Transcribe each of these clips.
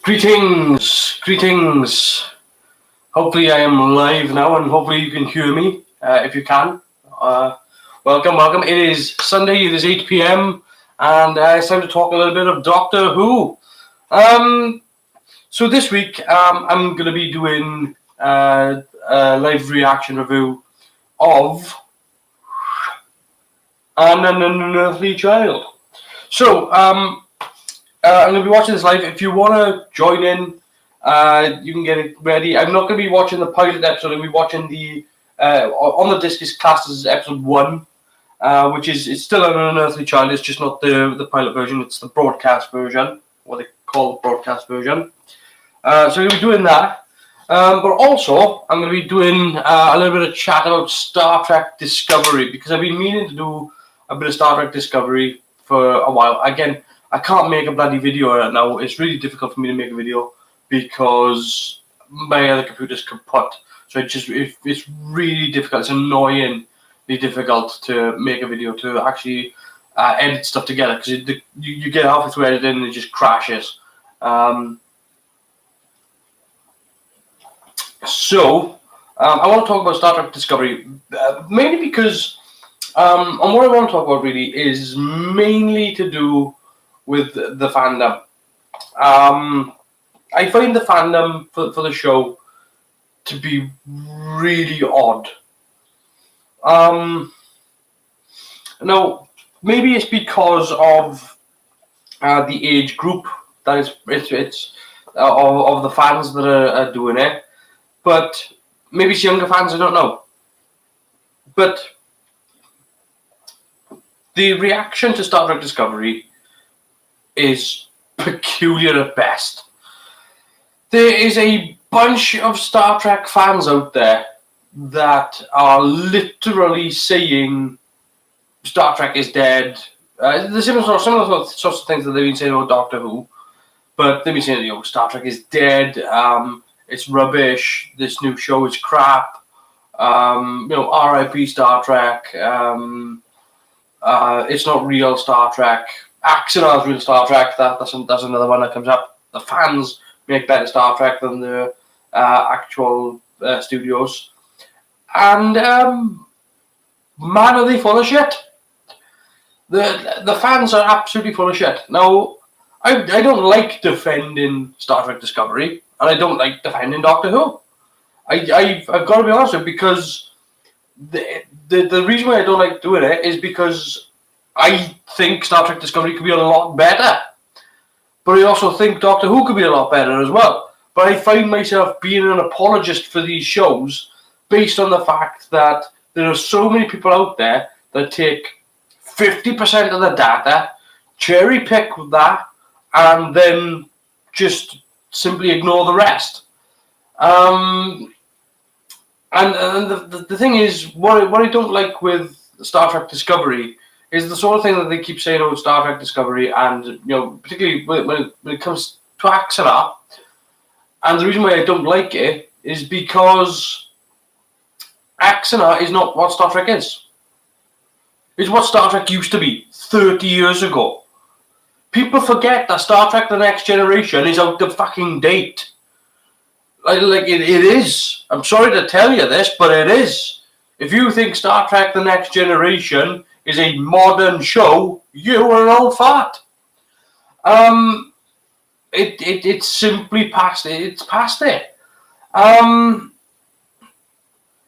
Greetings. Hopefully I am live now and hopefully you can hear me, if you can. Welcome. It is Sunday, it is 8 p.m. and it's time to talk a little bit of Doctor Who. So this week I'm going to be doing a live reaction review of An Unearthly Child. So I'm going to be watching this live. If you want to join in, you can get it ready. I'm not going to be watching the pilot episode. I'm going to be watching the on the disc is classed as episode 1, which is it's still An Unearthly Child. It's just not the pilot version. It's the broadcast version, what they call the broadcast version. So I'm going to be doing that. But also, I'm going to be doing a little bit of chat about Star Trek Discovery, because I've been meaning to do a bit of Star Trek Discovery for a while. Again, I can't make a bloody video right now. It's really difficult for me to make a video because my other computer's kaput. So it's really difficult. It's annoyingly difficult to make a video, to actually edit stuff together, because you get halfway through editing and it just crashes. So I want to talk about Star Trek Discovery, mainly because and what I want to talk about really is mainly to do with the fandom. I find the fandom for the show to be really odd. Now, maybe it's because of the age group that it's of the fans that are doing it, but maybe it's younger fans, I don't know. But the reaction to Star Trek Discovery is peculiar at best. There is a bunch of Star Trek fans out there that are literally saying Star Trek is dead. The similar sorts of things that they've been saying about Doctor Who, but they've been saying, Star Trek is dead. It's rubbish. This new show is crap. R.I.P. Star Trek. It's not real Star Trek. Axanar is real Star Trek. That's another one that comes up. The fans make better Star Trek than the actual studios. And man, are they full of shit. The fans are absolutely full of shit. Now, I don't like defending Star Trek Discovery, and I don't like defending Doctor Who. I've got to be honest with you, because the reason why I don't like doing it is because I think Star Trek Discovery could be a lot better. But I also think Doctor Who could be a lot better as well. But I find myself being an apologist for these shows based on the fact that there are so many people out there that take 50% of the data, cherry pick that, and then just simply ignore the rest. And the thing is, what I don't like with Star Trek Discovery is the sort of thing that they keep saying about Star Trek Discovery, and particularly when it comes to Axanar. And the reason why I don't like it is because Axanar is not what Star Trek is. It's what Star Trek used to be 30 years ago. People forget that Star Trek: The Next Generation is out of fucking date. Like it is. I'm sorry to tell you this, but it is. If you think Star Trek: The Next Generation is a modern show, you are an old fart. It's simply past it. It's past it. The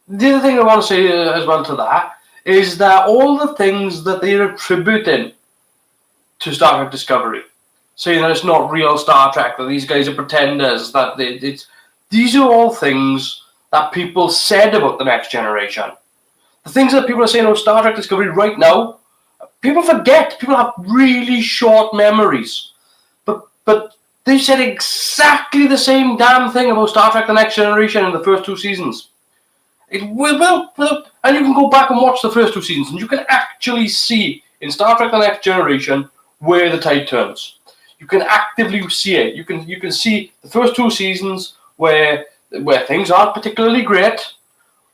other thing I want to say as well to that is that all the things that they're attributing to Star Trek Discovery, saying that it's not real Star Trek, that these guys are pretenders, that these are all things that people said about The Next Generation. The things that people are saying about Star Trek Discovery right now, people forget. People have really short memories. But they said exactly the same damn thing about Star Trek: The Next Generation in the first 2 seasons. And you can go back and watch the first 2 seasons, and you can actually see in Star Trek: The Next Generation where the tide turns. You can actively see it. You can see the first 2 seasons where things aren't particularly great,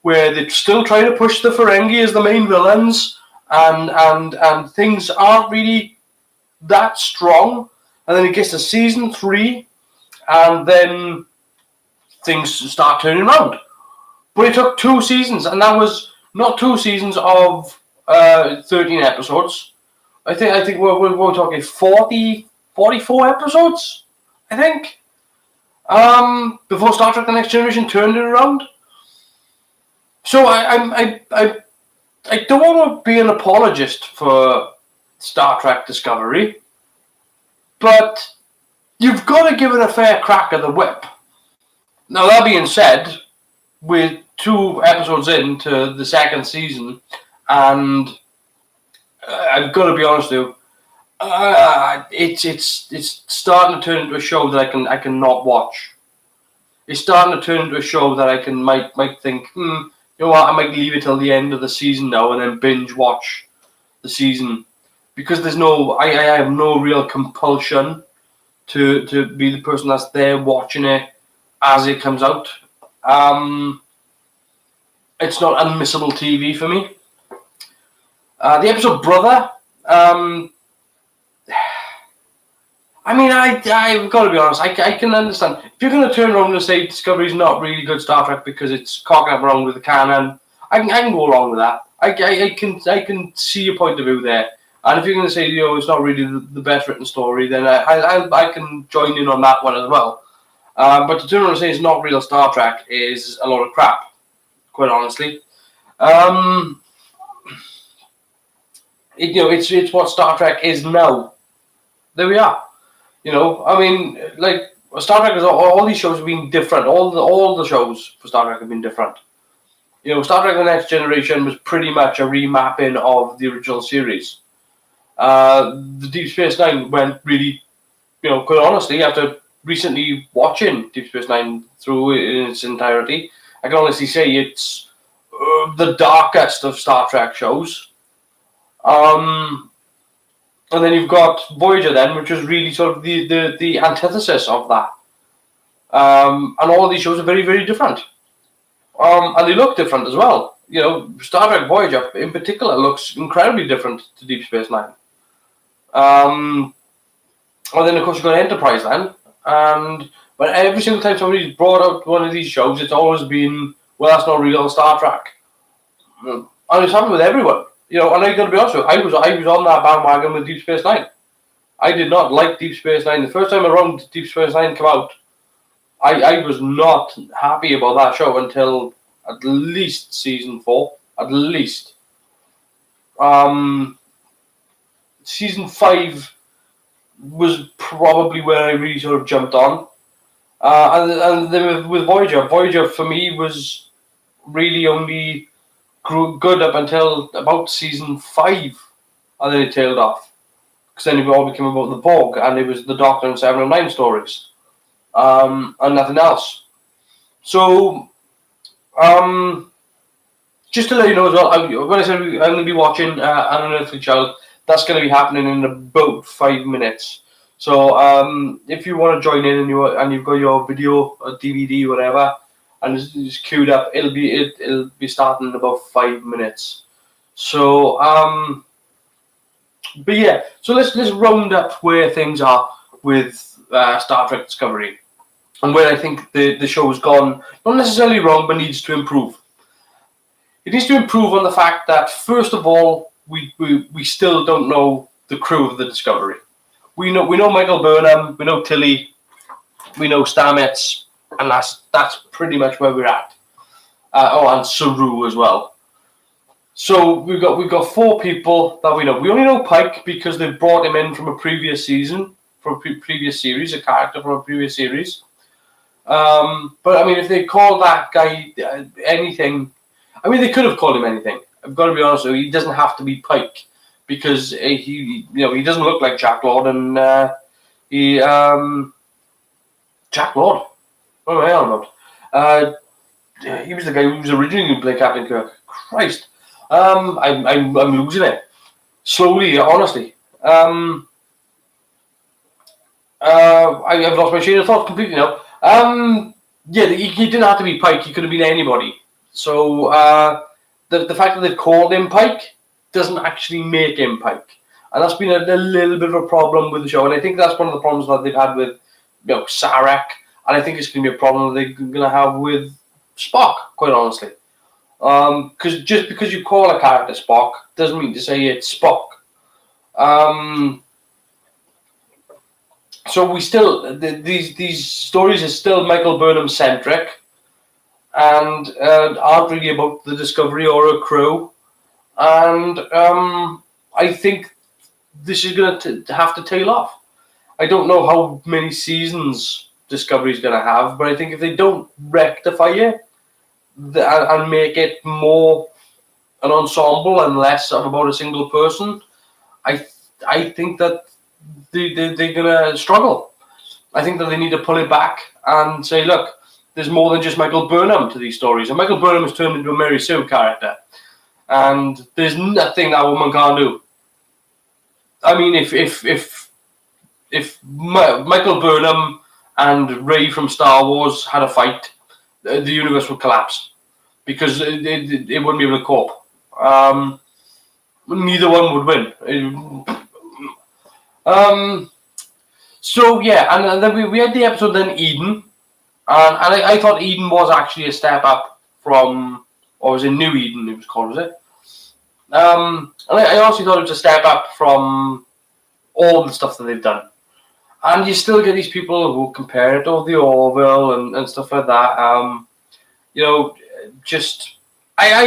where they still try to push the Ferengi as the main villains, and things aren't really that strong. And then it gets to season 3, and then things start turning around. But it took 2 seasons, and that was not 2 seasons of 13 episodes. I think we're talking 44 episodes, I think, before Star Trek: The Next Generation turned it around. So I don't want to be an apologist for Star Trek Discovery, but you've got to give it a fair crack at the whip. Now, that being said, we're 2 episodes into the 2nd season, and I've got to be honest with you, it's starting to turn into a show that I can not watch. It's starting to turn into a show that I might think, you know what, I might leave it till the end of the season now and then binge watch the season, because I have no real compulsion to be the person that's there watching it as it comes out. It's not unmissable TV for me. The episode Brother, I've got to be honest, I can understand. If you're going to turn around and say Discovery's not really good Star Trek because it's cocking up around with the canon, I can go along with that. I can see your point of view there. And if you're going to say, it's not really the best written story, then I can join in on that one as well. But to turn around and say it's not real Star Trek is a lot of crap, quite honestly. It's what Star Trek is now. There we are. Star Trek is all these shows have been different. All the shows for Star Trek have been different. Star Trek: The Next Generation was pretty much a remapping of the original series. The Deep Space Nine went really, quite honestly, after recently watching Deep Space Nine through in its entirety, I can honestly say it's the darkest of Star Trek shows. And then you've got Voyager then, which was really sort of the antithesis of that. And all of these shows are very, very different. And they look different as well. Star Trek Voyager in particular looks incredibly different to Deep Space Nine. And then, of course, you've got Enterprise then. But every single time somebody's brought out one of these shows, it's always been, well, that's not real Star Trek. And it's happened with everyone. And I got to be honest with you, I was on that bandwagon with Deep Space Nine. I did not like Deep Space Nine. The first time around Deep Space Nine came out, I was not happy about that show until at least season 4. At least. Season 5 was probably where I really sort of jumped on. And then with Voyager for me was really only grew good up until about season 5, and then it tailed off. Because then it all became about the Borg, and it was the Doctor and 7 and 9 stories. And nothing else. So, just to let you know as well, when I said I'm going to be watching An Unearthly Child, that's going to be happening in about 5 minutes. So, if you want to join in and you've got your video or DVD, whatever, and it's queued up, it'll be starting in about 5 minutes. So, but yeah, so let's round up where things are with Star Trek Discovery, and where I think the show has gone not necessarily wrong, but needs to improve. It needs to improve on the fact that, first of all, we still don't know the crew of the Discovery. We know Michael Burnham, we know Tilly, we know Stamets, and that's pretty much where we're at. And Saru as well. So we've got 4 people that we know. We only know Pike because they've brought him in from a previous season, from a previous series, a character from a previous series. But I mean, if they call that guy anything, I mean, they could have called him anything. I've got to be honest with you. He doesn't have to be Pike because he doesn't look like Jack Lord, and Jack Lord. What am I on about? He was the guy who was originally going to play Captain Kirk. Christ. I'm losing it. Slowly, honestly. I've lost my train of thought completely now. Yeah, he didn't have to be Pike. He could have been anybody. So the fact that they've called him Pike doesn't actually make him Pike. And that's been a little bit of a problem with the show. And I think that's one of the problems that they've had with Sarek, and I think it's going to be a problem they're going to have with Spock, quite honestly. Because just because you call a character Spock doesn't mean to say it's Spock. So we still these stories are still Michael Burnham centric, and aren't really about the Discovery or her crew. And I think this is going to have to tail off. I don't know how many seasons Discovery is going to have, but I think if they don't rectify it and make it more an ensemble and less about a single person, I think that they're going to struggle. I think that they need to pull it back and say, look, there's more than just Michael Burnham to these stories. And Michael Burnham has turned into a Mary Sue character. And there's nothing that woman can't do. I mean, if Michael Burnham and Rey from Star Wars had a fight, the universe would collapse. Because it wouldn't be able to cope. Neither one would win. So yeah, and then we had the episode then Eden, and I thought Eden was actually a step up from, or was it New Eden it was called, was it? And I also thought it was a step up from all the stuff that they've done. And you still get these people who compare it to the Orville and stuff like that. Just I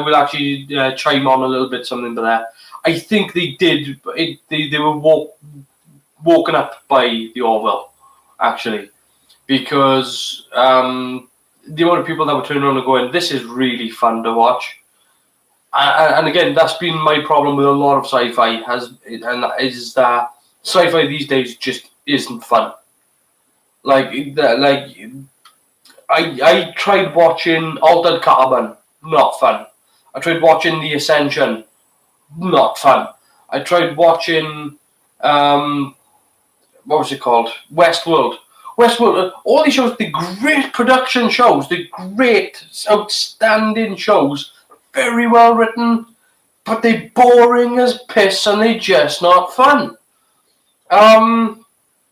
will actually chime on a little bit something to that. I think they did. They were woken up by the Orville, actually, because the amount of people that were turning around and going, "This is really fun to watch." And again, that's been my problem with a lot of sci-fi. Is that sci-fi these days just isn't fun. I tried watching Altered Carbon, not fun. I tried watching The Ascension, not fun. I tried watching, what was it called? Westworld. All these shows, the great production shows, the great, outstanding shows, very well written, but they're boring as piss and they're just not fun.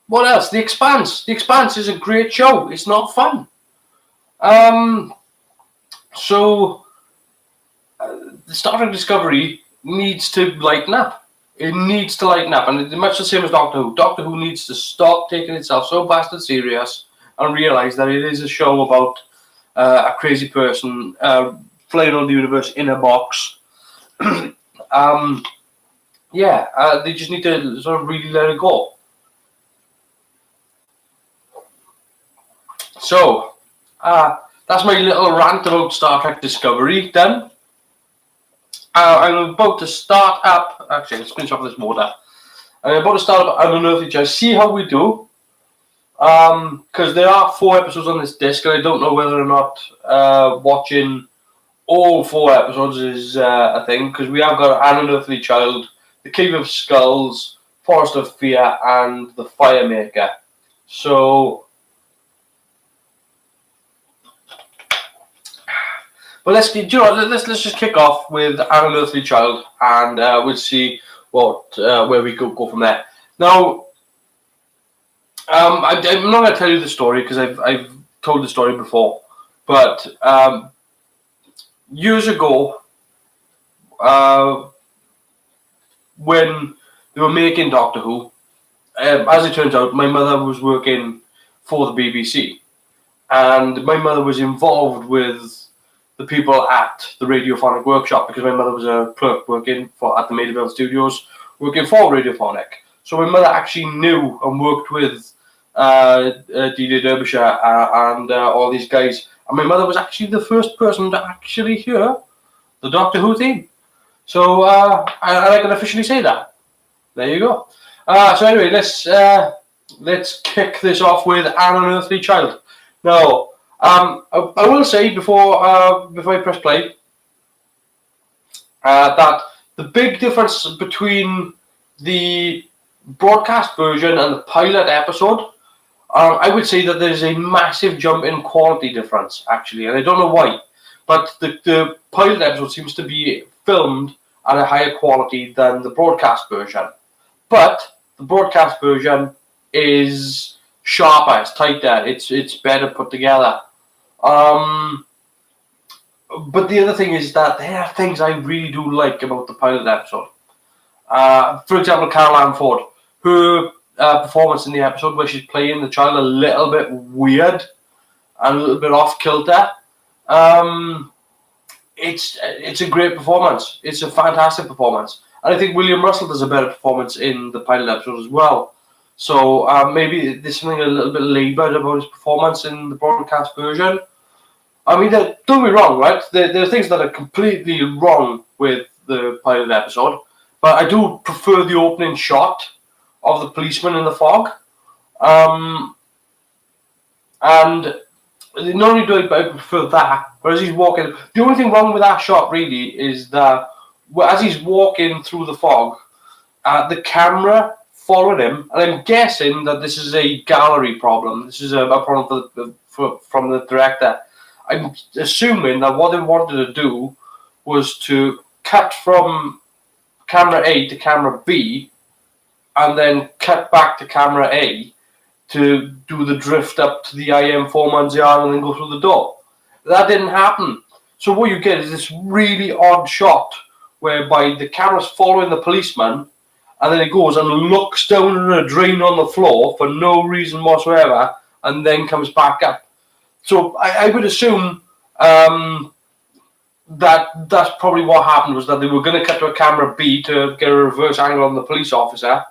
What else? The Expanse. The Expanse is a great show. It's not fun. So the Star Trek Discovery needs to lighten up. It needs to lighten up, and it's much the same as Doctor Who. Doctor Who needs to stop taking itself so bastard serious and realize that it is a show about a crazy person flying around the universe in a box. They just need to sort of really let it go. So, that's my little rant about Star Trek Discovery done. I'm about to start up. Actually, let's finish off this water. I'm about to start up Unearthly, just see how we do. Because there are 4 episodes on this disc, and I don't know whether or not watching all 4 episodes is a thing. Because we have got An Unearthly Child, The Cave of Skulls, Forest of Fear, and The Firemaker. So. But let's just kick off with An Unearthly Child, and we'll see where we go from there. Now, I'm not going to tell you the story because I've told the story before, but years ago, when they were making Doctor Who, as it turns out, my mother was working for the BBC, and my mother was involved with the people at the Radiophonic Workshop, because my mother was a clerk working at the Maidavale Studios, working for Radiophonic. So my mother actually knew and worked with DJ Derbyshire and all these guys. And my mother was actually the first person to actually hear the Doctor Who theme. So I can officially say that. There you go. So anyway, let's kick this off with An Unearthly Child. Now, I will say before I press play that the big difference between the broadcast version and the pilot episode, I would say that there's a massive jump in quality difference, actually, and I don't know why, but the pilot episode seems to be filmed at a higher quality than the broadcast version. But the broadcast version is sharper, it's tighter, it's better put together. But the other thing is that there are things I really do like about the pilot episode. For example, Carol Ann Ford, her performance in the episode where she's playing the child a little bit weird and a little bit off kilter. It's a great performance. It's a fantastic performance. And I think William Russell does a better performance in the pilot episode as well. So maybe there's something a little bit laboured about his performance in the broadcast version. I mean, don't get me wrong, right? There are things that are completely wrong with the pilot episode, but I do prefer the opening shot of the policeman in the fog. And not only do I prefer that, but as he's walking, the only thing wrong with that shot really is that as he's walking through the fog, the camera followed him, and I'm guessing that this is a gallery problem. This is a problem from the director. I'm assuming that what they wanted to do was to cut from camera A to camera B and then cut back to camera A to do the drift up to the IM foreman's yard and then go through the door. That didn't happen. So what you get is this really odd shot whereby the camera's following the policeman and then it goes and looks down at a drain on the floor for no reason whatsoever and then comes back up. So I would assume that that's probably what happened, was that they were going to cut to a camera B to get a reverse angle on the police officer,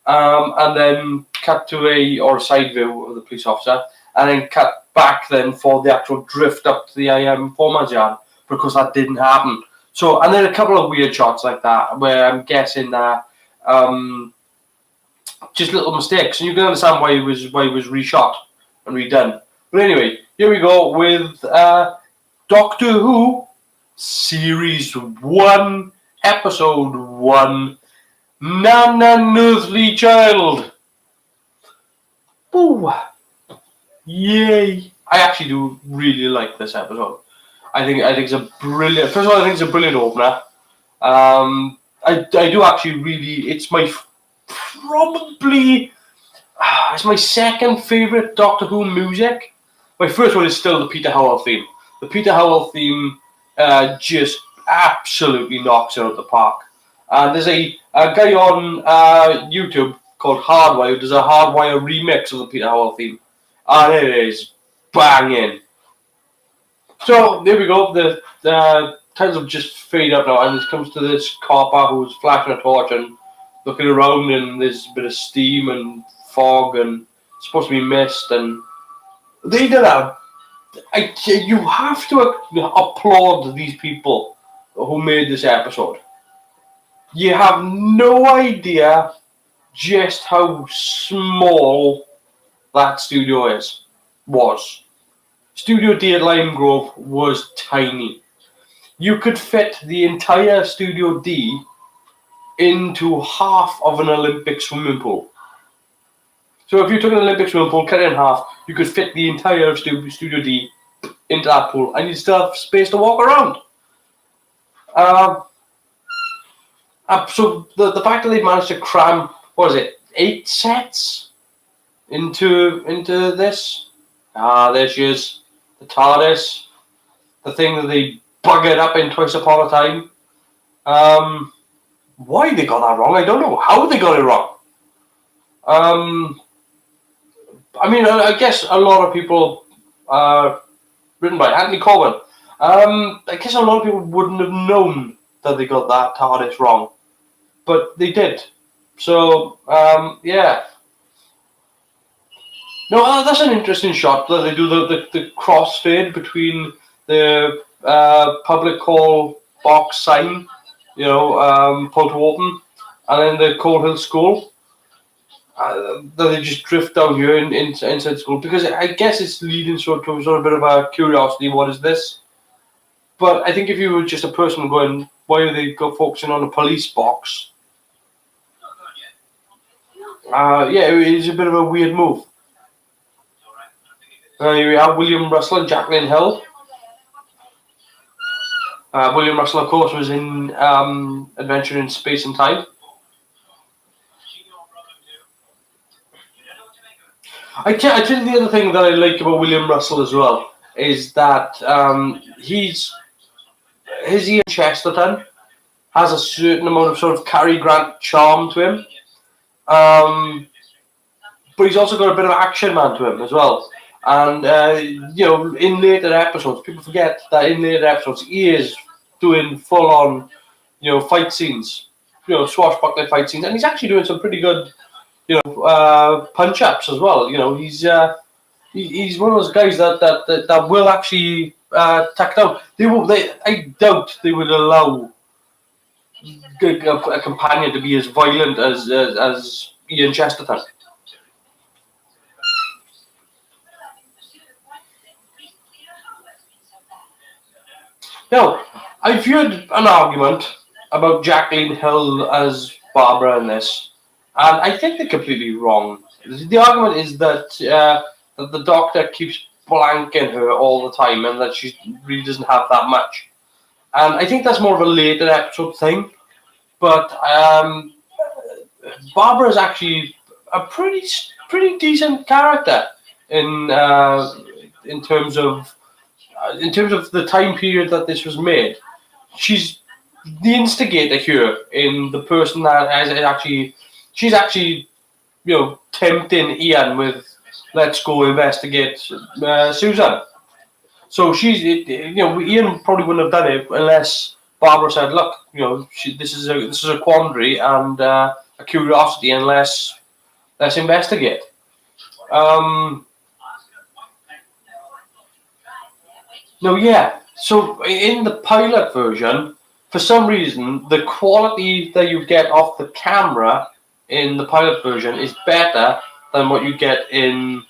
and then cut to a side view of the police officer, and then cut back then for the actual drift up to the IM foreman's yard, because that didn't happen. So, and then a couple of weird shots like that where I'm guessing that just little mistakes, and you can understand why it was reshot and redone. But anyway, here we go with Doctor Who Series 1, Episode 1, Unearthly Child. Ooh. Yay. I actually do really like this episode. I think it's a brilliant, first of all, I think it's a brilliant opener. I do actually really, it's my second favourite Doctor Who music. My first one is still the Peter Howell theme. The Peter Howell theme just absolutely knocks it out of the park. And there's a guy on YouTube called Hardwire who does a Hardwire remix of the Peter Howell theme. And it is banging. So, there we go. The titles have just faded up now, and it comes to this copper who's flashing a torch and looking around, and there's a bit of steam and fog, and it's supposed to be mist, and they did that. You have to applaud these people who made this episode. You have no idea just how small that studio was. Studio D at Lime Grove was tiny. You could fit the entire Studio D into half of an Olympic swimming pool. So if you took an Olympic swimming pool, cut it in half, you could fit the entire Studio D into that pool, and you'd still have space to walk around. So the fact that they managed to cram, 8 sets into this? There she is. The TARDIS. The thing that they buggered up in Twice Upon a Time. Why they got that wrong, I don't know. How they got it wrong. I mean, I guess a lot of people, written by Anthony Corbin, I guess a lot of people wouldn't have known that they got that TARDIS wrong. But they did. So, yeah. No, that's an interesting shot that they do the crossfade between the public call box sign, pull to open, and then the Coal Hill School. That they just drift down here inside school, because I guess it's leading to sort of a bit of a curiosity. What is this? But I think if you were just a person going, why are they focusing on a police box? Yeah, it is a bit of a weird move. Here we have William Russell and Jacqueline Hill. William Russell, of course, was in Adventure in Space and Time. I think the other thing that I like about William Russell as well is that his Ian Chesterton has a certain amount of sort of Cary Grant charm to him. But he's also got a bit of action man to him as well. And in later episodes, people forget that in later episodes he is doing full on, fight scenes, swashbuckling fight scenes, and he's actually doing some pretty good, punch ups as well. He's one of those guys that will actually tack down. I doubt they would allow a companion to be as violent as Ian Chesterton. Now, I've heard an argument about Jacqueline Hill as Barbara in this, and I think they're completely wrong. The argument is that the Doctor keeps blanking her all the time, and that she really doesn't have that much. And I think that's more of a later episode thing. But Barbara is actually a pretty decent character in in terms of in terms of the time period that this was made. She's the instigator here in the person that is actually she's actually tempting Ian with let's go investigate Susan. So Ian probably wouldn't have done it unless Barbara said, "Look, this is a quandary and a curiosity, and let's investigate." Um, no, yeah. So in the pilot version, for some reason, the quality that you get off the camera in the pilot version is better than what you get in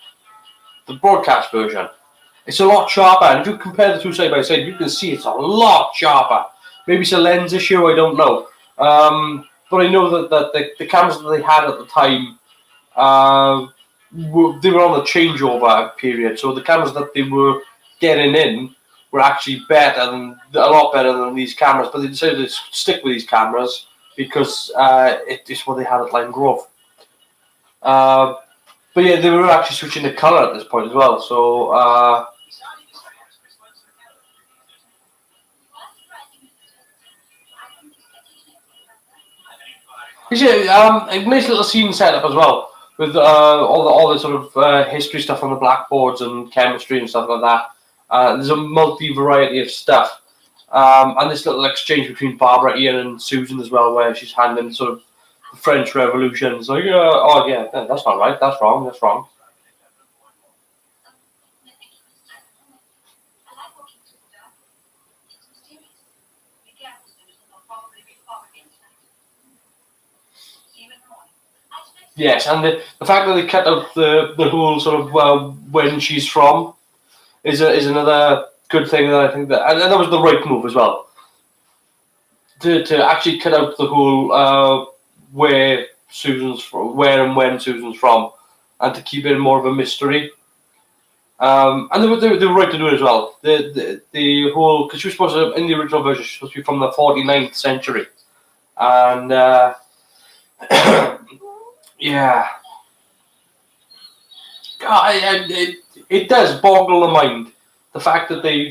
the broadcast version. It's a lot sharper, and if you compare the two side by side, you can see it's a lot sharper. Maybe it's a lens issue, I don't know. But I know that the cameras that they had at the time, they were on a changeover period, so the cameras that they were getting in were actually a lot better than these cameras. But they decided to stick with these cameras because it is what they had at Lime Grove. But yeah, they were actually switching the color at this point as well. So. A nice little scene setup as well with all the sort of history stuff on the blackboards and chemistry and stuff like that. There's a variety of stuff, and this little exchange between Barbara, Ian, and Susan as well, where she's handing sort of the French Revolution. It's like, oh yeah, that's not right, that's wrong, that's wrong. Yes, and the fact that they cut out the whole sort of when she's from is another good thing that I think and that was the right move as well. To actually cut out the whole where and when Susan's from, and to keep it more of a mystery. And they were right to do it as well. The whole, because she was supposed to, in the original version, she was supposed to be from the 49th century, and yeah, it does boggle the mind. The fact that they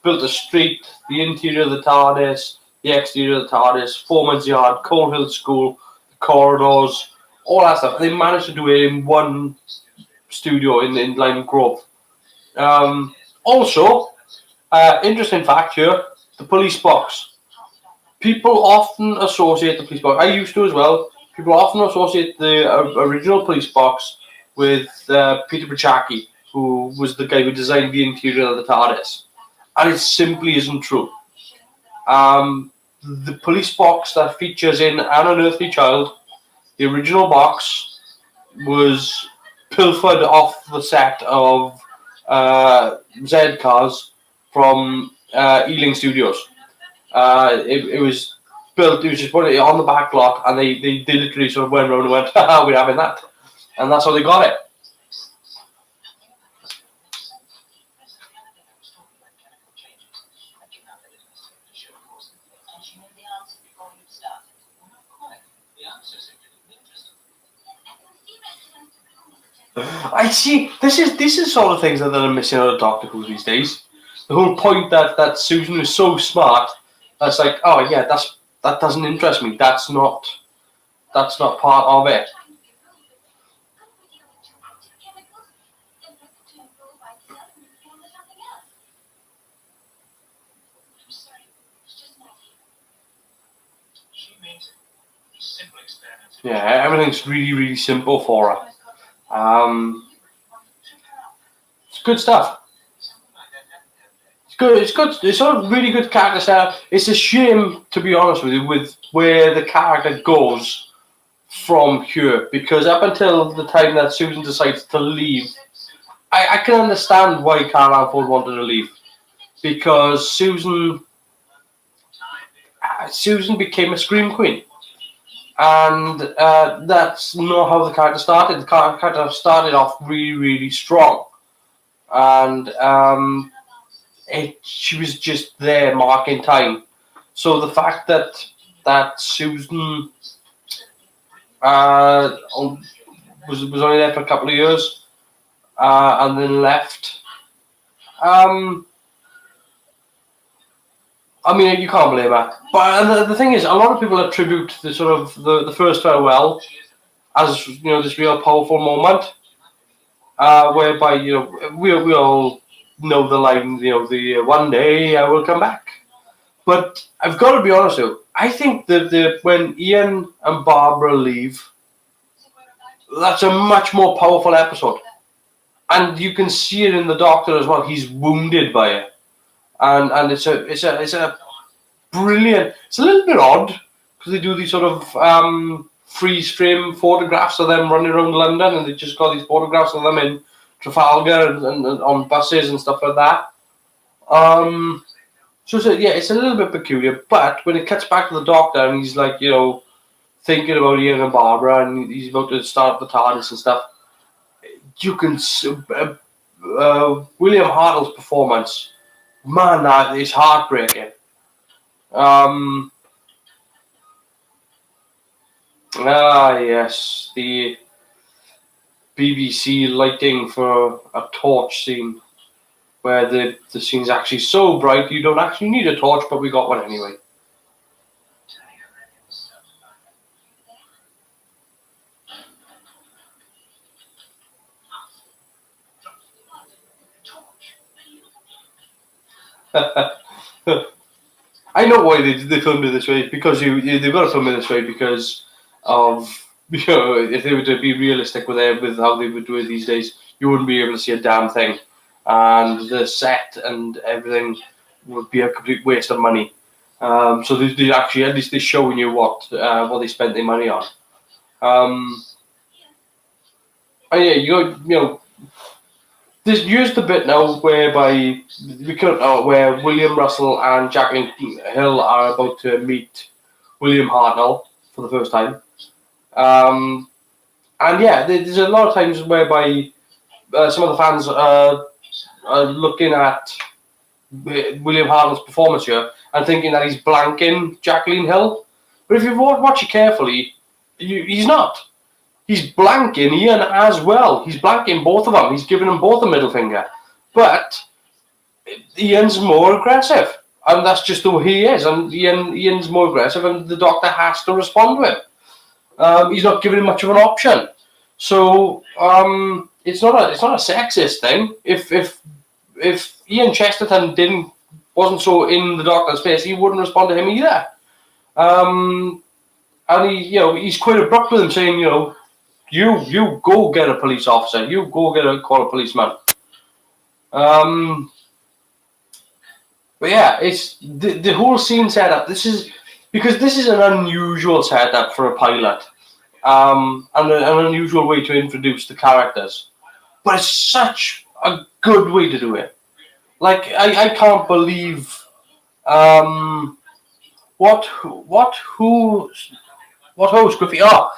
built a street, the interior of the TARDIS, the exterior of the TARDIS, Foreman's Yard, Coal Hill School, the corridors, all that stuff. And they managed to do it in one studio in Lime Grove. Also, interesting fact here, the police box. People often associate the police box, I used to as well, people often associate the original police box with Peter Bachaki, who was the guy who designed the interior of the TARDIS. And it simply isn't true. The police box that features in An Unearthly Child, the original box, was pilfered off the set of Z Cars from Ealing Studios. It was built, it was just put it on the back lot, and they literally sort of went around and went, haha, we're having that. And that's how they got it. I see. This is sort of things that are missing out of Doctor Who these days. The whole point that Susan is so smart. That's like, oh yeah, that doesn't interest me. That's not part of it. Yeah, everything's really, really simple for her. It's good stuff. It's good. It's good. It's a really good character setup. It's a shame, to be honest with you, with where the character goes from here, because up until the time that Susan decides to leave, I can understand why Carl Anford wanted to leave, because Susan became a scream queen. And that's not how the character started. The character started off really, really strong, and she was just there marking time. So the fact that Susan was only there for a couple of years and then left. I mean, you can't blame her. But the thing is, a lot of people attribute the sort of the first farewell as this real powerful moment, whereby we all know the line, the one day I will come back. But I've got to be honest with you, I think that when Ian and Barbara leave, that's a much more powerful episode, and you can see it in the Doctor as well. He's wounded by it, and it's a brilliant. It's a little bit odd because they do these sort of freeze frame photographs of them running around London, and they just got these photographs of them in Trafalgar and on buses and stuff like that. So yeah, it's a little bit peculiar. But when it cuts back to the Doctor and he's like, thinking about Ian and Barbara, and he's about to start the TARDIS and stuff, you can William Hartnell's performance, man, that is heartbreaking. Yes, the BBC lighting for a torch scene, where the scene's actually so bright you don't actually need a torch, but we got one anyway. I know why they filmed it this way, because they've got to film it this way because of if they were to be realistic with how they would do it these days, you wouldn't be able to see a damn thing, and the set and everything would be a complete waste of money. So they actually, at least they're showing you what they spent their money on. And yeah, here's the bit now whereby where William Russell and Jacqueline Hill are about to meet William Hartnell for the first time. And yeah, there's a lot of times whereby some of the fans are looking at William Hartnell's performance here and thinking that he's blanking Jacqueline Hill. But if you watch it carefully, he's not. He's blanking Ian as well. He's blanking both of them. He's giving them both a middle finger. But Ian's more aggressive. And that's just the way he is. And Ian's more aggressive, and the Doctor has to respond to him. He's not giving him much of an option. So it's not a sexist thing. If Ian Chesterton wasn't so in the Doctor's face, he wouldn't respond to him either. And he's quite abrupt with him, saying, you go get a police officer. You go call a policeman. But yeah, it's the whole scene setup. This is an unusual setup for a pilot, and an unusual way to introduce the characters. But it's such a good way to do it. Like I can't believe what host Griffey? Oh,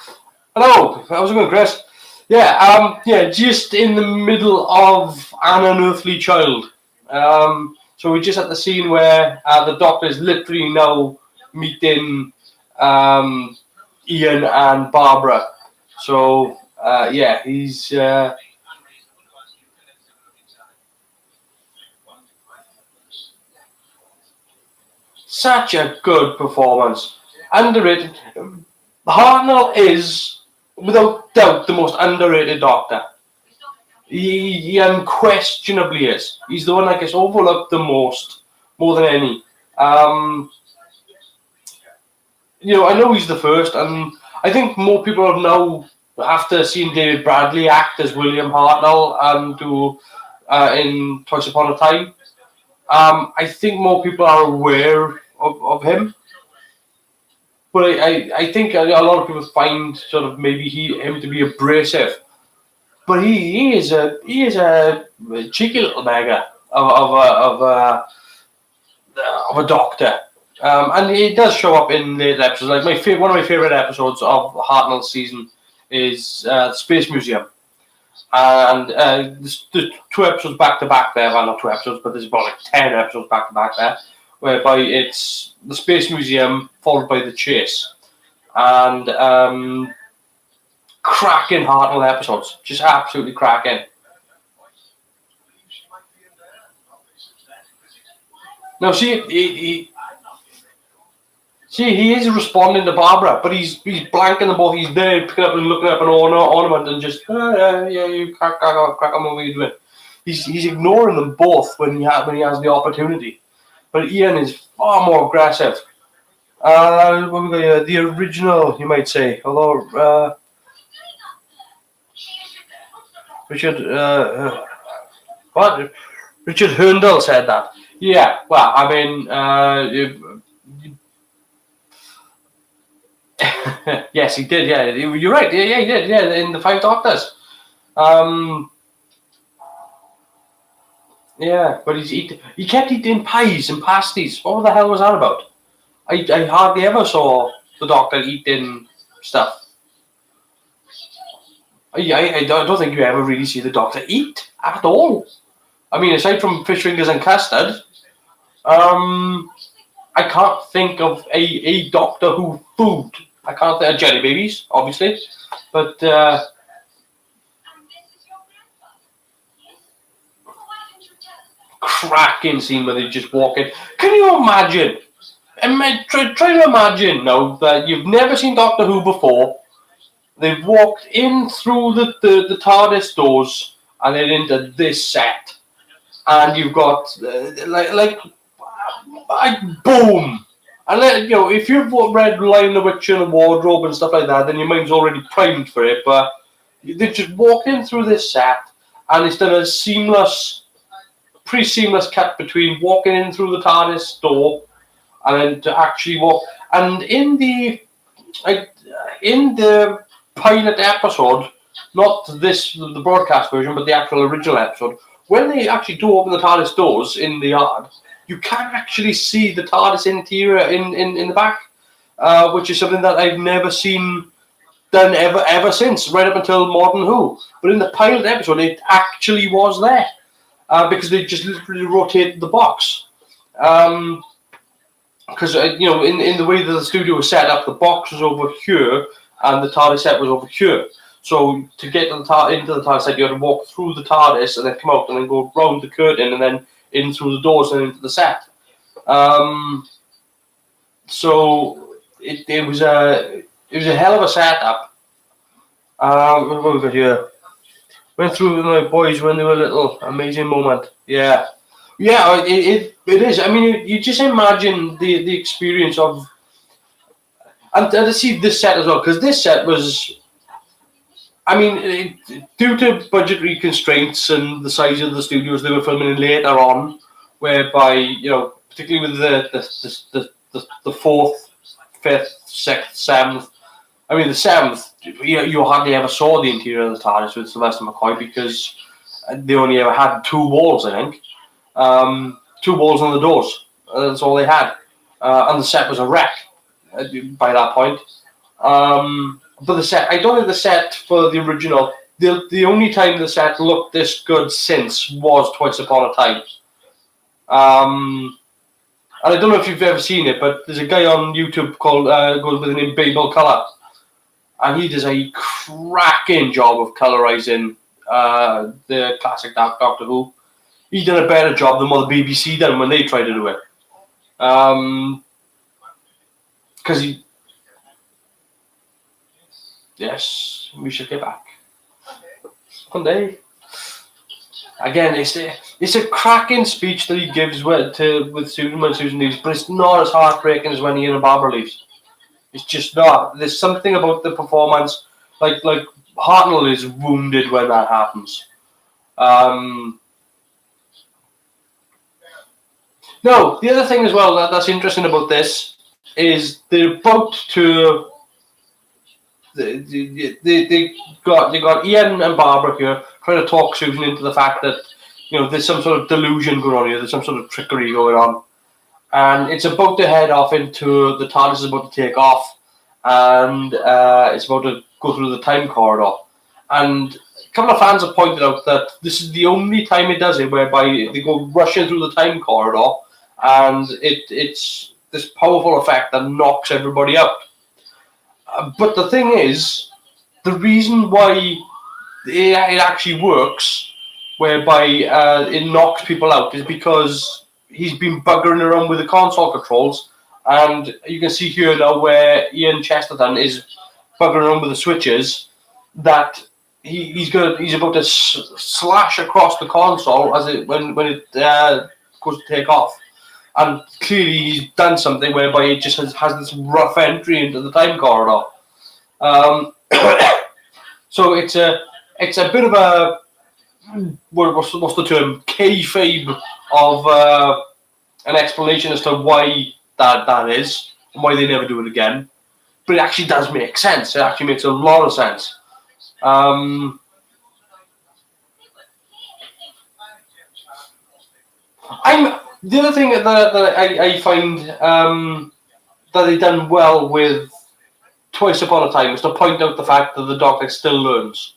hello. How's it going, Chris? Yeah, just in the middle of an unearthly child. So we're just at the scene where the Doctor is literally now meeting Ian and Barbara. So Yeah, he's such a good performance. Underrated. Hartnell is, without doubt, the most underrated Doctor. He unquestionably is. He's the one that gets overlooked the most, more than any. Um, I know he's the first, and I think more people have now, after seeing David Bradley act as William Hartnell and do in Twice Upon a Time, I think more people are aware of him. But I think a lot of people find sort of maybe him to be abrasive. But he is a cheeky little beggar of a doctor, and he does show up in later episodes. Like one of my favorite episodes of Hartnell's season is Space Museum, and the 2 episodes back to back there. Well, not 2 episodes, but there's about like 10 episodes back to back there, whereby it's the Space Museum followed by the chase, and cracking Hartnell episodes, just absolutely cracking. Now, see, he is responding to Barbara, but he's blanking them both. He's there picking up and looking up an ornament and just, yeah, you crack on, what are you doing? He's ignoring them both when he has the opportunity. But Ian is far more aggressive. What we got here? The original, you might say, although Richard Hurndall said that. Yeah, well, I mean, yes, he did. Yeah, you're right. Yeah, he did. Yeah, in the Five Doctors. Yeah, but he kept eating pies and pasties. What the hell was that about? I hardly ever saw the Doctor eating stuff. I don't think you ever really see the Doctor eat at all. I mean, aside from fish fingers and custard, I can't think of a Doctor Who food. I can't think of Jelly Babies, obviously, but cracking scene where they just walk in. Can you imagine? Try to imagine now that you've never seen Doctor Who before. They've walked in through the TARDIS doors and then into this set, and you've got like boom. And if you've read Lion, the Witch and the Wardrobe and stuff like that, then your mind's already primed for it. But they've just walked in through this set, and it's done a pretty seamless cut between walking in through the TARDIS door and then to actually walk. And in the pilot episode, not the broadcast version, but the actual original episode, when they actually do open the TARDIS doors in the yard, you can actually see the TARDIS interior in the back, which is something that I've never seen done ever since, right up until Modern Who. But in the pilot episode, it actually was there, because they just literally rotated the box. Because in the way that the studio was set up, the box was over here and the TARDIS set was over here. So to get into the TARDIS set, you had to walk through the TARDIS and then come out and then go round the curtain and then in through the doors and into the set. So it was a hell of a setup. What we got here? Went through with my boys when they were little. Amazing moment. Yeah. Yeah, it is. I mean, you just imagine the experience of, and to see this set as well, because this set was, I mean, due to budgetary constraints and the size of the studios they were filming in later on, whereby particularly with the fourth, fifth, sixth, seventh. I mean, the seventh, you hardly ever saw the interior of the TARDIS with Sylvester McCoy because they only ever had 2 walls, I think. 2 walls on the doors. That's all they had. And the set was a wreck by that point. But the set, I don't think the set for the original, the only time the set looked this good since was Twice Upon a Time. And I don't know if you've ever seen it, but there's a guy on YouTube called goes with the name Babel Color. and he does a cracking job of colorizing the classic Doctor Who. He did a better job than what the BBC done when they tried to do it. Because yes, we should get back one day. Again, it's a cracking speech that he gives with Susan when Susan leaves, but it's not as heartbreaking as when Ian and Barbara leaves. It's just not. There's something about the performance, like Hartnell is wounded when that happens. No, the other thing as well that's interesting about this is they're about to. They got Ian and Barbara here trying to talk Susan into the fact that there's some sort of delusion going on here. There's some sort of trickery going on, and it's about to head off into the TARDIS is about to take off, and it's about to go through the time corridor. And a couple of fans have pointed out that this is the only time it does it, whereby they go rushing through the time corridor, and it's this powerful effect that knocks everybody out. But the thing is, the reason why it actually works, whereby it knocks people out, is because he's been buggering around with the console controls, and you can see here now where Ian Chesterton is buggering around with the switches, that he's about to slash across the console when it goes to take off. And clearly he's done something whereby it just has this rough entry into the time corridor. So it's a bit of a what's the term, kayfabe of an explanation as to why that is and why they never do it again. But it actually does make sense. It actually makes a lot of sense. The other thing that I find that they've done well with Twice Upon a Time is to point out the fact that the Doctor still learns.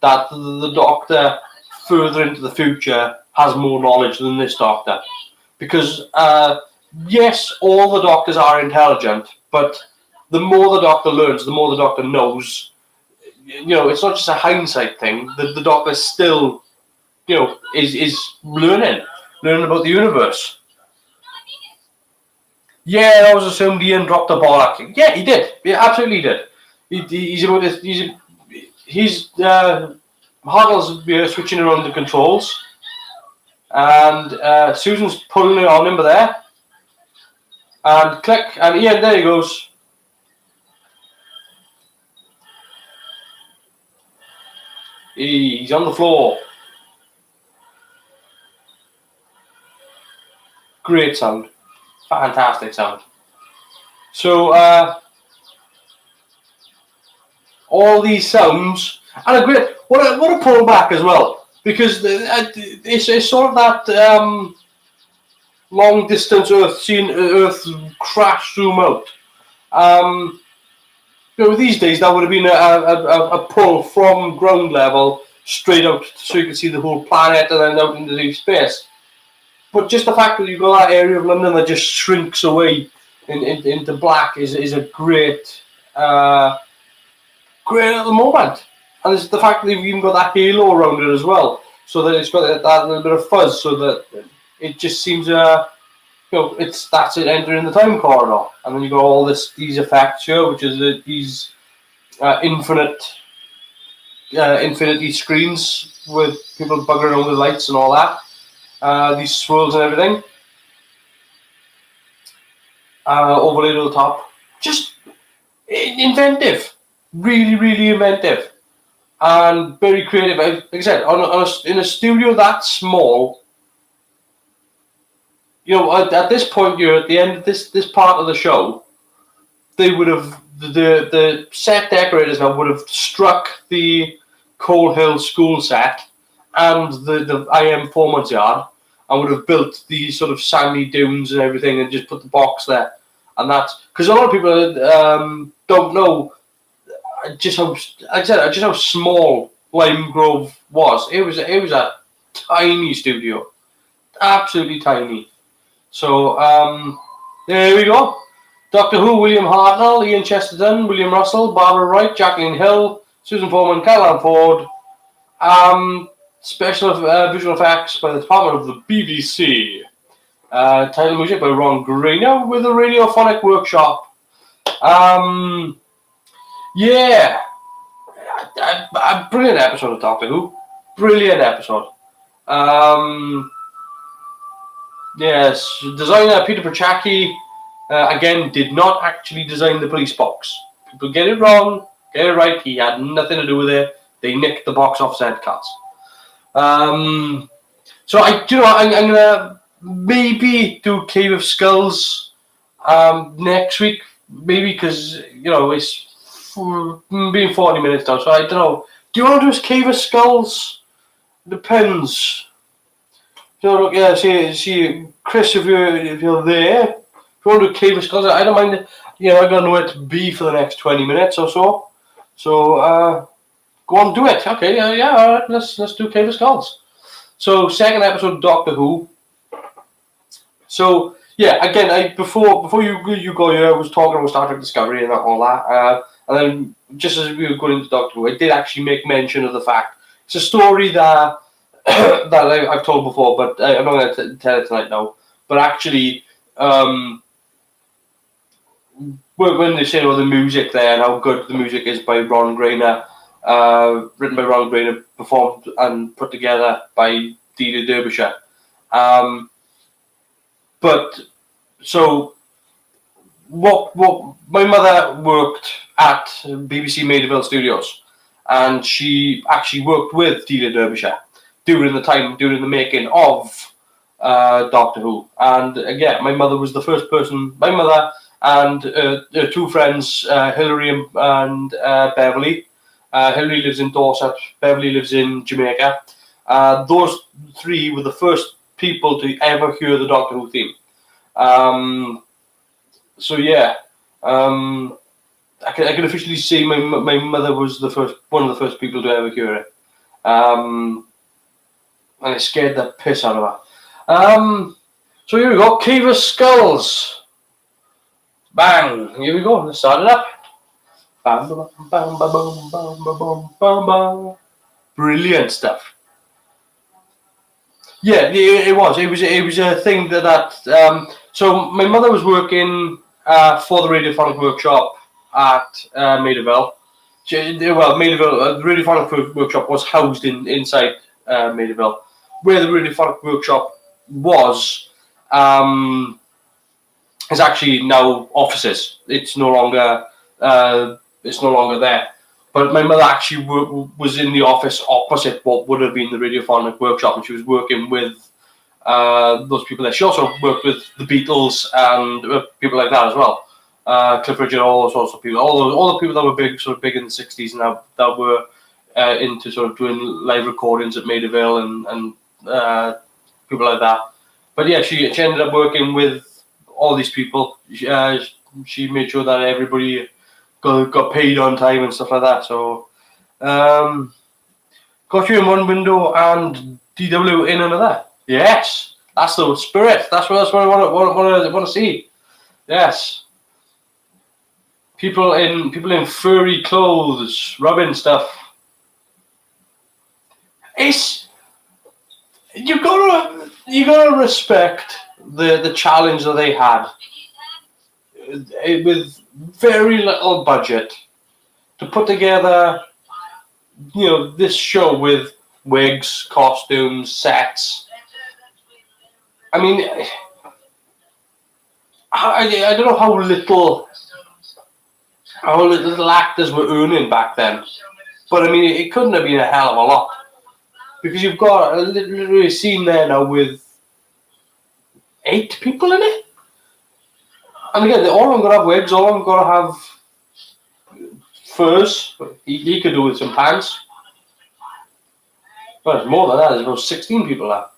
That the Doctor, further into the future, has more knowledge than this Doctor. Because, yes, all the Doctors are intelligent, but the more the Doctor learns, the more the Doctor knows. It's not just a hindsight thing. The Doctor still, is learning about the universe. Yeah, I was assumed Ian dropped the ball. Actually, yeah, he did. Yeah, absolutely did. He's about this. He's Hartnell's switching around the controls, and Susan's pulling it on him there, and click, and Ian, there he goes. He's on the floor. Great sound. Fantastic sound. So, all these sounds, and a great, what a pullback as well, because it's sort of that long distance Earth, seeing Earth crash zoom out. These days that would have been a pull from ground level straight out, so you can see the whole planet and then out into deep space. But just the fact that you've got that area of London that just shrinks away into black is a great little moment. And it's the fact that you've even got that halo around it as well, so that it's got that little bit of fuzz, so that it just seems that's it entering the time corridor. And then you got all these effects here, which is these infinity screens with people buggering around with lights and all that. These swirls and everything overlaid on the top. Just inventive, really, really inventive, and very creative. Like I said, in a studio that small, at this point, you're at the end of this part of the show. They would have the set decorators now would have struck the Coal Hill school set and the IM Foreman's yard, and would have built these sort of sandy dunes and everything, and just put the box there. And that's because a lot of people don't know just how small Lime Grove was. It was a tiny studio, absolutely tiny. So there we go. Doctor Who, William Hartnell, Ian Chesterton, William Russell, Barbara Wright, Jacqueline Hill, Susan Foreman, Caroline Ford. Special visual effects by the Department of the BBC. Title music by Ron Greiner with a radiophonic workshop. Yeah, a brilliant episode of Doctor Who. Brilliant episode. Yes, designer Peter Perchacki again did not actually design the police box. People get it wrong, get it right. He had nothing to do with it. They nicked the box off Zed Cuts. So I'm gonna maybe do Cave of Skulls next week, maybe because it's being 40 minutes now. So I don't know. Do you want to do Cave of Skulls? Depends. Yeah, see, Chris, if you're there, if you want to do Cave of Skulls, I don't mind. I'm gonna know where to be for the next 20 minutes or so. So go on, do it. Okay, yeah, all right. Let's do Cave of Skulls. So second episode of Doctor Who. So yeah, again, before you go here, I was talking about Star Trek Discovery and all that, and then just as we were going into Doctor Who, I did actually make mention of the fact it's a story that that I've told before, but I'm not going to tell it tonight now. But actually, when they say about the music there and how good the music is by Ron Greiner. Written by Ron Greiner, performed and put together by Delia Derbyshire. But so what my mother worked at BBC Maidaville Studios, and she actually worked with Delia Derbyshire during the making of Doctor Who. And again, my mother was the first person. My mother and her two friends, Hilary and Beverly. Hilary lives in Dorset, Beverly lives in Jamaica. Those three were the first people to ever hear the Doctor Who theme. So yeah, I can officially say my mother was one of the first people to ever hear it. And it scared the piss out of her. So here we go, Cave of Skulls. Bang, here we go, let's start it up. Brilliant stuff. Yeah, it was a thing that so my mother was working for the radiophonic workshop at Maidaville. Maidaville, the radiophonic workshop was housed inside Maidaville, where the radiophonic workshop was. Is actually now offices. It's no longer there. But my mother actually was in the office opposite what would have been the radiophonic workshop, and she was working with those people there. She also worked with the Beatles and people like that as well. Cliff Richard, all those sorts of people, all the people that were big in the 60s and that were into sort of doing live recordings at Maidaville and people like that. But yeah, she ended up working with all these people. She made sure that everybody got paid on time and stuff like that. So, got you in one window and DW in another. Yes, that's the spirit. That's what I want to see. Yes, people in furry clothes rubbing stuff. You gotta respect the challenge that they had with very little budget to put together, this show with wigs, costumes, sets. I mean, I don't know how little actors were earning back then, but I mean, it couldn't have been a hell of a lot, because you've got literally a scene there now with 8 people in it. And again, all of them got to have wigs, all of them got to have furs. He could do with some pants. But it's more than that, there's about 16 people there.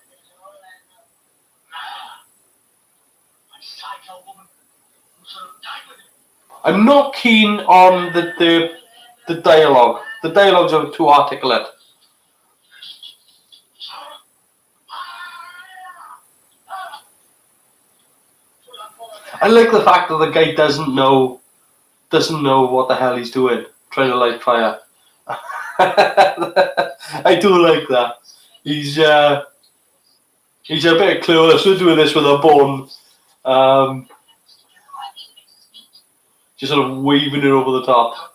I'm not keen on the dialogue. The dialogues are too articulate. I like the fact that the guy doesn't know what the hell he's doing, trying to light fire. I do like that. He's a bit clueless. We're doing this with a bone. Just sort of waving it over the top.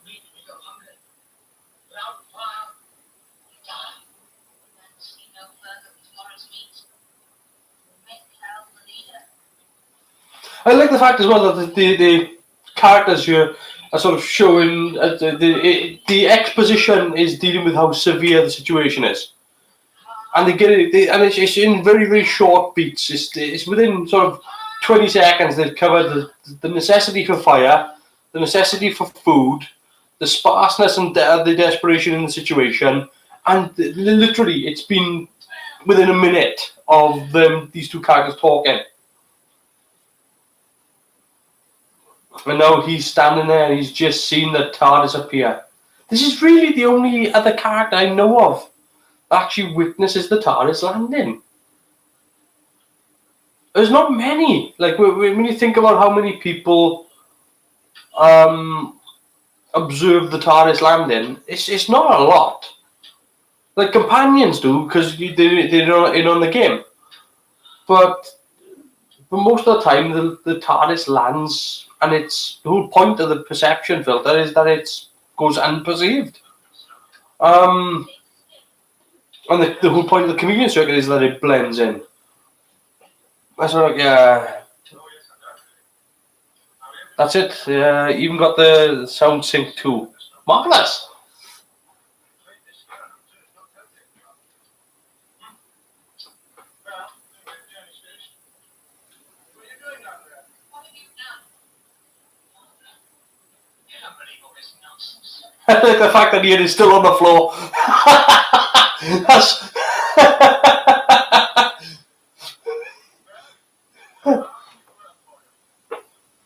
I like the fact as well that the characters here are sort of showing the exposition is dealing with how severe the situation is, and they get it, and it's in very, very short beats. It's within sort of 20 seconds they've covered the necessity for fire, the necessity for food, the sparseness and the desperation in the situation, and literally it's been within a minute of these two characters talking. And now he's standing there and he's just seen the TARDIS appear. This is really the only other character I know of that actually witnesses the TARDIS landing. There's not many. Like, when you think about how many people observe the TARDIS landing, it's not a lot. Like, companions do, because they're in on the game. But most of the time, the TARDIS lands, and it's the whole point of the perception filter is that it goes unperceived. And the whole point of the chameleon circuit is that it blends in. That's right, yeah. That's it. Even got the sound sync too. Marvelous. The fact that Ian is still on the floor.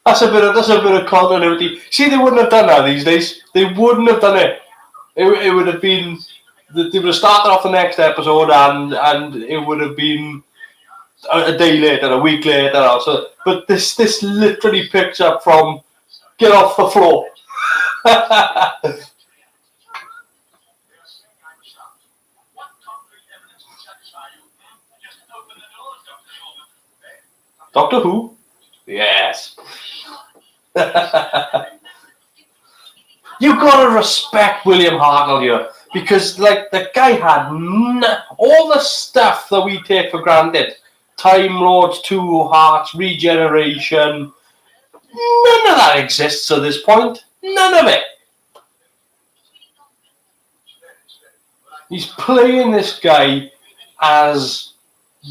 That's a bit of continuity. See, they wouldn't have done that these days. They wouldn't have done it. It would have been. They would have started off the next episode, and it would have been a day later, a week later. So, but this literally picks up from get off the floor. Doctor Who? Yes. You gotta respect William Hartnell here, because like the guy had all the stuff that we take for granted: Time Lords, Two Hearts, regeneration. None of that exists at this point. None of it. He's playing this guy as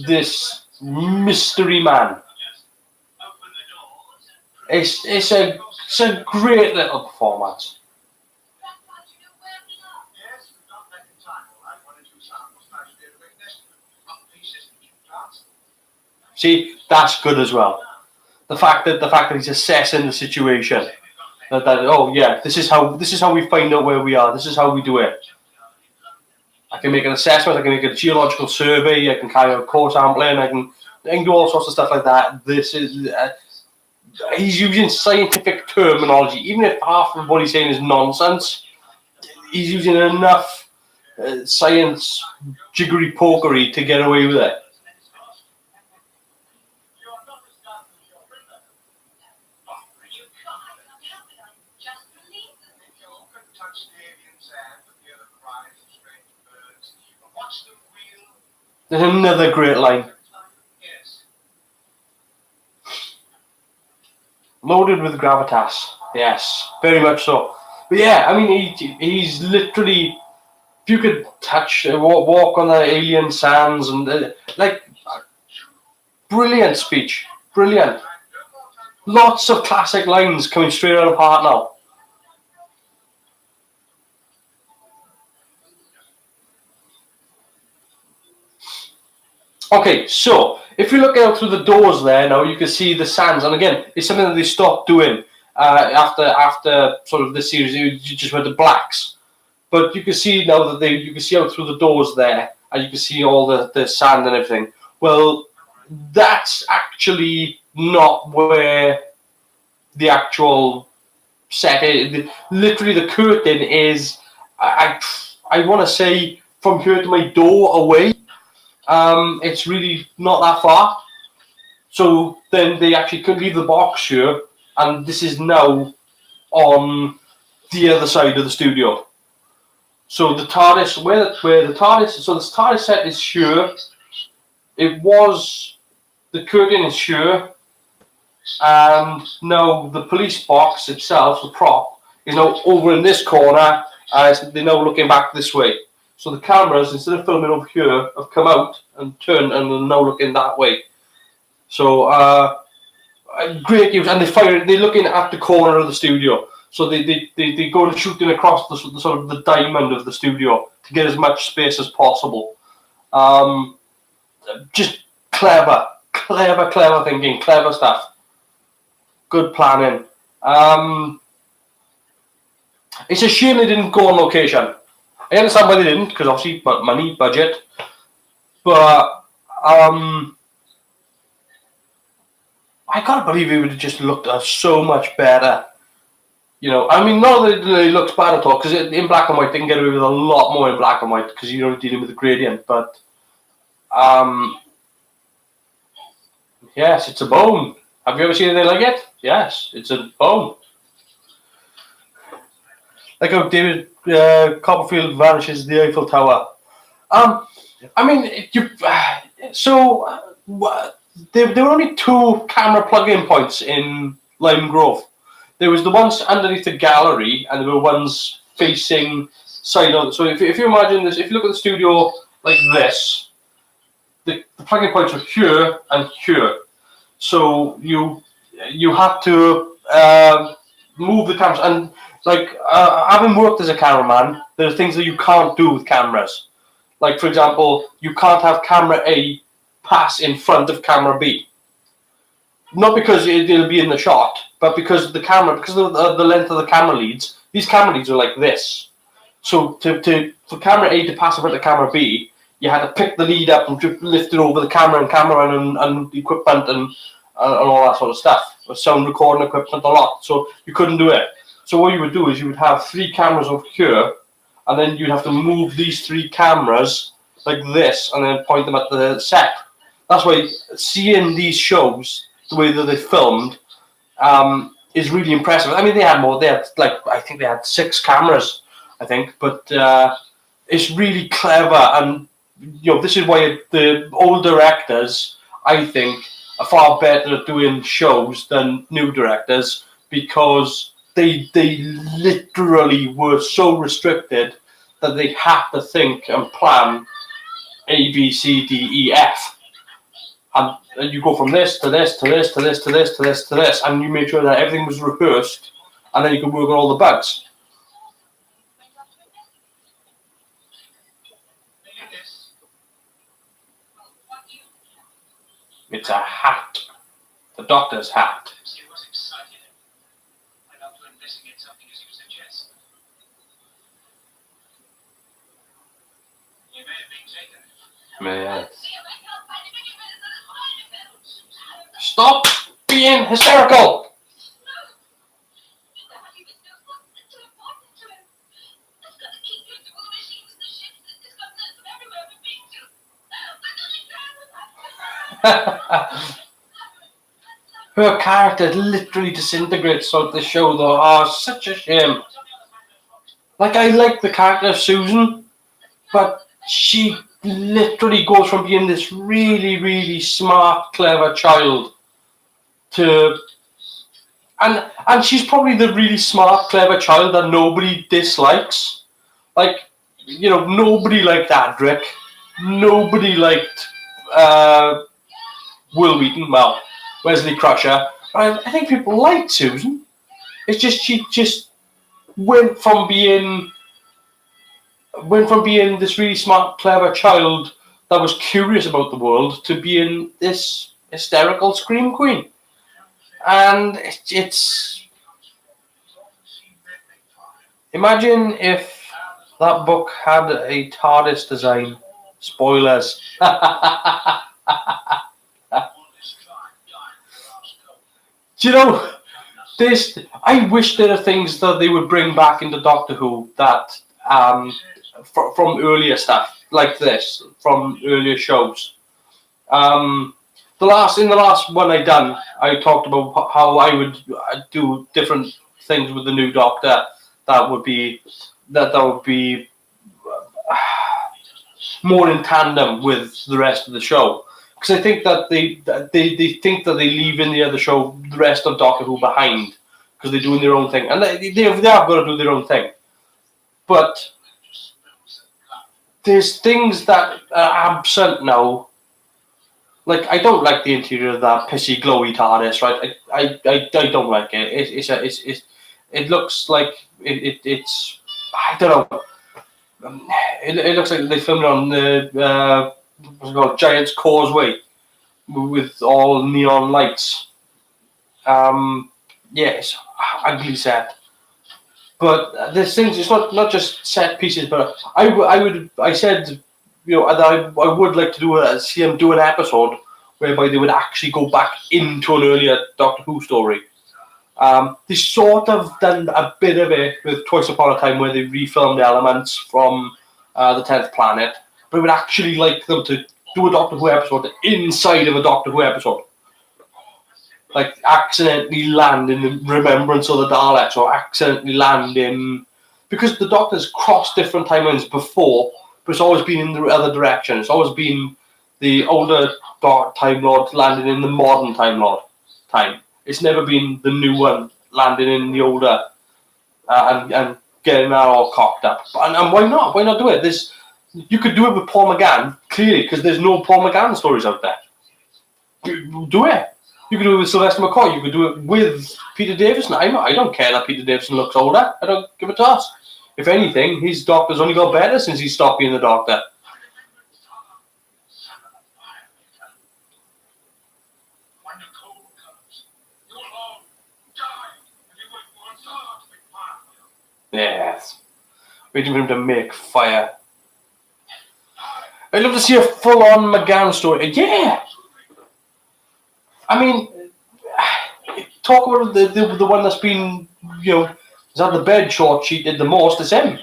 this mystery man. It's a great little performance. See, that's good as well. The fact that he's assessing the situation. That oh yeah, this is how we find out where we are. This is how we do it. I can make an assessment. I can make a geological survey. I can carry out core sampling. I can do all sorts of stuff like that. This is. He's using scientific terminology, even if half of what he's saying is nonsense. He's using enough science jiggery-pokery to get away with it. There's another great line. Loaded with gravitas. Yes, very much so. But yeah, I mean, he's literally, if you could touch, walk on the alien sands, and like, brilliant speech. Brilliant. Lots of classic lines coming straight out of Hartnell. Okay, so if you look out through the doors there now, you can see the sands, and again, it's something that they stopped doing after sort of this series. You just went to blacks, but you can see now that you can see out through the doors there, and you can see all the sand and everything. Well, that's actually not where the actual set. Literally, the curtain is, I want to say, from here to my door away. It's really not that far. So then they actually could leave the box here, and this is now on the other side of the studio. So the TARDIS, where the TARDIS, so the TARDIS set is here. It was, the curtain is here, and now the police box itself, the prop, is now over in this corner, and they're now looking back this way. So the cameras, instead of filming over here, have come out and turned and are now looking that way. So great use, and they're looking at the corner of the studio. So they go and shooting across the sort of the diamond of the studio to get as much space as possible. Just clever thinking, clever stuff. Good planning. It's a shame they didn't go on location. I understand why they didn't, because obviously money, budget. But I can't believe it would have just looked so much better. You know, I mean, not that it looks bad at all, because in black and white they can get away with a lot more in black and white because you're dealing with the gradient. But yes, it's a bone. Have you ever seen anything like it? Yes, it's a bone. Like how David Copperfield vanishes the Eiffel Tower. I mean, there were only 2 camera plug-in points in Lime Grove. There was the ones underneath the gallery, and there were ones facing side on. So if you imagine this, if you look at the studio like this, the plug-in points are here and here. So you have to move the cameras, and like having worked as a cameraman, there are things that you can't do with cameras. Like, for example, you can't have camera A pass in front of camera B. Not because it'll be in the shot, but because of the length of the camera leads. These camera leads are like this. So for camera A to pass in front of camera B, you had to pick the lead up and lift it over the camera and equipment and all that sort of stuff. Sound recording equipment, a lot. So you couldn't do it. So what you would do is you would have 3 cameras over here, and then you'd have to move these 3 cameras like this, and then point them at the set. That's why seeing these shows, the way that they filmed, is really impressive. I mean, they had more. They had I think they had 6 cameras, I think. But it's really clever, and this is why the old directors, I think, are far better at doing shows than new directors, because they literally were so restricted that they had to think and plan A, B, C, D, E, F. And you go from this to this to this to this to this to this to this, and you made sure that everything was rehearsed, and then you could work on all the bugs. It's a hat. The doctor's hat. Man. Stop being hysterical! Her character literally disintegrates throughout the show, though. Oh, such a shame. Like, I like the character of Susan, but she literally goes from being this really, really smart, clever child to... And she's probably the really smart, clever child that nobody dislikes. Like, nobody liked Adric. Nobody liked Will Wheaton. Well, Wesley Crusher. I think people liked Susan. It's just she just went from being this really smart, clever child that was curious about the world to being this hysterical scream queen. And it's imagine if that book had a TARDIS design. Spoilers. Do you know I wish there are things that they would bring back into Doctor Who that from earlier stuff like this from earlier shows. In the last one I talked about how I would do different things with the new Doctor that would be more in tandem with the rest of the show. Because I think that they think that they leave in the other show the rest of Doctor Who behind because they're doing their own thing, and they have got to do their own thing. But there's things that are absent now. Like, I don't like the interior of that pissy glowy TARDIS, right? I don't like it. It looks like it's I don't know. It looks like they filmed on the what's it called, Giant's Causeway with all neon lights. It's ugly set. But there's things. It's not just set pieces, but I said, that I would like to see them do an episode whereby they would actually go back into an earlier Doctor Who story. They sort of done a bit of it with Twice Upon a Time, where they refilmed elements from the 10th Planet, but I would actually like them to do a Doctor Who episode inside of a Doctor Who episode. Like, accidentally land in the Remembrance of the Daleks, or accidentally land in... Because the Doctor's crossed different timelines before, but it's always been in the other direction. It's always been the older Time Lord landing in the modern Time Lord time. It's never been the new one landing in the older and getting that all cocked up. And why not? Why not do it? You could do it with Paul McGann, clearly, because there's no Paul McGann stories out there. Do it. You could do it with Sylvester McCoy. You could do it with Peter Davison. I don't care that Peter Davison looks older. I don't give a toss. If anything, his Doctor's only got better since he stopped being the Doctor. Yes. Waiting for him to make fire. I'd love to see a full-on McGann story. Yeah! I mean, talk about the one that's been, is that the bed short she did the most, it's him.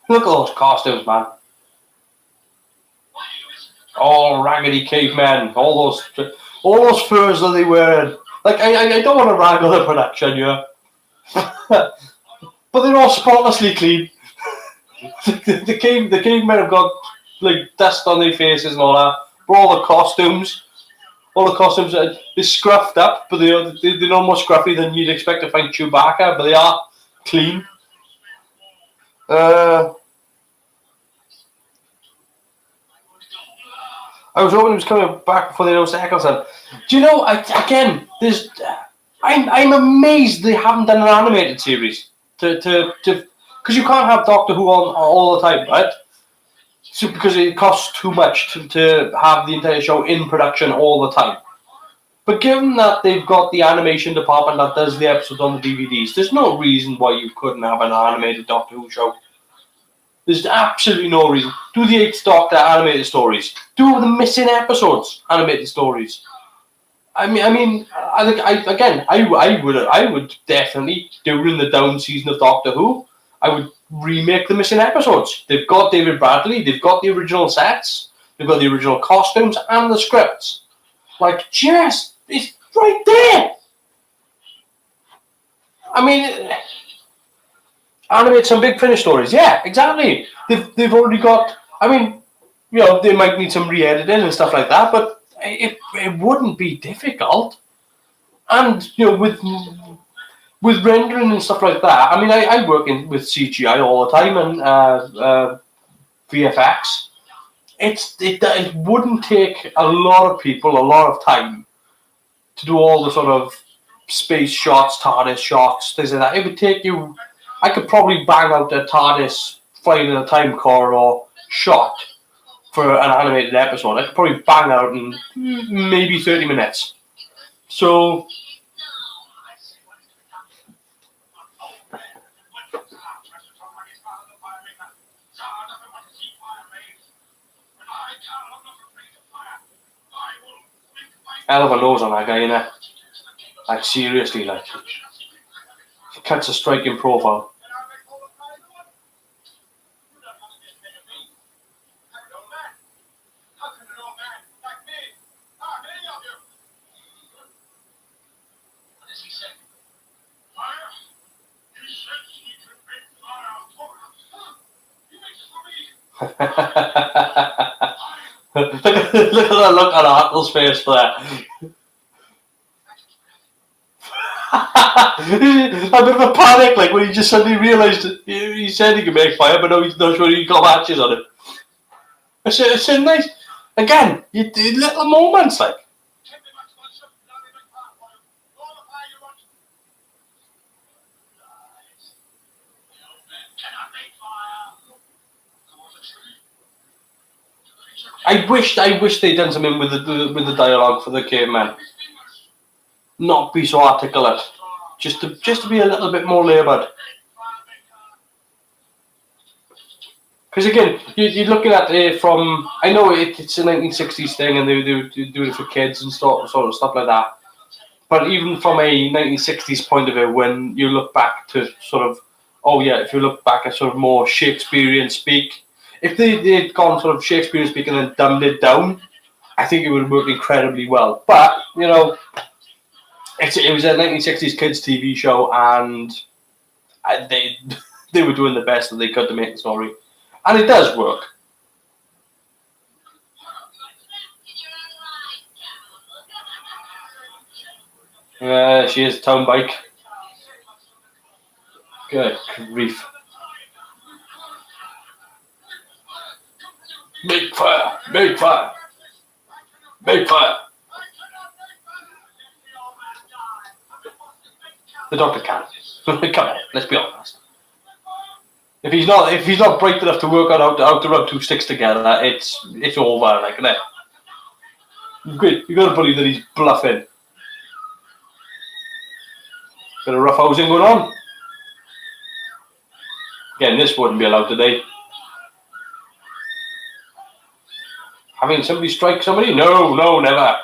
Look at those costumes, man. All raggedy cavemen, all those furs that they wear. Like, I don't want to rag on the production, but they're all spotlessly clean. the cavemen have got like dust on their faces and all that. But all the costumes they're scruffed up, but they're no more scruffy than you'd expect to find Chewbacca. But they are clean. I was hoping he was coming back before they announced Eccleston. Do you know? I'm amazed they haven't done an animated series because you can't have Doctor Who on all the time, right? So because it costs too much to have the entire show in production all the time. But given that they've got the animation department that does the episodes on the DVDs, there's no reason why you couldn't have an animated Doctor Who show. There's absolutely no reason. Do the 8th Doctor animated stories. Do the missing episodes animated stories. I would definitely, during the down season of Doctor Who, I would remake the missing episodes. They've got David Bradley, they've got the original sets, they've got the original costumes and the scripts. Like, it's right there. I mean, animate some Big Finish stories. Yeah, exactly. They've already got. I mean, they might need some re-editing and stuff like that, but it wouldn't be difficult. And with rendering and stuff like that. I mean, I work with CGI all the time and VFX. It wouldn't take a lot of people a lot of time to do all the sort of space shots, TARDIS shots, things like that. It would take you. I could probably bang out a TARDIS flying in a time corridor shot for an animated episode. I could probably bang out in maybe 30 minutes. So Hell of a nose on that guy, innit? Like, seriously, like, he cuts a striking profile. Look at that look on Hartle's face there. A bit of a panic, like when he just suddenly realised he said he could make fire, but now he's not sure he got matches on it. It's a nice, again, little moments like. I wish they'd done something with the dialogue for the caveman. Not be so articulate, just to be a little bit more laboured. Because again, you're looking at it from, I know it's a 1960s thing and they do it for kids and sort of stuff like that. But even from a 1960s point of view, when you look back to sort of, if you look back at sort of more Shakespearean speak, if they'd gone sort of Shakespearean speak and then dumbed it down, I think it would have worked incredibly well. But, you know, it was a 1960s kids TV show and they were doing the best that they could to make the story. And it does work. She is town bike. Good grief. Make fire! Make fire! Make fire! The doctor can't. Come on, let's be honest. If he's not bright enough to work out how to rub two sticks together, it's over, like, isn't it? Good. You got to believe that he's bluffing. Bit of rough housing going on. Again, this wouldn't be allowed today. Having somebody strike somebody? No, never.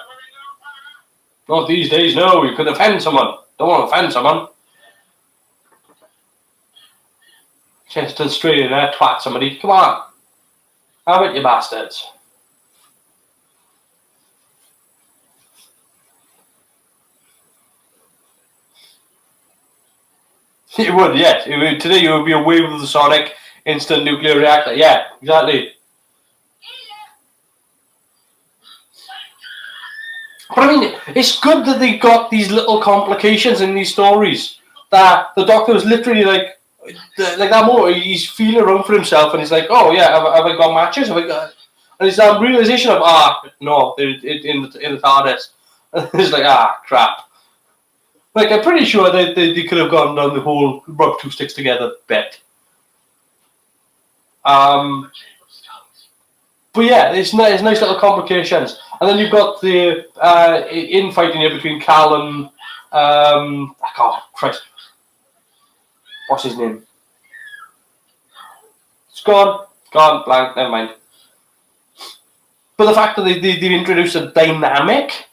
Not these days, no. You could offend someone. Don't want to offend someone. Cheston straight in there, twat somebody. Come on. Have it, you bastards. It would, yes. Today you would be away with the Sonic instant nuclear reactor. Yeah, exactly. But I mean, it's good that they got these little complications in these stories. That the Doctor was literally like that moment, he's feeling around for himself and he's like, oh yeah, have I got matches? Have I got... And it's that realization of, no, they're in the TARDIS. It's like, crap. Like, I'm pretty sure they could have gone down the whole rub two sticks together bit. But yeah, it's nice little complications. And then you've got the infighting here between Cal and Christ. What's his name? It's gone, blank, never mind. But the fact that they've introduced a dynamic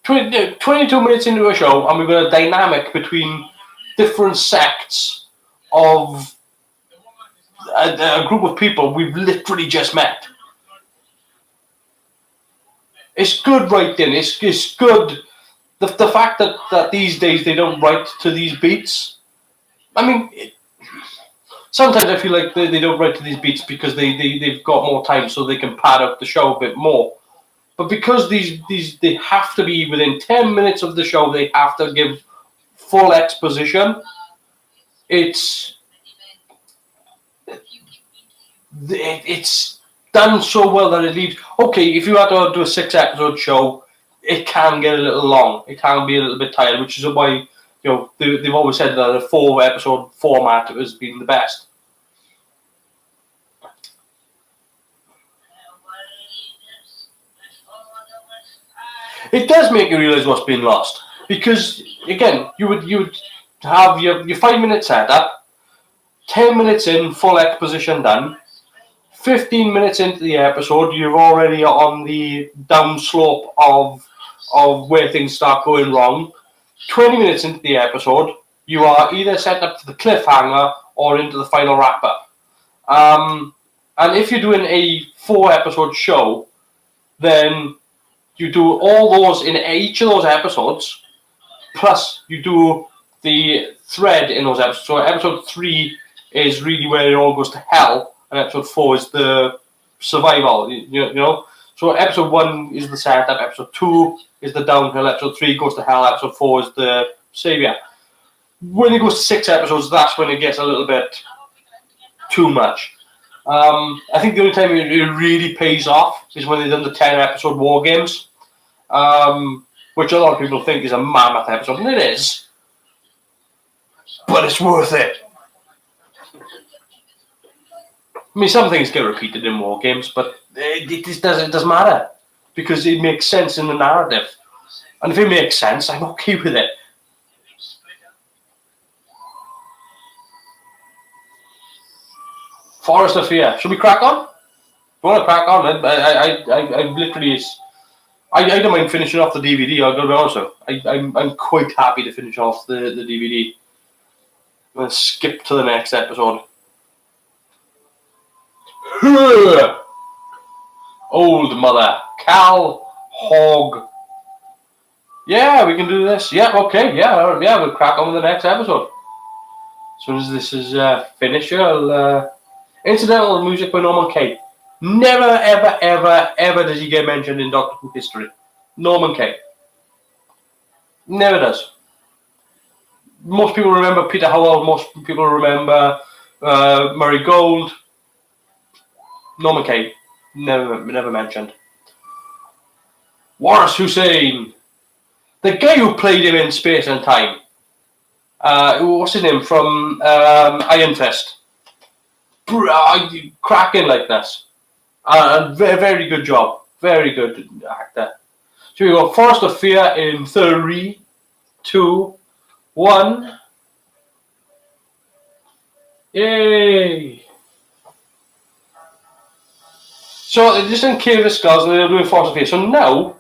22 minutes into a show, and we've got a dynamic between different sects of a group of people we've literally just met. It's good writing. It's good. The fact that these days they don't write to these beats. I mean, sometimes I feel like they don't write to these beats because they've got more time, so they can pad out the show a bit more. But because these they have to be within 10 minutes of the show, they have to give full exposition. It's done so well that it leaves. Okay, if you had to do a 6-episode show, it can get a little long. It can be a little bit tired, which is why they've always said that a 4-episode format has been the best. It does make you realise what's been lost, because again, you would have your 5-minute setup, 10 minutes in, full exposition done, 15 minutes into the episode, you're already on the downslope of where things start going wrong. 20 minutes into the episode, you are either set up to the cliffhanger or into the final wrap-up. And if you're doing a 4-episode show, then you do all those in each of those episodes, plus you do the thread in those episodes. So episode 3 is really where it all goes to hell, and episode 4 is the survival. You know. So episode 1 is the setup, episode 2 is the downhill, episode 3 goes to hell, episode 4 is the savior. When it goes to 6 episodes, that's when it gets a little bit too much. I think the only time it really pays off is when they've done the 10-episode War Games, which a lot of people think is a mammoth episode, and it is, but it's worth it. I mean, some things get repeated in War Games, but it doesn't matter, because it makes sense in the narrative. And if it makes sense, I'm okay with it. Forest of Fear. Should we crack on? If you want to crack on, I literally... I don't mind finishing off the DVD, I'll go be honest with you. I'm quite happy to finish off the DVD. I'm going to skip to the next episode. Old Mother. Cal Hogg. Yeah, we can do this. Yeah, okay. Yeah, we'll crack on with the next episode. As soon as this is finished, I'll... Incidental music by Norman Kay. Never, ever, ever, ever does he get mentioned in Doctor Who history. Norman Kay. Never does. Most people remember Peter Howell. Most people remember Murray Gold. Norman Kay. Never mentioned. Waris Hussein. The guy who played him in Space and Time. What's his name? From Iron Fist. Cracking like this. Very good job. Very good actor. So we go Forest of Fear in 3, 2, 1. Yay! So just in Cave of Skulls, and they're doing Forest of Fear. So now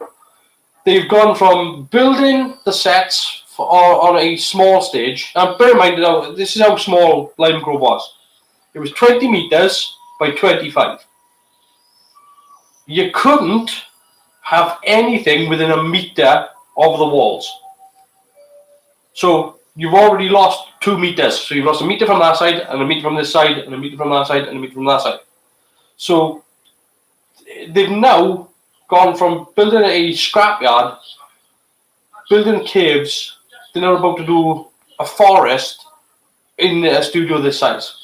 they've gone from building the sets on a small stage. Now bear in mind, this is how small Lime Grove was. It was 20 meters by 25. You couldn't have anything within a meter of the walls. So you've already lost 2 meters. So you've lost a meter from that side, and a meter from this side, and a meter from that side, and a meter from that side. So they've now gone from building a scrapyard, building caves, they're now about to do a forest in a studio this size.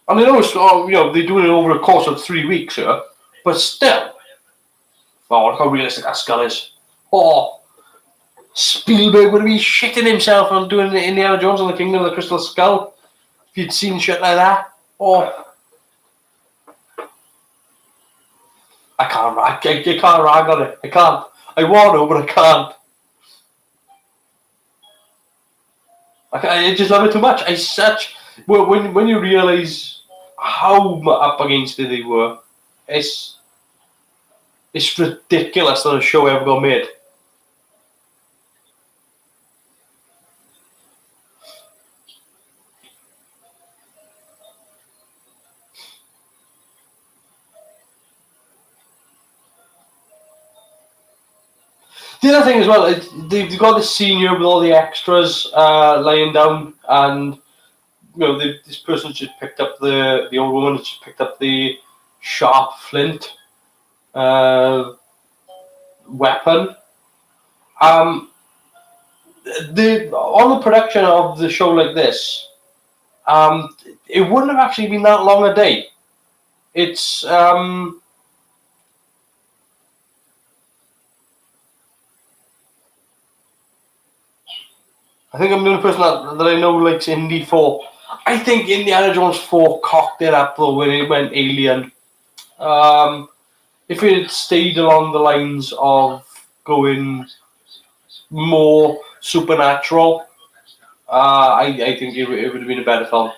And I know they're doing it over the course of 3 weeks here, but still. Oh, look how realistic that skull is. Oh, Spielberg would be shitting himself on doing Indiana Jones and the Kingdom of the Crystal Skull. If you'd seen shit like that. Oh. I can't rag on it. I can't. I want to, but I can't. I just love it too much. When you realise how up against it they were, it's ridiculous that a show ever got made. The other thing as well, they've got this scene here with all the extras lying down, and this person's just picked up the old woman has just picked up the sharp flint weapon. On the production of the show like this, it wouldn't have actually been that long a day. It's I think I'm the only person that I know likes Indy 4. I think Indiana Jones 4 cocked it up though when it went alien. If it had stayed along the lines of going more supernatural, I think it would have been a better film.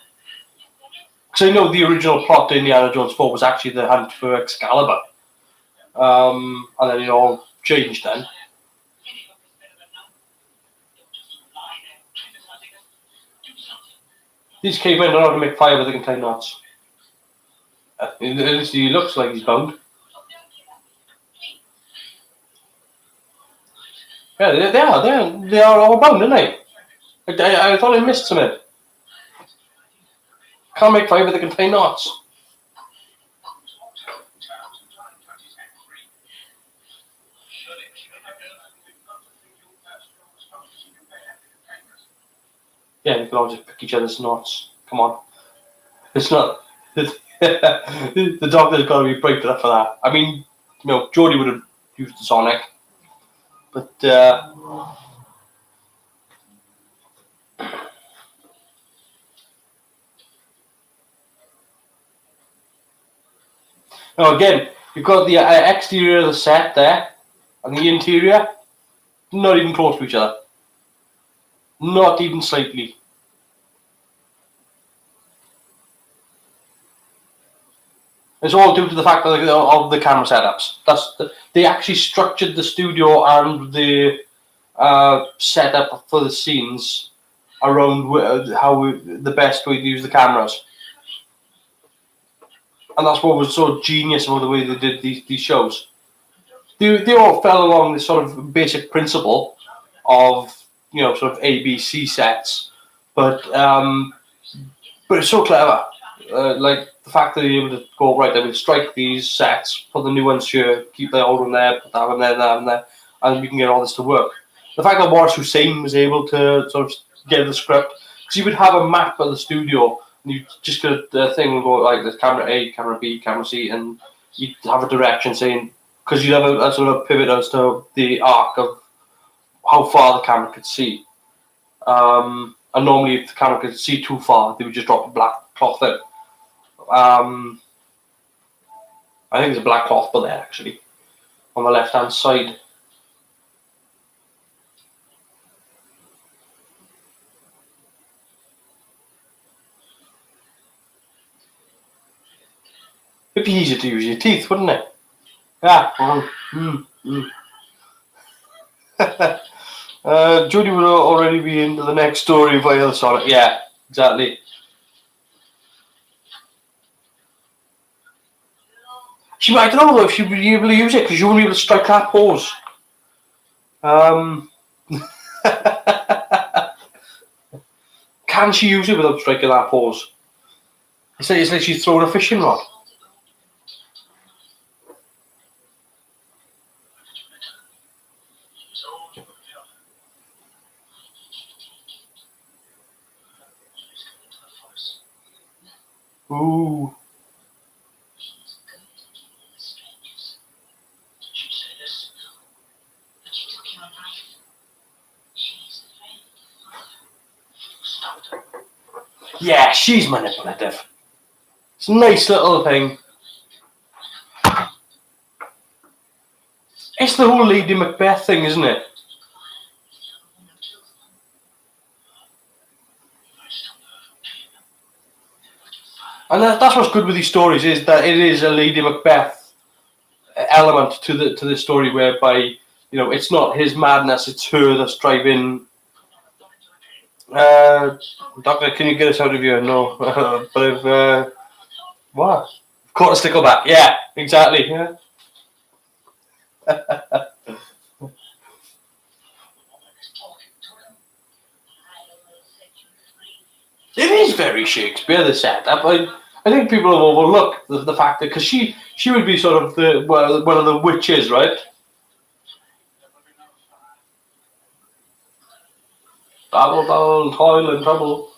Because I know the original plot to Indiana Jones 4 was actually the hunt for Excalibur. And then it all changed then. These cavemen don't know how to make fire, but they can tie knots. At least he looks like he's bound. Yeah, they are all bound, aren't they? I thought I missed something. Can't make fire, but they can tie knots. Yeah, you can all just pick each other's knots. Come on. It's not... the doctor's got to be bright enough for that. I mean, Jodie would have used the Sonic. But, now again, you've got the exterior of the set there, and the interior, not even close to each other. Not even slightly. It's all due to the fact of the camera setups. They actually structured the studio and the setup for the scenes around the best way to use the cameras. And that's what was so genius about the way they did these shows. They all fell along this sort of basic principle of sort of ABC sets, but it's so clever. Like the fact that you're able to go right, I mean, strike these sets, put the new ones here, keep the old one there, put that one there, that one there, and you can get all this to work. The fact that Waris Hussein was able to sort of get the script, because you would have a map of the studio, and you just get a thing and go like this: camera A, camera B, camera C, and you'd have a direction saying, because you'd have a sort of pivot as to the arc of how far the camera could see. And normally, if the camera could see too far, they would just drop a black cloth in. I think there's a black cloth but there actually on the left hand side. It'd be easier to use your teeth, wouldn't it? Yeah. Judy would already be into the next story via the Sonic. Yeah, exactly. I don't know though if she'd be able to use it because you wouldn't be able to strike that pose. Can she use it without striking that pose? It's like she's throwing a fishing rod. Ooh. Yeah, she's manipulative. It's a nice little thing. It's the whole Lady Macbeth thing, isn't it? And that's what's good with these stories, is that it is a Lady Macbeth element to the story, whereby it's not his madness, it's her that's driving. Doctor, can you get us out of here? No, but I've what? Caught a stickleback. Yeah, exactly. Yeah. It is very Shakespeare, the setup. I think people have overlooked the fact that because she would be sort of one of the witches, right? Babble, babble, toil and trouble.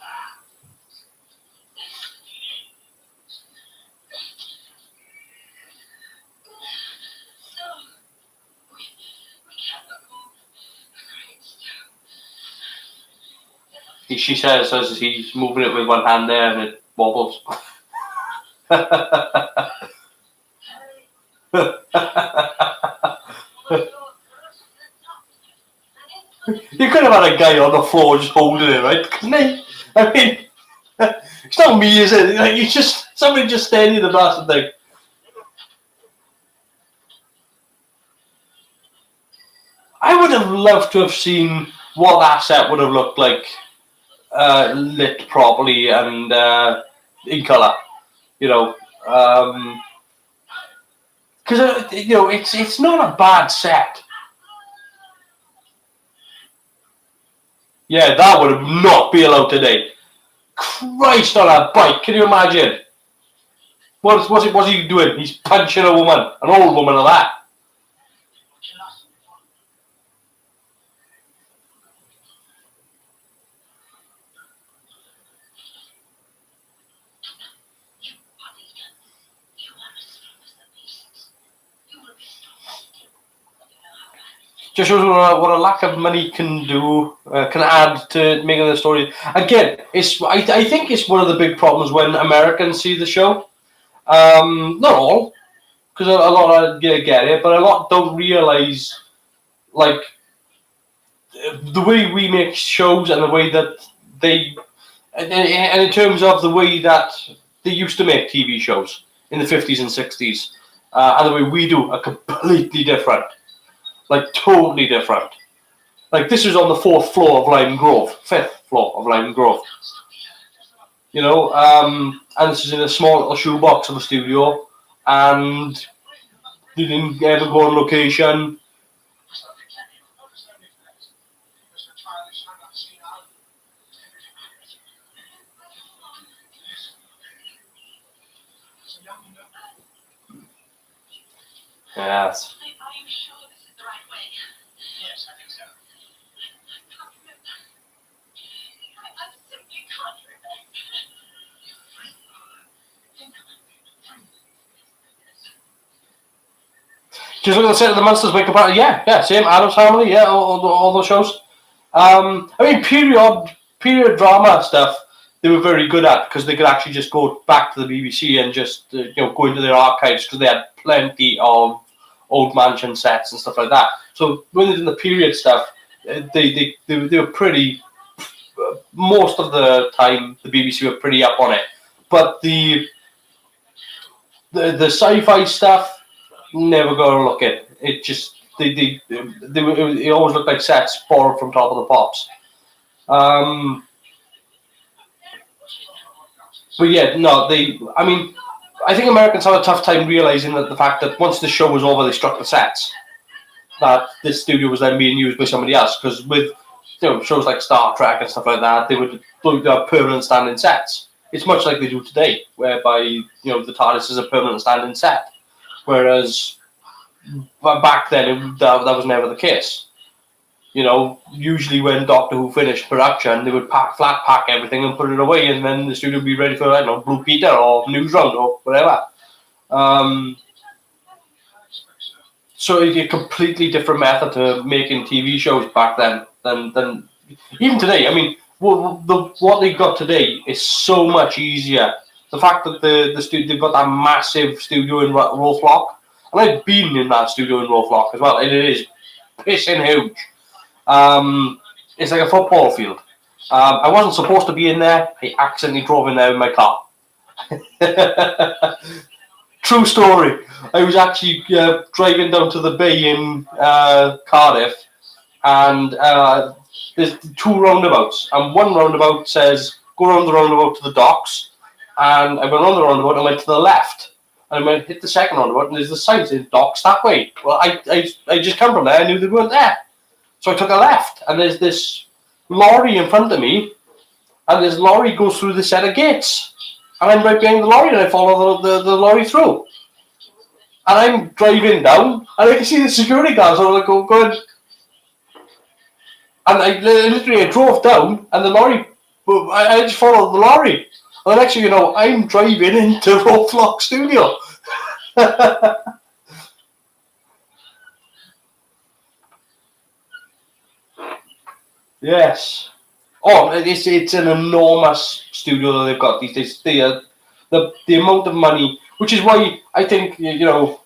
She says as he's moving it with one hand there and it wobbles. You could have had a guy on the floor just holding it, right? Couldn't he? I mean, It's not me, is it? Like, it's just somebody just standing in the bastard thing. I would have loved to have seen what that set would have looked like, lit properly and in color. You know, because you know it's not a bad set. Yeah, that would have not be allowed today. Christ on a bike! Can you imagine? What's he doing? He's punching a woman, an old woman of that. Just shows what a lack of money can do, can add to making the story. Again, I think it's one of the big problems when Americans see the show. Not all, because a lot get it, but a lot don't realize like the way we make shows and the way that they, and in terms of the way that they used to make TV shows in the 50s and 60s, and the way we do are completely different. Like, totally different. Like, this was on the 4th floor of Lime Grove, 5th floor of Lime Grove. You know, and this is in a small little shoebox of a studio, and they didn't ever go on location. Yes. Just look at the set of the Monsters Wake Up. Yeah, same. Addams Family, yeah, all those shows. I mean, period drama stuff they were very good at because they could actually just go back to the BBC and just go into their archives because they had plenty of old mansion sets and stuff like that. So when they did the period stuff, they were pretty. Most of the time, the BBC were pretty up on it, but the sci-fi stuff never got a look at. It just it always looked like sets borrowed from Top of the Pops. But yeah, no, I mean, I think Americans have a tough time realizing that the fact that once the show was over, they struck the sets. That this studio was then being used by somebody else, because with shows like Star Trek and stuff like that, they would have permanent standing sets. It's much like they do today, whereby the TARDIS is a permanent standing set, whereas back then that was never the case. Usually when Doctor Who finished production, they would flat pack everything and put it away, and then the studio would be ready for Blue Peter or News Round or whatever. So it's a completely different method to making TV shows back then than even today. I mean, what they got today is so much easier. The fact that the studio, they've got that massive studio in Rothlock, and I've been in that studio in Rothlock as well, and it is pissing huge. It's like a football field. I wasn't supposed to be in there. I accidentally drove in there in my car. True story. I was actually driving down to the bay in Cardiff, and there's 2 roundabouts, and one roundabout says go around the roundabout to the docks, and I went around the roundabout and went to the left, and I went hit the second roundabout, and there's the sign saying docks that way. Well, I just come from there. I knew they weren't there. So I took a left, and there's this lorry in front of me, and this lorry goes through the set of gates. And I'm right behind the lorry, and I follow the lorry through. And I'm driving down, and I can see the security guards all like, good. And I literally drove down, and the lorry, I just followed the lorry. And the next thing you know, I'm driving into Rothlock Studio. Yes. Oh, it's an enormous studio that they've got these days. The amount of money, which is why I think the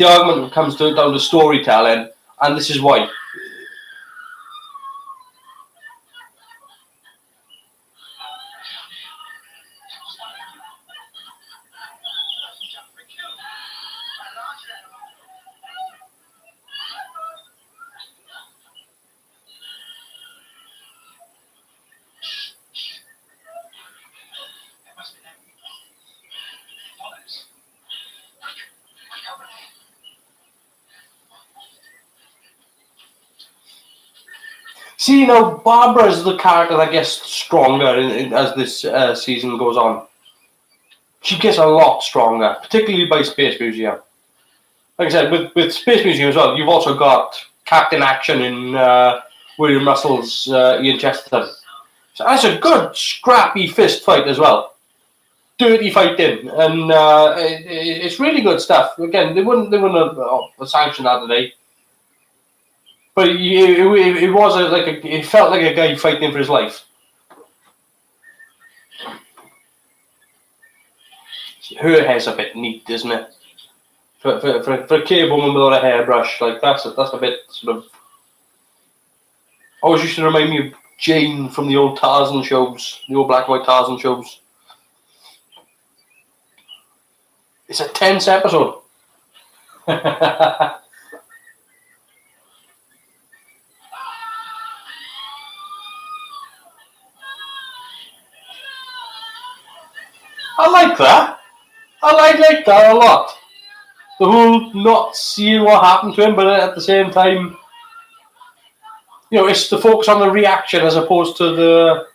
argument comes down to storytelling, and this is why. See, now Barbara's the character that gets stronger as this season goes on. She gets a lot stronger, particularly by Space Museum. Like I said, with Space Museum as well, you've also got Captain Action in William Russell's Ian Chesterton. So that's a good, scrappy fist fight as well. Dirty fighting, and it's really good stuff. Again, they wouldn't have sanctioned that today. But it was it felt like a guy fighting for his life. Her hair's a bit neat, isn't it? For a cave woman without a hairbrush, like that's a bit sort of. Always used to remind me of Jane from the old Tarzan shows, the old black and white Tarzan shows. It's a tense episode. I like that. I like that a lot. The whole not seeing what happened to him, but at the same time, it's the focus on the reaction as opposed to the.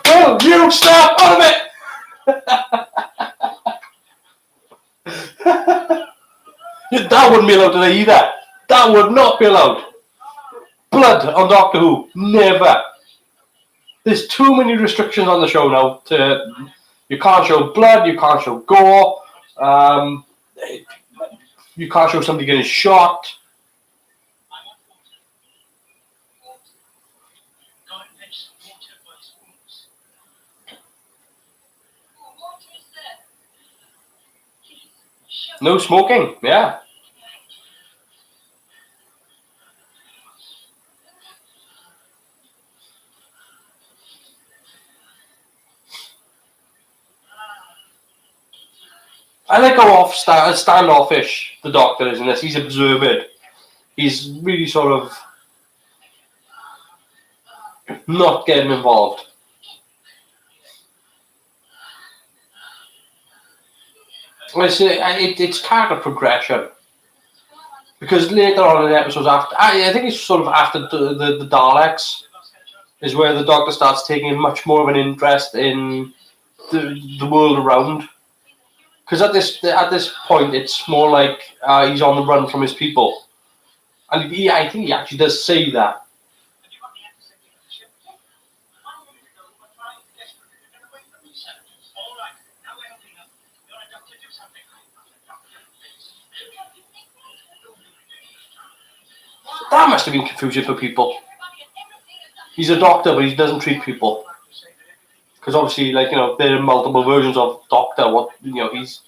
Well, you stop on it. That wouldn't be allowed today either. That would not be allowed. Blood on Doctor Who, never. There's too many restrictions on the show now. You can't show blood, you can't show gore, you can't show somebody getting shot. No smoking, yeah. I like how standoffish the Doctor is in this. He's observant. He's really sort of not getting involved. It's character progression. Because later on in the episodes after, I think it's sort of after the Daleks, is where the Doctor starts taking much more of an interest in the world around. Because at this point, it's more like he's on the run from his people, and I think he actually does say that. That must have been confusing for people. He's a doctor, but he doesn't treat people. Because obviously, there are multiple versions of Doctor. He's.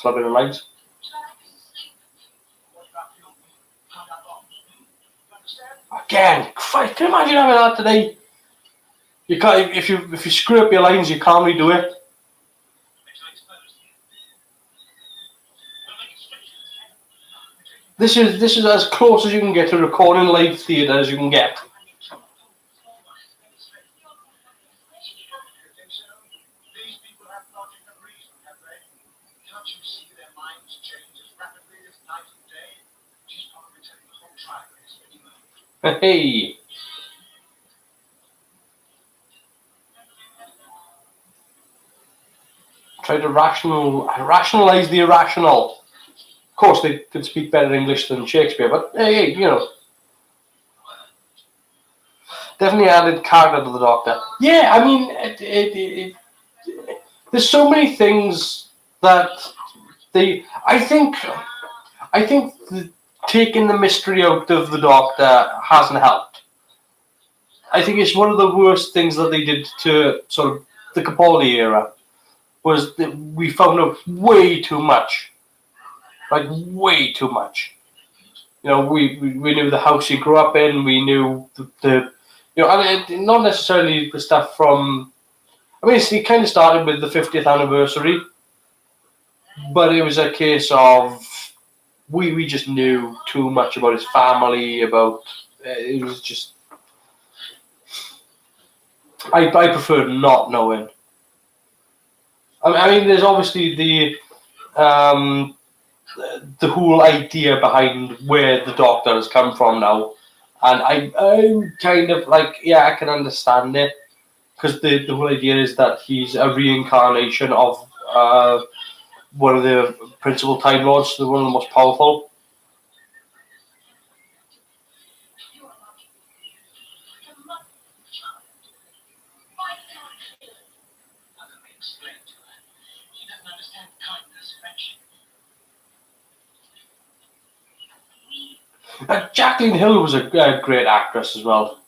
Flubbing the lines. Again, Christ, can you imagine having that today? You can't. If you screw up your lines, you can't redo it. This is as close as you can get to recording live theatre as you can get. Hey. Try to rationalize the irrational. Of course, they could speak better English than Shakespeare, but hey, definitely added character to the Doctor. Yeah, I mean, there's so many things that I think taking the mystery out of the Doctor hasn't helped. I think it's one of the worst things that they did to sort of the Capaldi era, was that we found out way too much. Like, way too much. We knew the house he grew up in, we knew the not necessarily the stuff from, it kind of started with the 50th anniversary, but it was a case of, we just knew too much about his family, about It was just. I prefer not knowing. I mean, there's obviously the whole idea behind where the Doctor has come from now, and I'm kind of like, yeah, I can understand it, because the whole idea is that he's a reincarnation of one of the principal Time Lords, one of the most powerful. Jacqueline Hill was a great actress as well.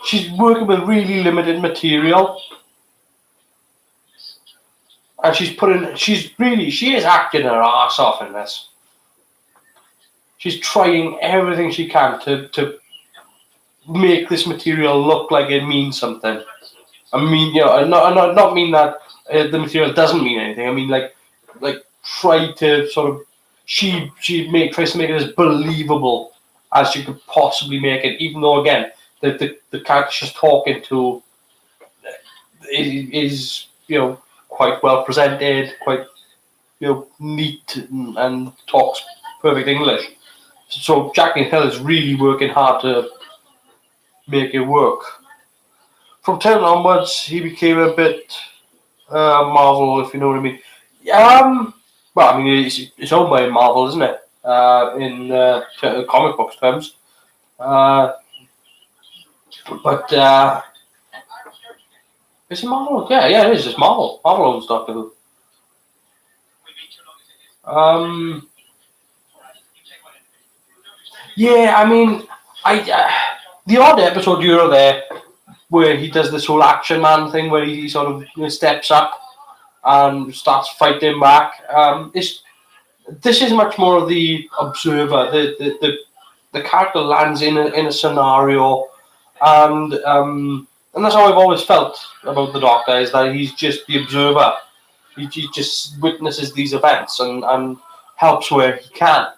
She's working with really limited material, and she is acting her ass off in this. She's trying everything she can to make this material look like it means something. I mean, not mean that the material doesn't mean anything. I mean, like try to sort of she tries to make it as believable as she could possibly make it, even though again the character she's talking to is quite well presented, quite neat, and talks perfect English. So Jacqueline Hill is really working hard to make it work. From 10 onwards, he became a bit Marvel, if you know what I mean. Well, I mean, it's owned by Marvel, isn't it? In comic books terms. But is it Marvel? Yeah, it is. It's Marvel. Marvel owns Doctor Who. Yeah, I mean, the odd episode here or there where he does this whole Action Man thing, where he sort of steps up and starts fighting back. This is much more of the observer. The character lands in a scenario, and that's how I've always felt about the Doctor, is that he's just the observer. He just witnesses these events and helps where he can.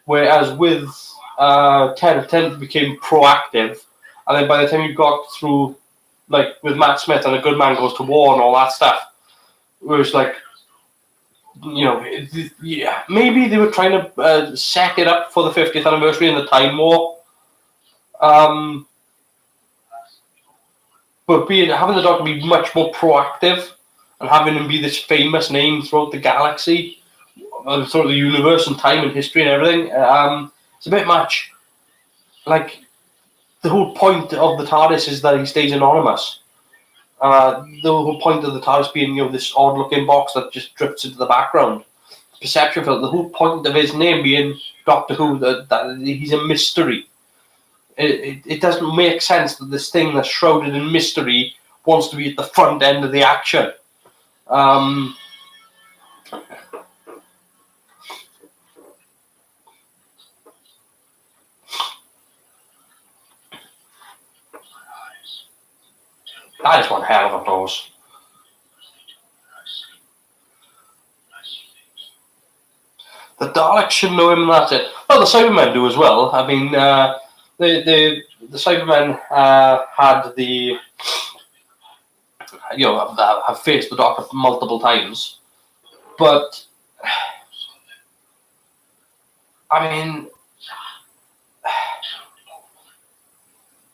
Whereas with 10 became proactive, and then by the time you got through, like with Matt Smith and A Good Man Goes to War and all that stuff, it was like, yeah, maybe they were trying to set it up for the 50th anniversary in the Time War. But having the Doctor be much more proactive and having him be this famous name throughout the galaxy, throughout the universe and time and history and everything, it's a bit much. Like, the whole point of the TARDIS is that he stays anonymous. The whole point of the TARDIS being, this odd-looking box that just drifts into the background. Perception field. The whole point of his name being Doctor Who, that he's a mystery. It doesn't make sense that this thing that's shrouded in mystery wants to be at the front end of the action. That is one hell of a dose. The Daleks should know him, and that's it. Well, the Cybermen do as well. I mean, the Cybermen had the have faced the Doctor multiple times, but I mean,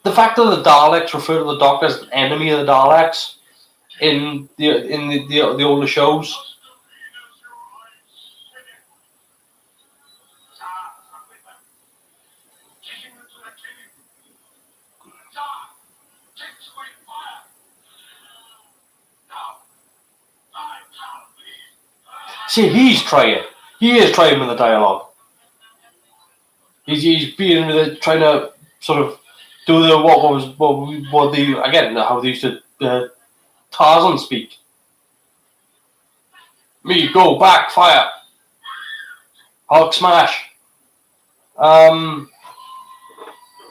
the fact that the Daleks refer to the Doctor as the enemy of the Daleks in the older shows. See, he's trying. He is trying with the dialogue. He's being trying to sort of do how they used to Tarzan speak. Me, go back, fire. Hulk smash.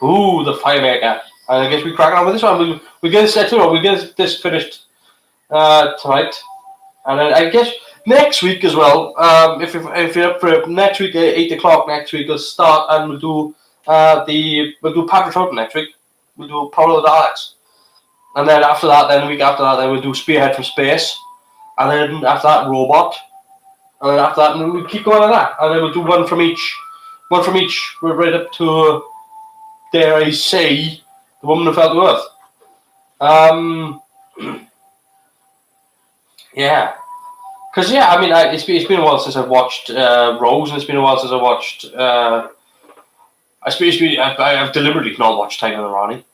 Ooh, the Firemaker. And I guess we crack on with this one. We get this finished tonight, and then I guess Next week as well, if you're up for it, next week at 8 o'clock next week, we'll start and we'll do Patrick Troughton next week. We'll do Power of the Daleks. And then after that, then the week after that, then we'll do Spearhead from Space. And then after that, Robot. And then after that, and we'll keep going like that. And then we'll do one from each. One from each. We're right up to, dare I say, The Woman Who Fell to Earth. Yeah. Because, yeah, I mean, it's been a while since I've watched Rose, and it's been a while since I watched... I've deliberately not watched Tiger and Ronnie.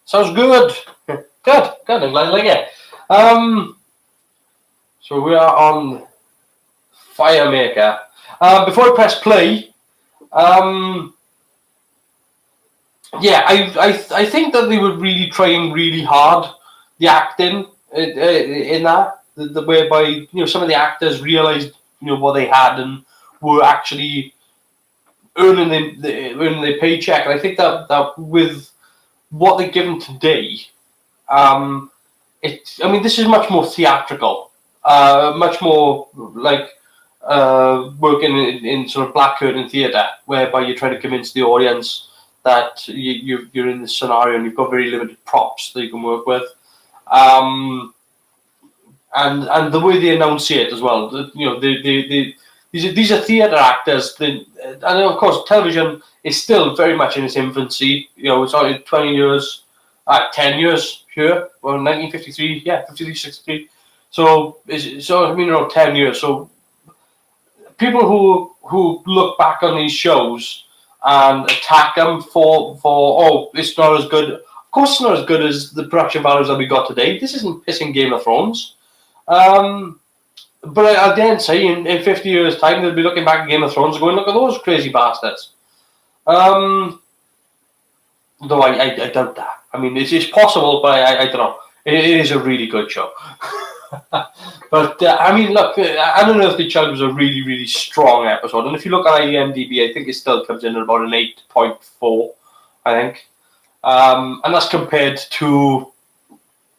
Sounds good. Good. I'm glad you like it. So we are on Firemaker. Before I press play, yeah, I think that they were really trying really hard the acting in that, the whereby some of the actors realized what they had and were actually earning their paycheck. And I think that with what they're given today, this is much more theatrical, much more like working in sort of black curtain theatre, whereby you're trying to convince the audience that you're in this scenario and you've got very limited props that you can work with, and the way they enunciate as well. These are theatre actors, and of course television is still very much in its infancy. It's only 20 years, 10 years here. Well, 1953, 53, 63. So 10 years. So people who look back on these shows and attack them for it's not as good. Of course, it's not as good as the production values that we got today. This isn't pissing Game of Thrones. But I dare say in 50 years' time they'll be looking back at Game of Thrones and going, look at those crazy bastards. Though I doubt that. I mean, it's possible, but I don't know. It is a really good show. But, look, Unearthly Chug was a really, really strong episode. And if you look at IMDb, I think it still comes in at about an 8.4, I think. And that's compared to,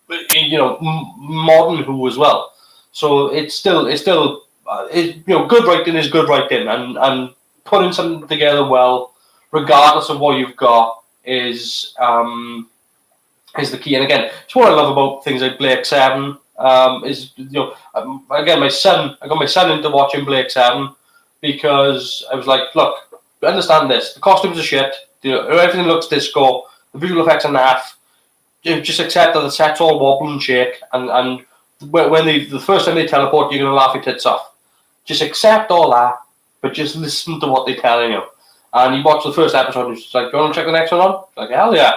modern Who as well. So it's still good writing is good writing, and putting something together well, regardless of what you've got, is the key. And again, it's what I love about things like Blake 7. Again, I got my son into watching Blake 7 because I was like, look, understand this. The costumes are shit. Everything looks disco. The visual effects are naff. Just accept that the set's all wobble and shake, and when the first time they teleport, you're going to laugh your tits off. Just accept all that, but just listen to what they're telling you. And you watch the first episode, and it's like, do you want to check the next one on? Like, hell yeah.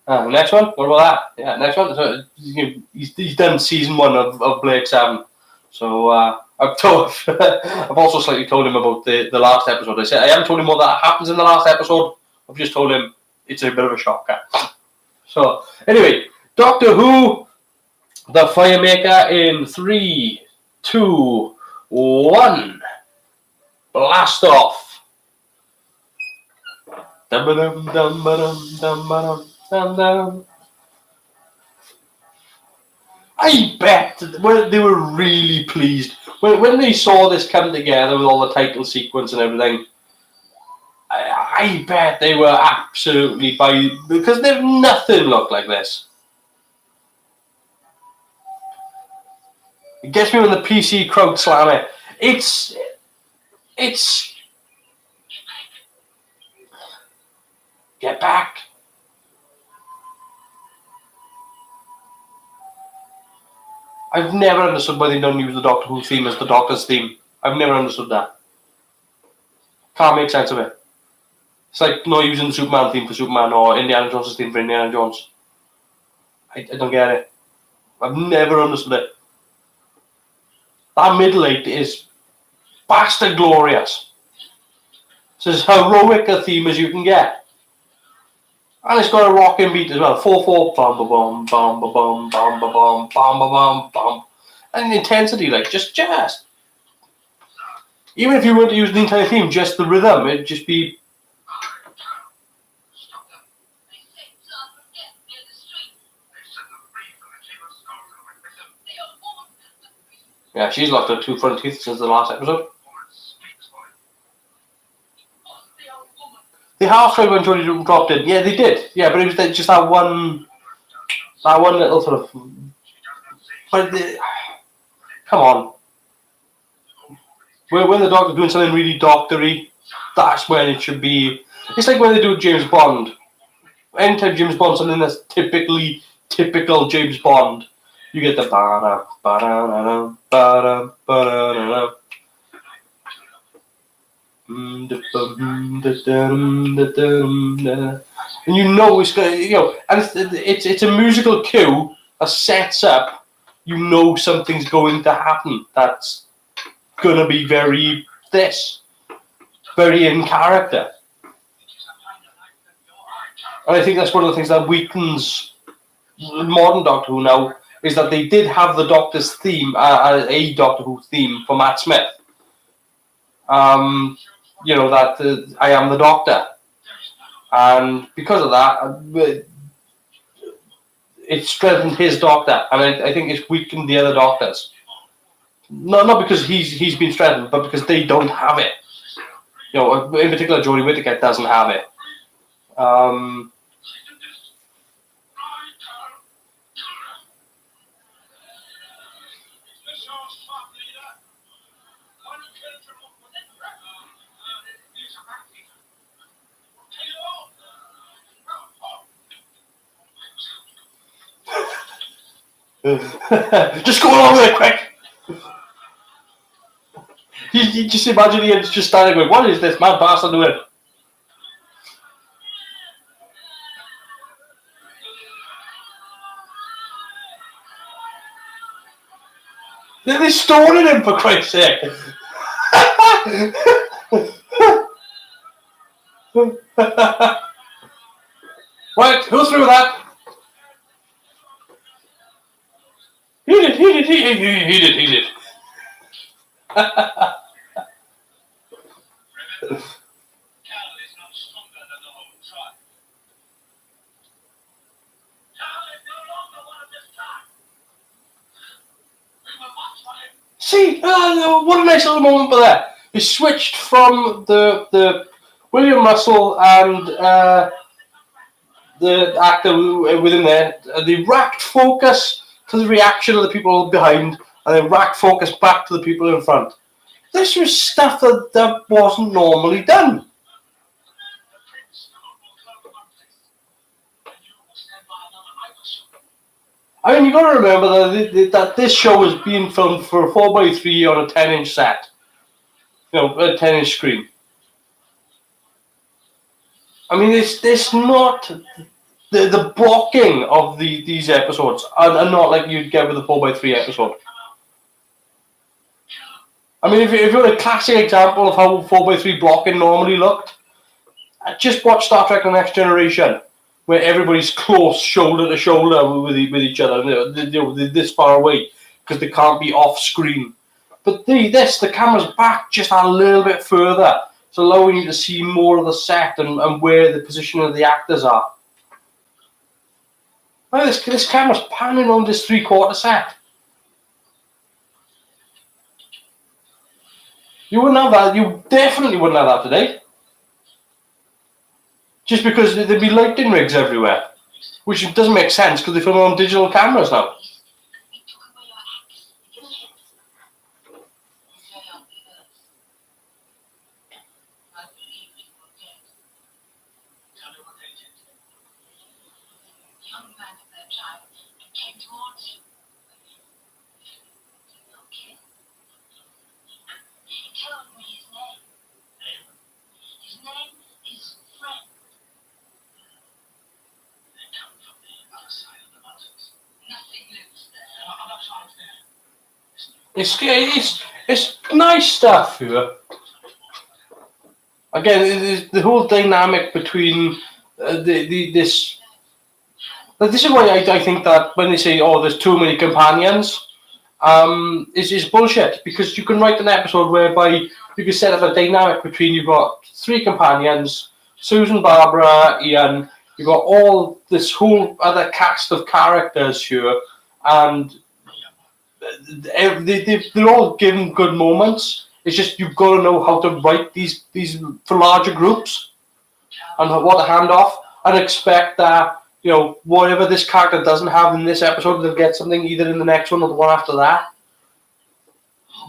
Next one? What about that? Yeah, next one. So, he's done season 1 of Blake 7. So I've also slightly told him about the last episode. I haven't told him what that happens in the last episode. I've just told him it's a bit of a shocker. So anyway, Doctor Who, The Firemaker in 3, 2, 1. Blast off. Dum-ba-dum, dum-ba-dum, dum-ba-dum, dum-dum. I bet they were really pleased when they saw this come together with all the title sequence and everything. I bet they were absolutely because nothing looked like this. It gets me when the PC crowd slam it. It's get back. I've never understood why they don't use the Doctor Who theme as the Doctor's theme. I've never understood that. Can't make sense of it. It's like not using the Superman theme for Superman or Indiana Jones' theme for Indiana Jones. I don't get it. I've never understood it. That middle eight is bastard glorious. It's as heroic a theme as you can get. And it's got a rocking beat as well. 4/4, bum ba bum, bum ba bum, bum ba bum, bum ba bum, bum. And the intensity, like just. Even if you weren't to use the entire theme, just the rhythm, it'd just be. Yeah, she's lost her 2 front teeth since the last episode. The half tried when Jodie dropped in. Yeah, they did. Yeah, but it was just that one little sort of. But come on, when the Doctor's doing something really doctory, that's when it should be. It's like when they do James Bond. Anytime James Bond something that's typical James Bond, you get the ba-da, ba-da-da-da, ba-da, ba-da-da-da. And you know it's gonna, and it's a musical cue that sets up. You know something's going to happen. That's gonna be very in character. And I think that's one of the things that weakens modern Doctor Who now, is that they did have the Doctor's theme, a Doctor Who theme for Matt Smith. That I am the Doctor. And because of that, it strengthened his Doctor. And I think it's weakened the other Doctors. Not because he's been strengthened, but because they don't have it. In particular, Jodie Whittaker doesn't have it. Just go along with it quick. You just imagine Ian's just standing going, what is this mad bastard doing? They're stoning him, for Christ's sake. Right, who's through that? He did. See, what a nice little moment for that. He switched from the William Russell and the actor within there. They racked focus to the reaction of the people behind, and then racked focus back to the people in front. This was stuff that wasn't normally done. I mean, you got to remember that this show was being filmed for a 4x3 on a 10-inch set. A 10-inch screen. I mean, it's not the blocking of these episodes are not like you'd get with a 4x3 episode. I mean, if you want a classic example of how 4x3 blocking normally looked, just watch Star Trek: The Next Generation, where everybody's close, shoulder to shoulder with each other, and they're this far away because they can't be off screen. But the camera's back just a little bit further. It's allowing you to see more of the set and where the position of the actors are. Now this camera's panning on this 3/4 set. You wouldn't have that. You definitely wouldn't have that today. Just because there'd be lighting rigs everywhere, which doesn't make sense because they film on digital cameras now. It's nice stuff here. Again, the whole dynamic between this. This is why I think that when they say, "Oh, there's too many companions," is bullshit. Because you can write an episode whereby you can set up a dynamic between you've got 3 companions: Susan, Barbara, Ian. You've got all this whole other cast of characters here, and they're all given good moments. It's just you've got to know how to write these for larger groups and what to hand off, and expect that whatever this character doesn't have in this episode, they'll get something either in the next one or the one after that.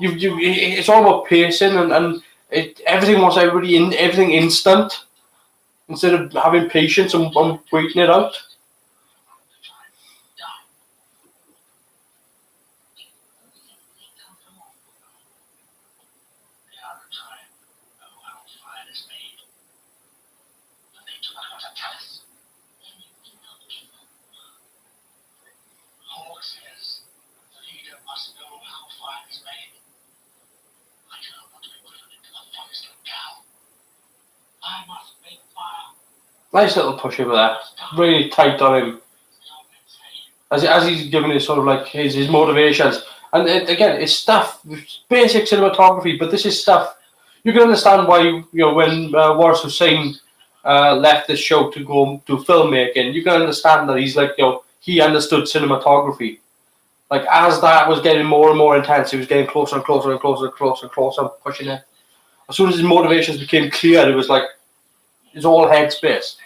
It's all about pacing and everything wants everything instant instead of having patience and waiting it out. Nice little push over there, really tight on him as he's giving his sort of like his motivations. And again, it's stuff, basic cinematography, but this is stuff you can understand why when Waris Hussein left this show to go to filmmaking, you can understand that he's like he understood cinematography. Like as that was getting more and more intense, he was getting closer and closer and closer and closer and closer, pushing it. As soon as his motivations became clear, it was like it's all headspace.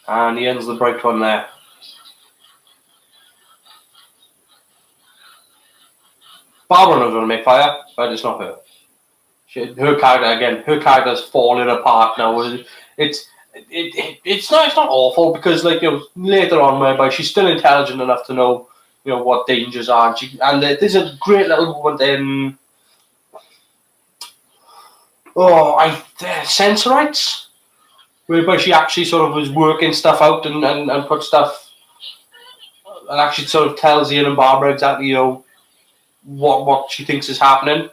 And he ends the bright one there. Barbara knows how to make fire, but it's not her. Her character's falling apart now. It's not awful because later on, whereby she's still intelligent enough to know what dangers are, and there's a great little moment in Sensorites, whereby she actually sort of was working stuff out and put stuff, and actually sort of tells Ian and Barbara exactly what she thinks is happening.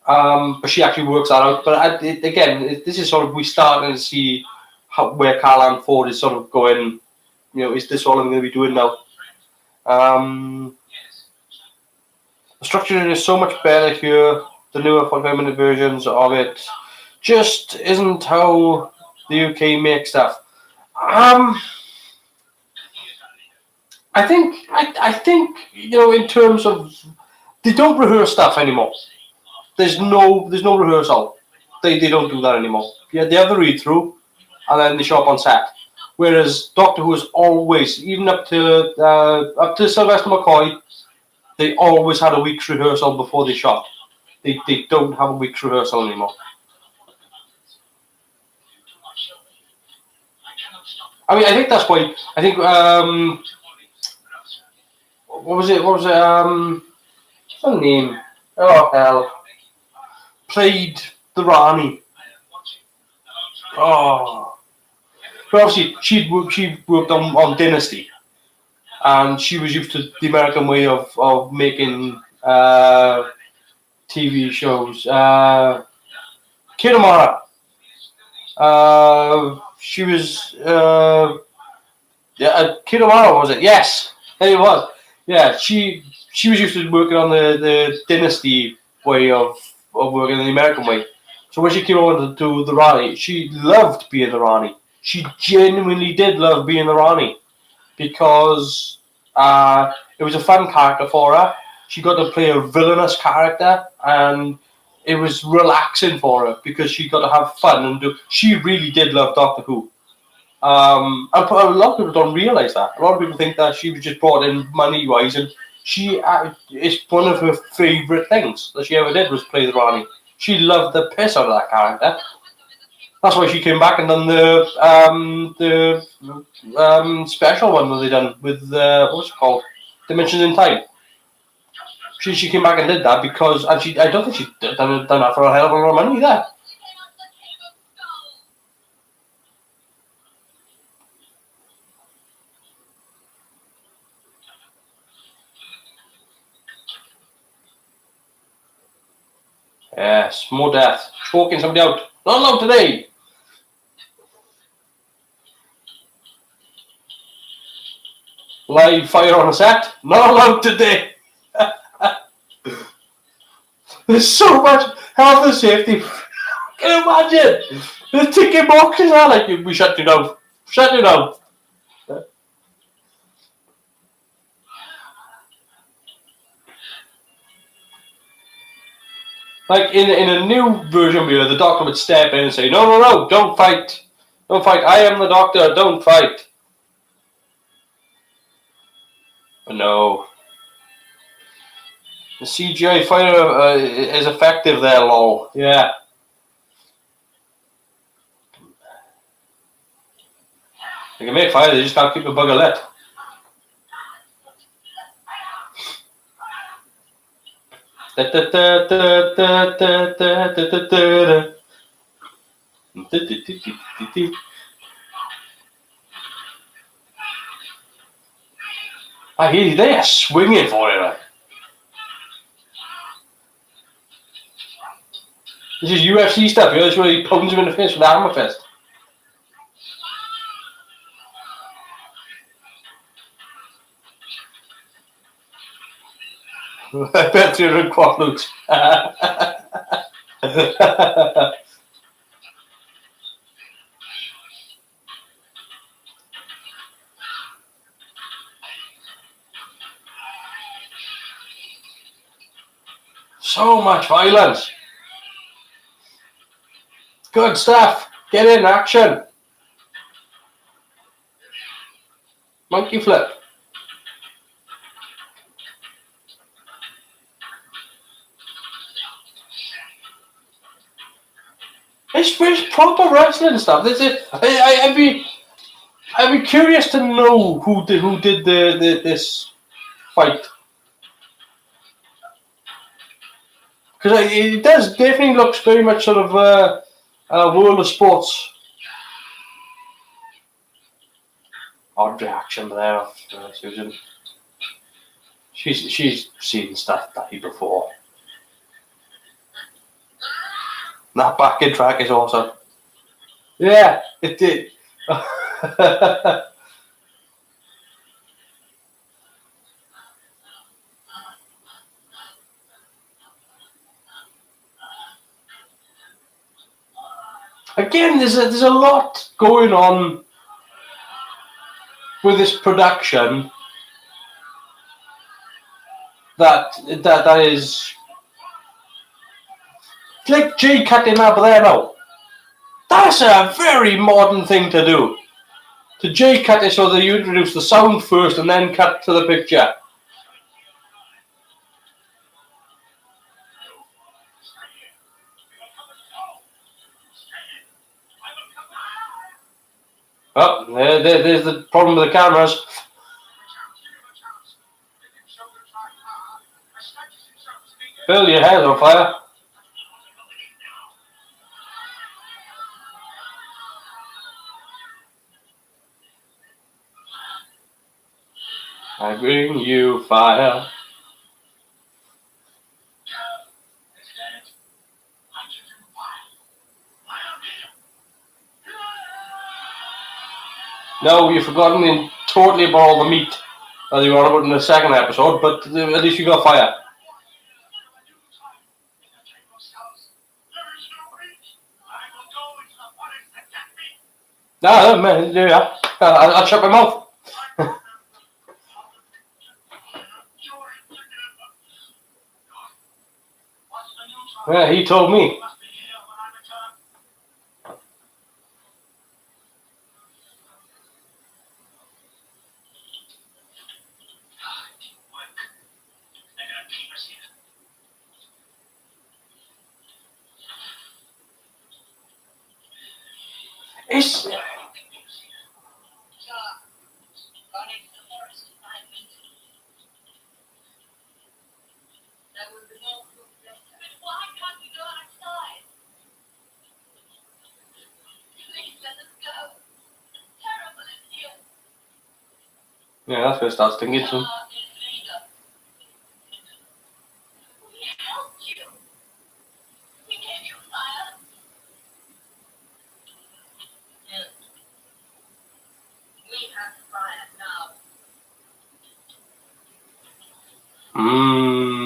But she actually works that out. But this is sort of we starting to see where Caroline Ford is sort of going. Is this all I'm going to be doing now? The structure is so much better here. The newer 45-minute versions of it just isn't how the UK makes stuff. I think in terms of they don't rehearse stuff anymore. There's no rehearsal. They don't do that anymore. Yeah, they have the read through, and then they show up on set. Whereas Doctor Who is always, even up to Sylvester McCoy, they always had a week's rehearsal before they shot. They don't have a week's rehearsal anymore. I mean, I think that's why. I think what was it? What's her name? Oh hell! Played the Rani. Oh, but obviously she worked on Dynasty, and she was used to the American way of making TV shows. Kitamara. She was Kitamara, was it? Yes, it was. Yeah, she was used to working on the Dynasty way of working the American way. So when she came over to the Rani, she loved being the Rani. She genuinely did love being the Rani because it was a fun character for her. She got to play a villainous character, and it was relaxing for her because she got to have fun and do. She really did love Doctor Who. And a lot of people don't realise that. A lot of people think that she was just brought in money-wise, and it's one of her favourite things that she ever did was play the Rani. She loved the piss out of that character. That's why she came back and done the special one that they done with what's it called, Dimensions in Time. She came back and did that because, and I don't think she done that for a hell of a lot of money either. Yes, more death. Choking somebody out. Not allowed today. Live fire on a set. Not allowed today. There's so much health and safety. Can you imagine? The ticking boxes are like, we shut you down. Shut you down. Like in a new version where the doctor would step in and say, no, don't fight. Don't fight. I am the doctor. Don't fight. But no. The CGI fighter is effective there, lol. Yeah. They can make fire, they just can't keep the bugger lit. They are swinging for it. Like. This is UFC stuff. You know, this is where he pounds him in the face with the hammer fist. I bet 300 quadlutes. So much violence. Good stuff. Get in action. Monkey flip. It's proper wrestling stuff. This is. I'd be curious to know who did this fight, because it does definitely looks very much sort of World of Sports. Odd reaction there, Susan. She's seen stuff die before. That backing track is awesome. Yeah, it did. Again, there's a lot going on with this production that is like J cutting up there now. That's a very modern thing to do. To J cut it so that you introduce the sound first and then cut to the picture. Oh, there's the problem with the cameras. Bill, your hair's on fire. I bring you fire. No, you've forgotten totally about all the meat that you want to put in the second episode, but at least you got fire. No, man, yeah, I'll shut my mouth. Yeah, he told me. It's... Yeah, that's where it starts thinking too.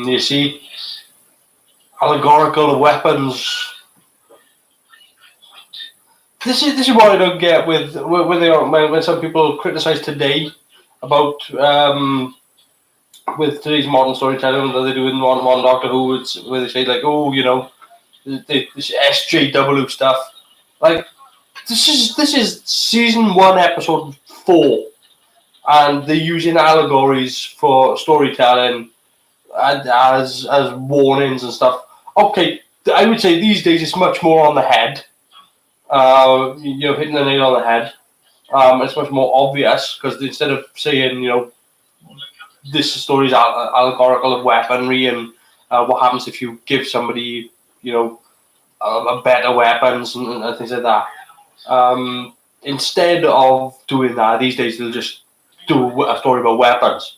You see, allegorical weapons. This is what I don't get with when some people criticize today about with today's modern storytelling that they do in one Doctor Who, where they say like, oh, this SJW stuff. Like this is season 1, episode 4, and they're using allegories for storytelling as warnings and stuff. Okay, I would say these days it's much more on the head. Hitting the nail on the head. It's much more obvious because instead of saying, this story is allegorical of weaponry and what happens if you give somebody, a better weapons and things like that. Instead of doing that, these days they'll just do a story about weapons.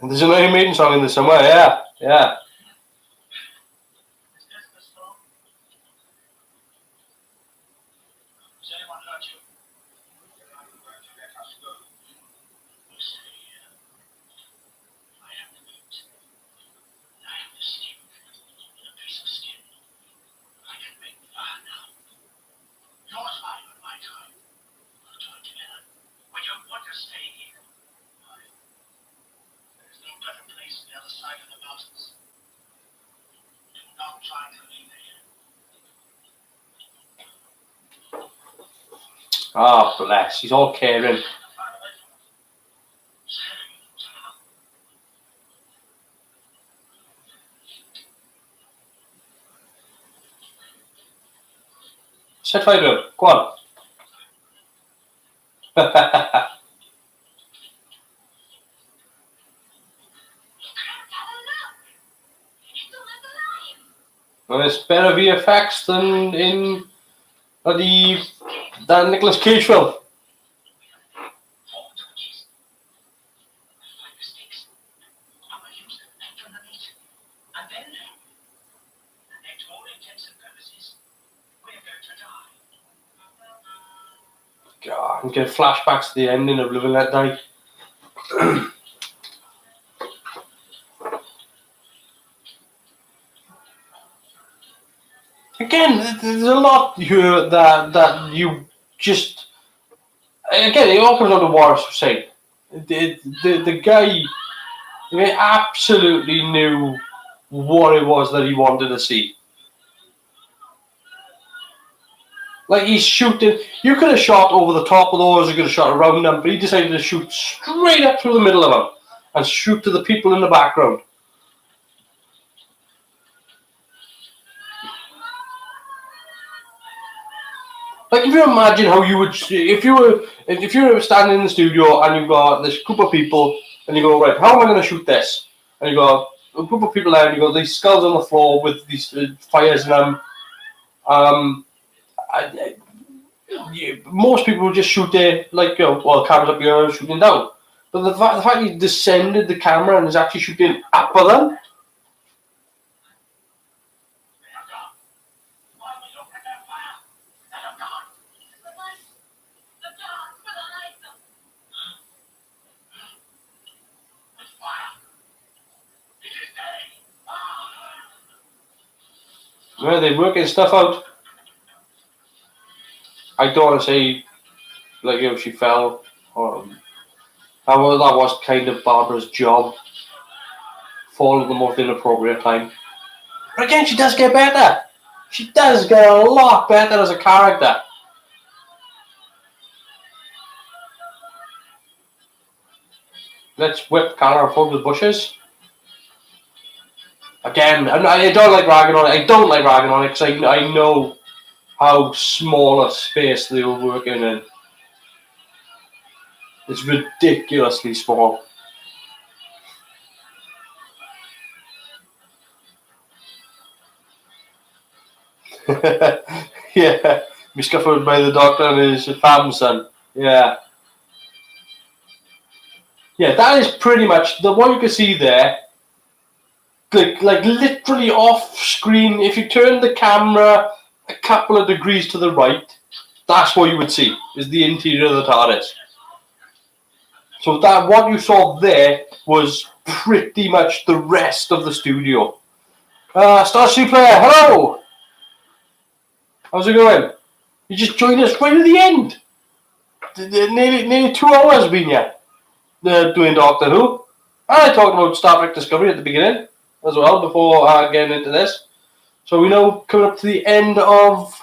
There's an Iron Maiden song in there somewhere, yeah. Oh, bless. He's all caring. Set fire to him. Go on. Well, it's better VFX than in the Nicolas Cage film. God, I'm getting flashbacks to the ending of Live and Let Die. Again, there's a lot here that you just... Again, it all comes down to what I was saying. The guy absolutely knew what it was that he wanted to see. Like, he's shooting... You could have shot over the top of those, you could have shot around them, but he decided to shoot straight up through the middle of them and shoot to the people in the background. Like, if you imagine how you would... If you were standing in the studio and you've got this group of people and you go, right, how am I going to shoot this? And you got a group of people there and you got these skulls on the floor with these fires in them. Most people would just shoot it like, cameras up here, shooting down. But the fact he descended the camera and is actually shooting up at them. Well, they're working stuff out. I don't want to say, like, she fell. That was kind of Barbara's job. Fall at the most inappropriate time. But again, she does get better. She does get a lot better as a character. Let's whip Connor forward with bushes. Again, I don't like ragging on it. I don't like ragging on it because I know how small a space they were working in. It's ridiculously small. Yeah, be scuffered by the Doctor and his fam son. Yeah. Yeah, that is pretty much the one you can see there. Like literally off screen, if you turn the camera a couple of degrees to the right, that's what you would see, is the interior of the TARDIS. So that what you saw there was pretty much the rest of the studio. Starship Player, hello! How's it going? You just joined us right at the end. Nearly 2 hours been here doing Doctor Who. I talked about Star Trek Discovery at the beginning as well before getting into this. So we know coming up to the end of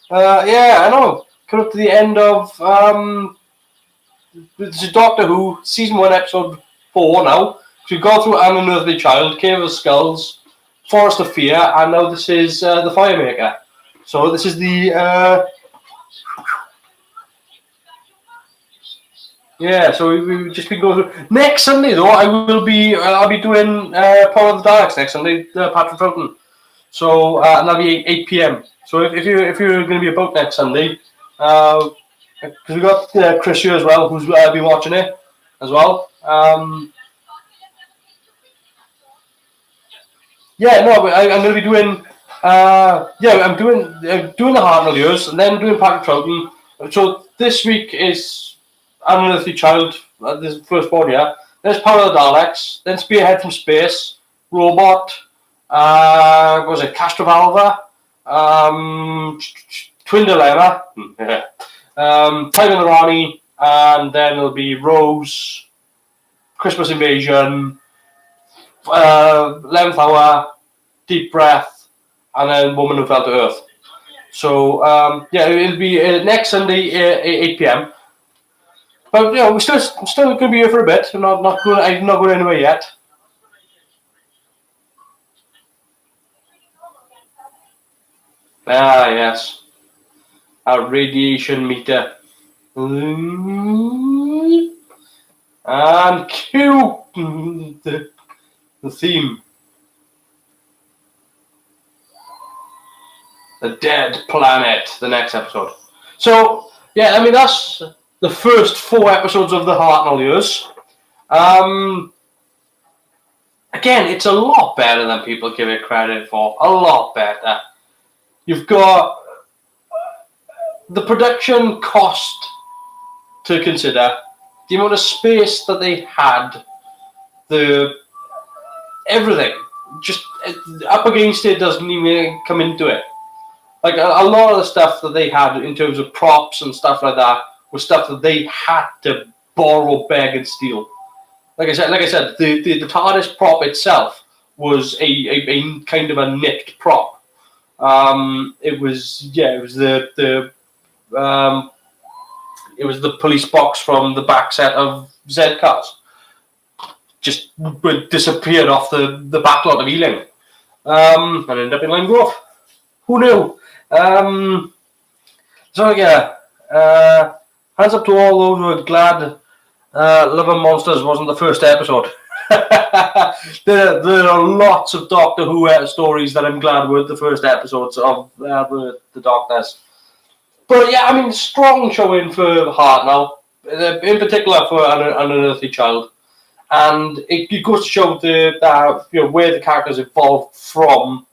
coming up to the end of this is Doctor Who season 1 episode 4 now. So we've gone through An Unearthly Child, Cave of Skulls, Forest of Fear, and now this is the Firemaker. So this is the so we've just been going through. Next Sunday though, I'll be doing Power of the Daleks next Sunday, Patrick Troughton. So and that'll be 8 p.m. So if you're going to be about next Sunday, because we've got Chris here as well, who's been watching it as well. I'm going to be doing. I'm doing the Hartnell years and then doing Patrick Troughton. So this week is An Unearthly Child, this first one, yeah. There's Power of the Daleks, then Spearhead from Space, Robot, what was it, Castrovalva, Twin Dilemma, Time in the Rani, and then there'll be Rose, Christmas Invasion, 11th Hour, Deep Breath, and then Woman Who Fell to Earth. So, it'll be next Sunday, 8 p.m. But we're still going to be here for a bit. I'm not going anywhere yet. Ah, yes. Our radiation meter. And cue the theme. The Dead Planet, the next episode. So, that's the first 4 episodes of the Hartnell years. Again, it's a lot better than people give it credit for. A lot better. You've got the production cost to consider, the amount of space that they had, everything. Just up against it doesn't even come into it. Like a lot of the stuff that they had in terms of props and stuff like that was stuff that they had to borrow, beg, and steal. Like I said, the TARDIS prop itself was a kind of a nicked prop. It was the police box from the back set of Z cars. Just disappeared off the back lot of Ealing, and ended up in Lime Grove. Who knew? Hands up to all those who are glad Love and Monsters wasn't the first episode. there are lots of Doctor Who stories that I'm glad were the first episodes of the Doctors. But strong showing for Hartnell, in particular for An Unearthly Child. And it goes to show where the characters evolved from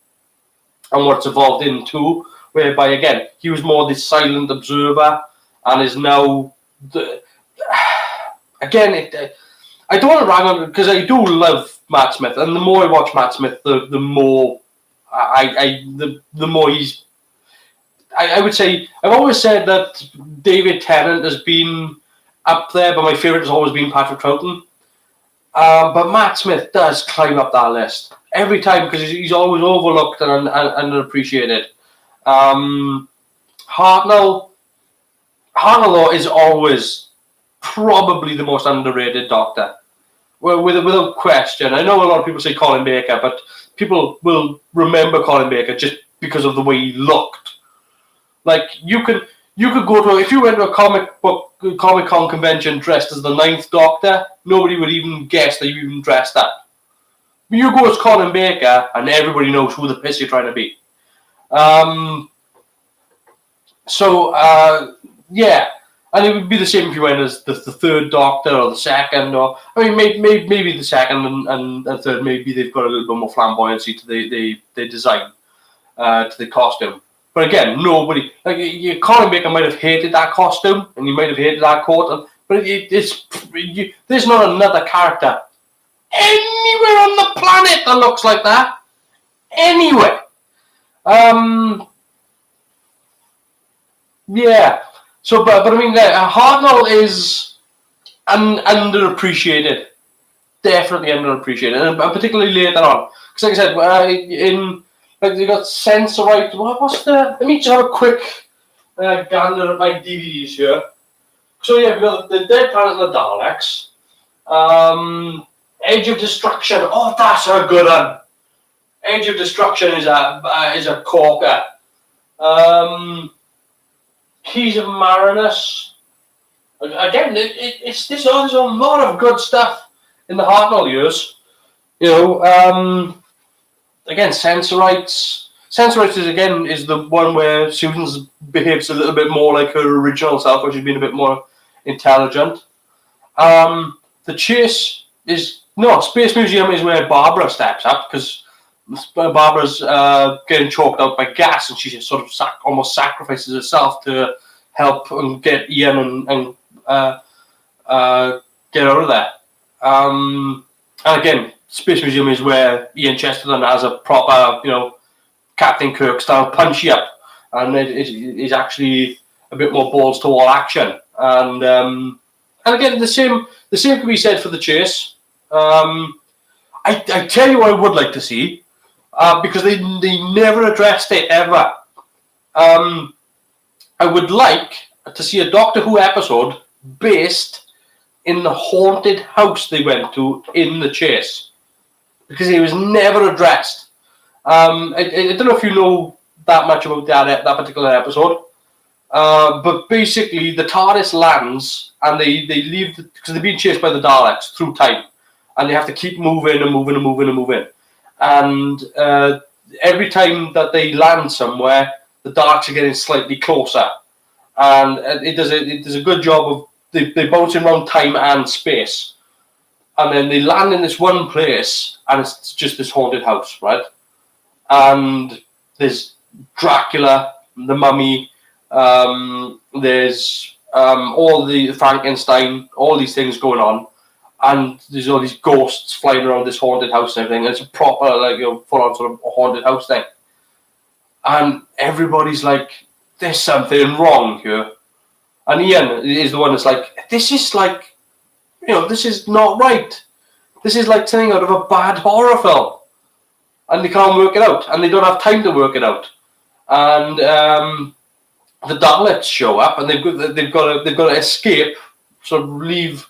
and what it's evolved into, whereby, again, he was more this silent observer and is now... I don't want to rag on, because I do love Matt Smith, and the more I watch Matt Smith, the more the more he's... I would say, I've always said that David Tennant has been up there, but my favourite has always been Patrick Troughton. But Matt Smith does climb up that list every time, because he's always overlooked and underappreciated. Hartnell is always probably the most underrated Doctor, without question. I know a lot of people say Colin Baker, but people will remember Colin Baker just because of the way he looked. Like you could go to, if you went to a Comic-Con convention dressed as the 9th Doctor, nobody would even guess that you even dressed that. But you go as Colin Baker, and everybody knows who the piss you're trying to be. And it would be the same if you went as the 3rd Doctor or the 2nd, or maybe the 2nd and 3rd. Maybe they've got a little bit more flamboyancy to the design, to the costume. But again, nobody, Colin Baker might have hated that costume, and he might have hated that coat, but there's not another character anywhere on the planet that looks like that. Anyway, yeah. So, but I mean, Hartnell is underappreciated. Definitely underappreciated, and particularly later on. Because, like I said, in like they got Sensorite. What's the? Let me just have a quick gander at my DVDs here. So yeah, we got the Dead Planet and the Daleks. Age of Destruction. Oh, that's a good one. Age of Destruction is a corker. Keys of Marinus. Again, there's a lot of good stuff in the Hartnell years. You know, again, Sensorites. Sensorites is the one where Susan behaves a little bit more like her original self, where she's been a bit more intelligent. The Chase is Space Museum is where Barbara steps up, because Barbara's getting choked out by gas, and she just sort of almost sacrifices herself to help and get Ian and get out of there. And again, Space Museum is where Ian Chesterton has a proper, Captain Kirk style punchy up, and it is actually a bit more balls to wall action. And again, the same can be said for the Chase. I tell you what I would like to see, because they never addressed it ever. I would like to see a Doctor Who episode based in the haunted house they went to in the Chase, because it was never addressed. I don't know if you know that much about that particular episode, but basically the TARDIS lands and they leave because they've been chased by the Daleks through time, and they have to keep moving and moving and moving and moving. And every time that they land somewhere, the Daleks are getting slightly closer, and it does a good job of they bouncing around time and space, and then they land in this one place, and it's just this haunted house, right? And there's Dracula, the Mummy, there's all the Frankenstein, all these things going on, and there's all these ghosts flying around this haunted house and everything. It's a proper, full-on sort of haunted house thing. And everybody's like, there's something wrong here. And Ian is the one that's like, this is like, this is not right. This is like something out of a bad horror film. And they can't work it out, and they don't have time to work it out. And the Daleks show up, and they've got to escape, sort of leave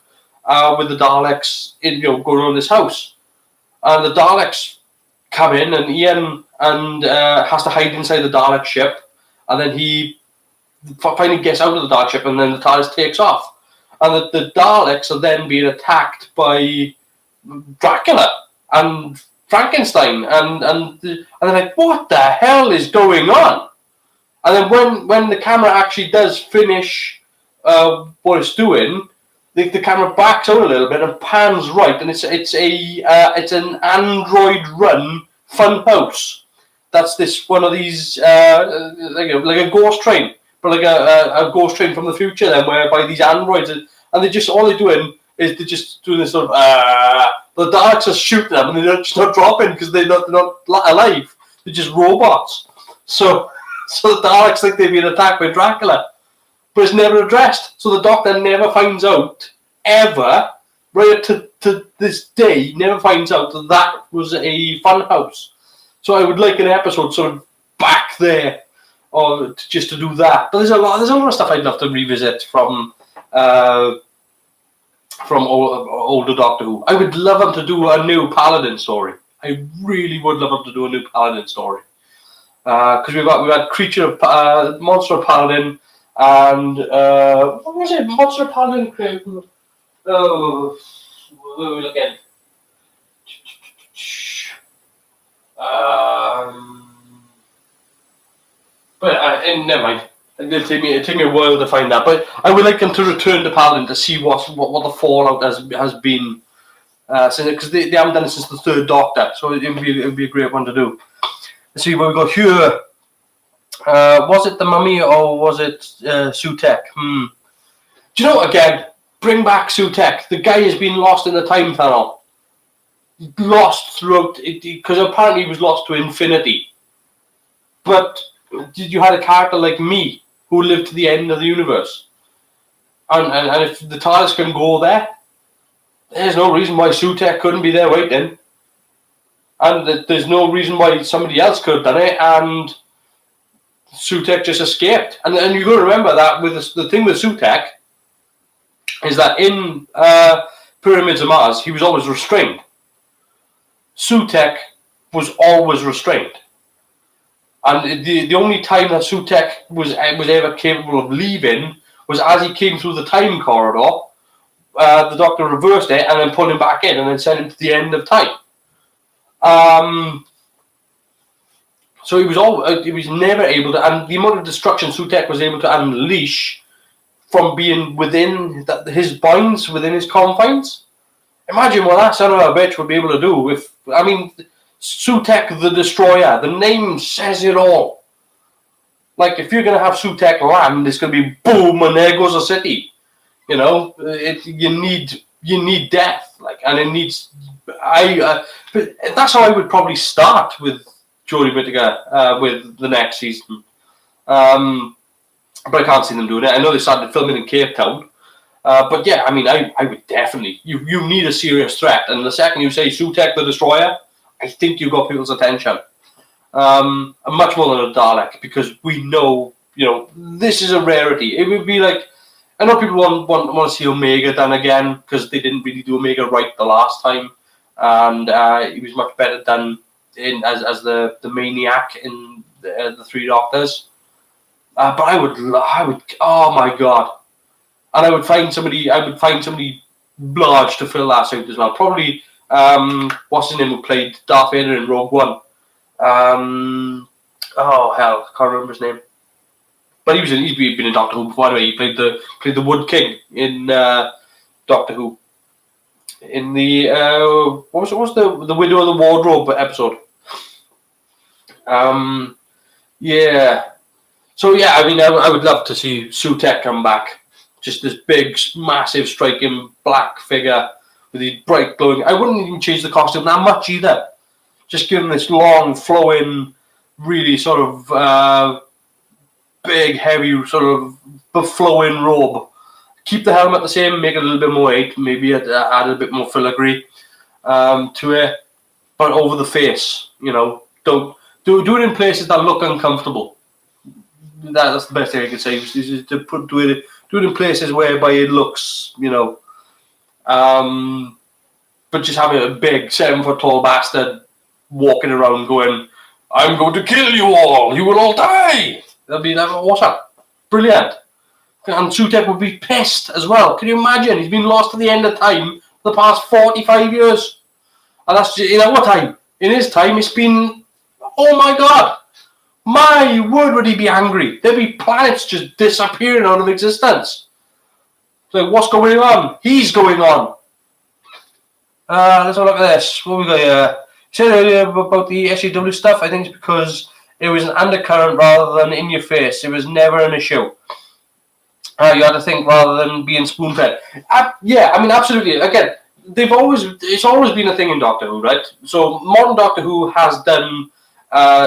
with the Daleks go around this house. And the Daleks come in, and Ian has to hide inside the Dalek ship, and then he finally gets out of the Dalek ship, and then the TARDIS takes off, and the Daleks are then being attacked by Dracula and Frankenstein, and they're like, what the hell is going on? And then when the camera actually does finish what it's doing, the camera backs out a little bit and pans right, and it's an android-run fun house. That's one of these like a ghost train, but like a ghost train from the future, then, whereby these androids and they just all they're doing is they're just doing this sort of the Daleks are shooting them, and they're just not dropping because they're not alive. They're just robots. So the Daleks think they've been attacked by Dracula, but it's never addressed. So the Doctor never finds out ever, right up to this day, never finds out that was a fun house. So I would like an episode sort of back there, or just to do that. But there's a lot of stuff I'd love to revisit from older Doctor Who. I would love them to do a new Paladin story. I really would love them to do a new Paladin story. Because we've had Monster of Paladin, and what was it? Monster of Paladin. Oh, where are we looking? But never mind. It'll take me a while to find that. But I would like them to return to Paladin to see what the fallout has been. Because they haven't done it since the third Doctor, so it would be a great one to do. Let's see what we got here. Was it the Mummy or was it Sutek? Do you know, again, bring back Sutek. The guy has been lost in the time tunnel. lost throughout it, because apparently he was lost to infinity. But you had a character like me who lived to the end of the universe, and if the TARDIS can go there, there's no reason why Sutek couldn't be there waiting, and there's no reason why somebody else could have done it, and Sutek just escaped. And you've got to remember that with the thing with Sutek is that in Pyramids of Mars, he was always restrained. Sutek was always restrained. And the only time that Sutek was ever capable of leaving was as he came through the time corridor. The Doctor reversed it and then pulled him back in and then sent him to the end of time. So he was never able to, and the amount of destruction Sutek was able to unleash from being within his bounds, within his confines. Imagine what that son of a bitch would be able to do if, I mean, Sutek the Destroyer, the name says it all. Like, if you're going to have Sutek land, it's going to be boom, and there goes a city. You know, you need death, like, and it needs. But that's how I would probably start with Jodie Whittaker with the next season. But I can't see them doing it. I know they started filming in Cape Town. But yeah, I mean, I would definitely. You need a serious threat, and the second you say Sutek the Destroyer, I think you got people's attention. Much more than a Dalek, because we know, this is a rarity. It would be like, I know people want to see Omega done again, because they didn't really do Omega right the last time, and he was much better done as the maniac in the Three Doctors. But I would, oh my god. And I would find somebody large to fill that suit as well. Probably, what's his name who played Darth Vader in Rogue One? Oh hell, can't remember his name. But he's been in Doctor Who before anyway. He played the Wood King in Doctor Who. In the what was the Widow of the Wardrobe episode? Yeah. So yeah, I mean, I would love to see Sutek come back. Just this big, massive, striking black figure with these bright glowing. I wouldn't even change the costume that much either. Just give him this long, flowing, really sort of big, heavy, sort of flowing robe. Keep the helmet the same, make it a little bit more weight, maybe add a bit more filigree to it, but over the face. Don't do it in places that look uncomfortable. That's the best thing I can say. Is to do it in places whereby it looks, but just having a big 7-foot-tall bastard walking around going, "I'm going to kill you all. You will all die." That'd be awesome, brilliant. And Sutek would be pissed as well. Can you imagine? He's been lost to the end of time for the past 45 years, and that's just, in our time. In his time, it's been, oh my god. My word, would he be angry? There'd be planets just disappearing out of existence. So what's going on? He's going on. Let's have a look at this. What we got here? You said earlier about the SJW stuff. I think it's because it was an undercurrent rather than in your face. It was never an issue. You had to think rather than being spoon-fed. Yeah, I mean, absolutely. Again, it's always been a thing in Doctor Who, right? So modern Doctor Who has done.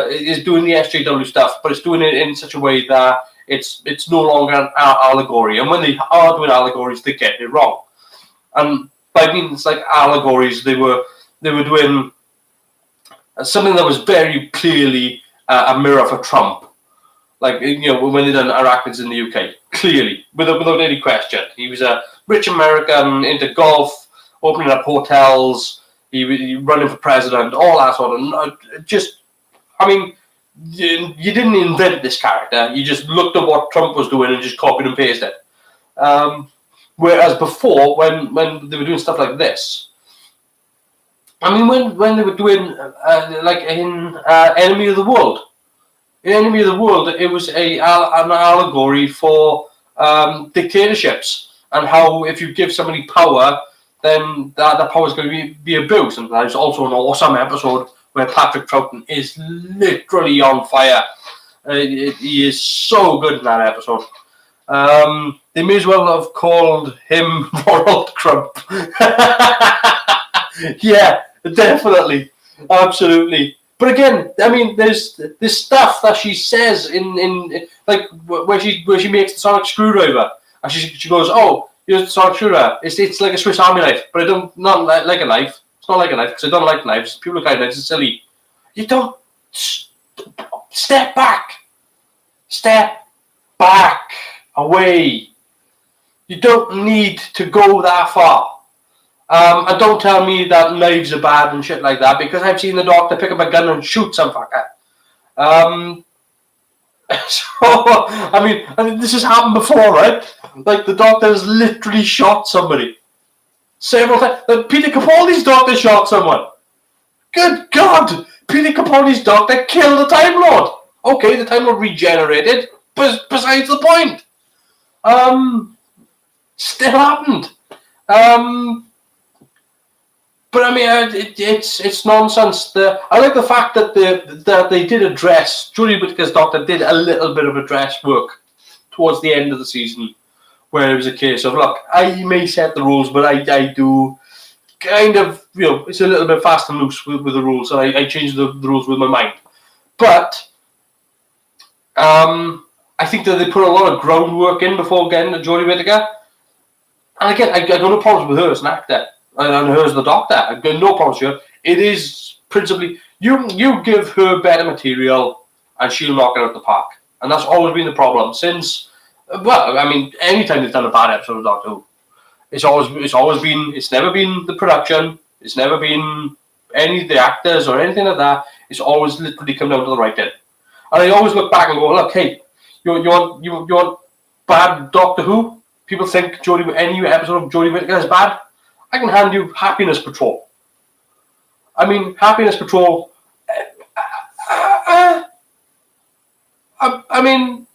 Is doing the SJW stuff, but it's doing it in such a way that it's no longer an allegory. And when they are doing allegories, they get it wrong. And by means like allegories, they were doing something that was very clearly a mirror for Trump. Like, when they done Arachnids in the UK, clearly, without any question. He was a rich American into golf, opening up hotels, he running for president, all that sort of just. I mean, you didn't invent this character. You just looked at what Trump was doing and just copied and pasted. Whereas before, when they were doing stuff like this, I mean, when they were doing like in Enemy of the World, it was an allegory for dictatorships and how if you give somebody power, then that power is going to be abused. And there's also an awesome episode where Patrick Troughton is literally on fire. He is so good in that episode. They may as well have called him Ronald Crump. Yeah, Definitely, absolutely. But again, I mean, there's this stuff that she says in like where she makes the sonic screwdriver, and she goes, "Oh, here's the sonic screwdriver. It's like a Swiss Army knife, but I don't not like a knife. It's not like a knife because I don't like knives. People look at knives, it's silly. You don't step back away. You don't need to go that far." And don't tell me that knives are bad and shit like that, because I've seen the Doctor pick up a gun and shoot some fucker. So, I mean, this has happened before, right? Like, the Doctor has literally shot somebody. Several times. Peter Capaldi's Doctor shot someone. Good God! Peter Capaldi's Doctor killed the Time Lord. Okay, the Time Lord regenerated, but besides the point. Still happened. But I mean, it's nonsense. I like the fact that they did address, Jodie Whittaker's Doctor did a little bit of address work towards the end of the season, where it was a case of, look, I may set the rules, but I do kind of, it's a little bit fast and loose with the rules, and I change the rules with my mind. But I think that they put a lot of groundwork in before getting to Jodie Whittaker. And again, I got no problems with her as an actor. And her as the Doctor. I've got no problems with her. It is principally, you give her better material and she'll knock it out the park. And that's always been the problem since, well, I mean, anytime they've done a bad episode of Doctor Who, it's never been the production, it's never been any of the actors or anything like that. It's always literally come down to the writing. And I always look back and go, look, hey, you want bad Doctor Who? People think any episode of Jodie Whittaker is bad. I can hand you Happiness Patrol. I mean, Happiness Patrol. I mean,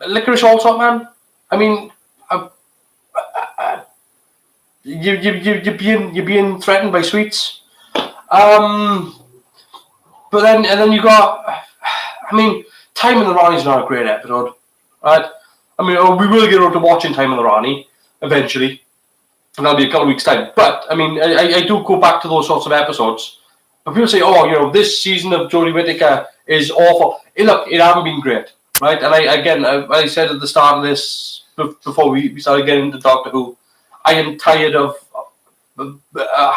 Licorice Allsop, man. I mean, you're being threatened by sweets. But then you got. I mean, Time in the Rani is not a great episode, right? I mean, we will get around to watching Time in the Rani eventually. And that'll be a couple of weeks' time. But, I mean, I do go back to those sorts of episodes. But people say, oh, this season of Jodie Whittaker is awful. Look, it hasn't been great, right? And I said at the start of this, before we started getting into Doctor Who, I am tired of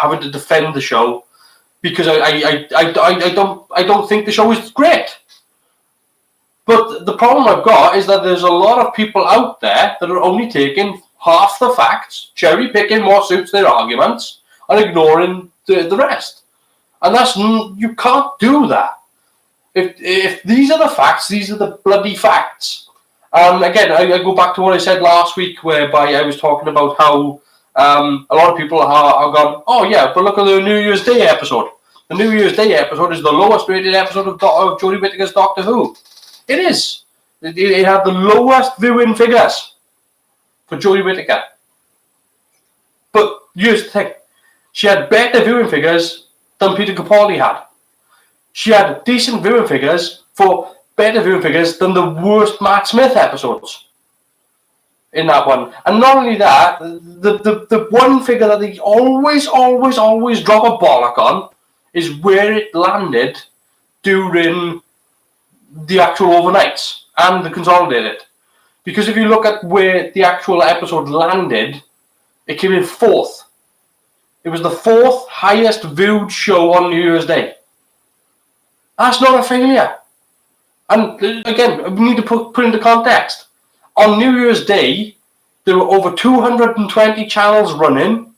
having to defend the show because I don't think the show is great. But the problem I've got is that there's a lot of people out there that are only taking half the facts, cherry-picking what suits their arguments, and ignoring the rest. And you can't do that. If these are the facts, these are the bloody facts. Again, I go back to what I said last week, whereby I was talking about how a lot of people are gone, oh yeah, but look at the New Year's Day episode. The New Year's Day episode is the lowest rated episode of Jodie Whittaker's Doctor Who. It is. It had the lowest viewing figures for Jodie Whittaker. But here's the thing. She had better viewing figures than Peter Capaldi had. She had decent viewing figures for better viewing figures than the worst Matt Smith episodes in that one. And not only that, the one figure that they always drop a bollock on is where it landed during the actual overnights and the consolidated. Because if you look at where the actual episode landed, it came in 4th. It was the 4th highest viewed show on New Year's Day. That's not a failure. And again, we need to put into context. On New Year's Day, there were over 220 channels running,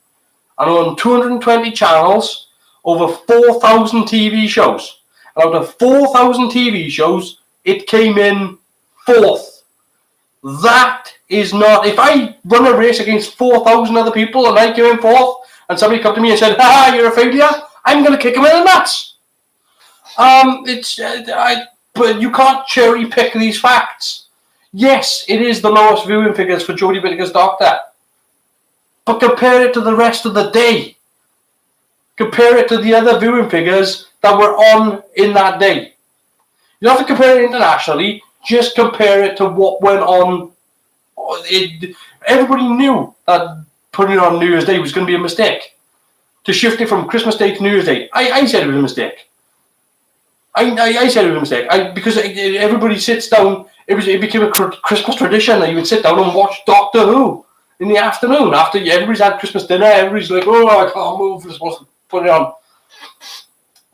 and on 220 channels, over 4,000 TV shows. And out of 4,000 TV shows, it came in 4th. That is not. If I run a race against 4,000 other people and I came in 4th, and somebody come to me and said, you're a failure, I'm going to kick them in the nuts. But you can't cherry pick these facts. Yes, it is the lowest viewing figures for Jodie Whittaker's Doctor. But compare it to the rest of the day. Compare it to the other viewing figures that were on in that day. You don't have to compare it internationally. Just compare it to what went on. Everybody knew that putting it on New Year's Day was going to be a mistake. to shift it from Christmas Day to New Year's Day, I said it was a mistake. I said it was a mistake. Because everybody sits down. It became a Christmas tradition that you would sit down and watch Doctor Who in the afternoon after everybody's had Christmas dinner. Everybody's like, oh, I can't move. I'm supposed to put it on.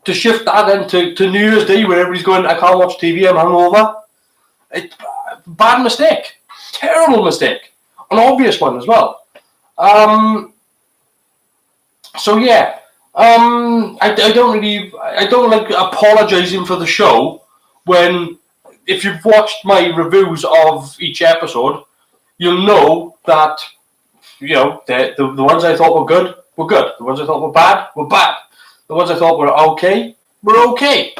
To shift that then to New Year's Day where everybody's going, I can't watch TV, I'm hungover. Bad mistake. Terrible mistake. An obvious one as well. So yeah, I don't like apologizing for the show when, if you've watched my reviews of each episode, you'll know that, you know, the ones I thought were good were good. The ones I thought were bad were bad. The ones I thought were okay were okay.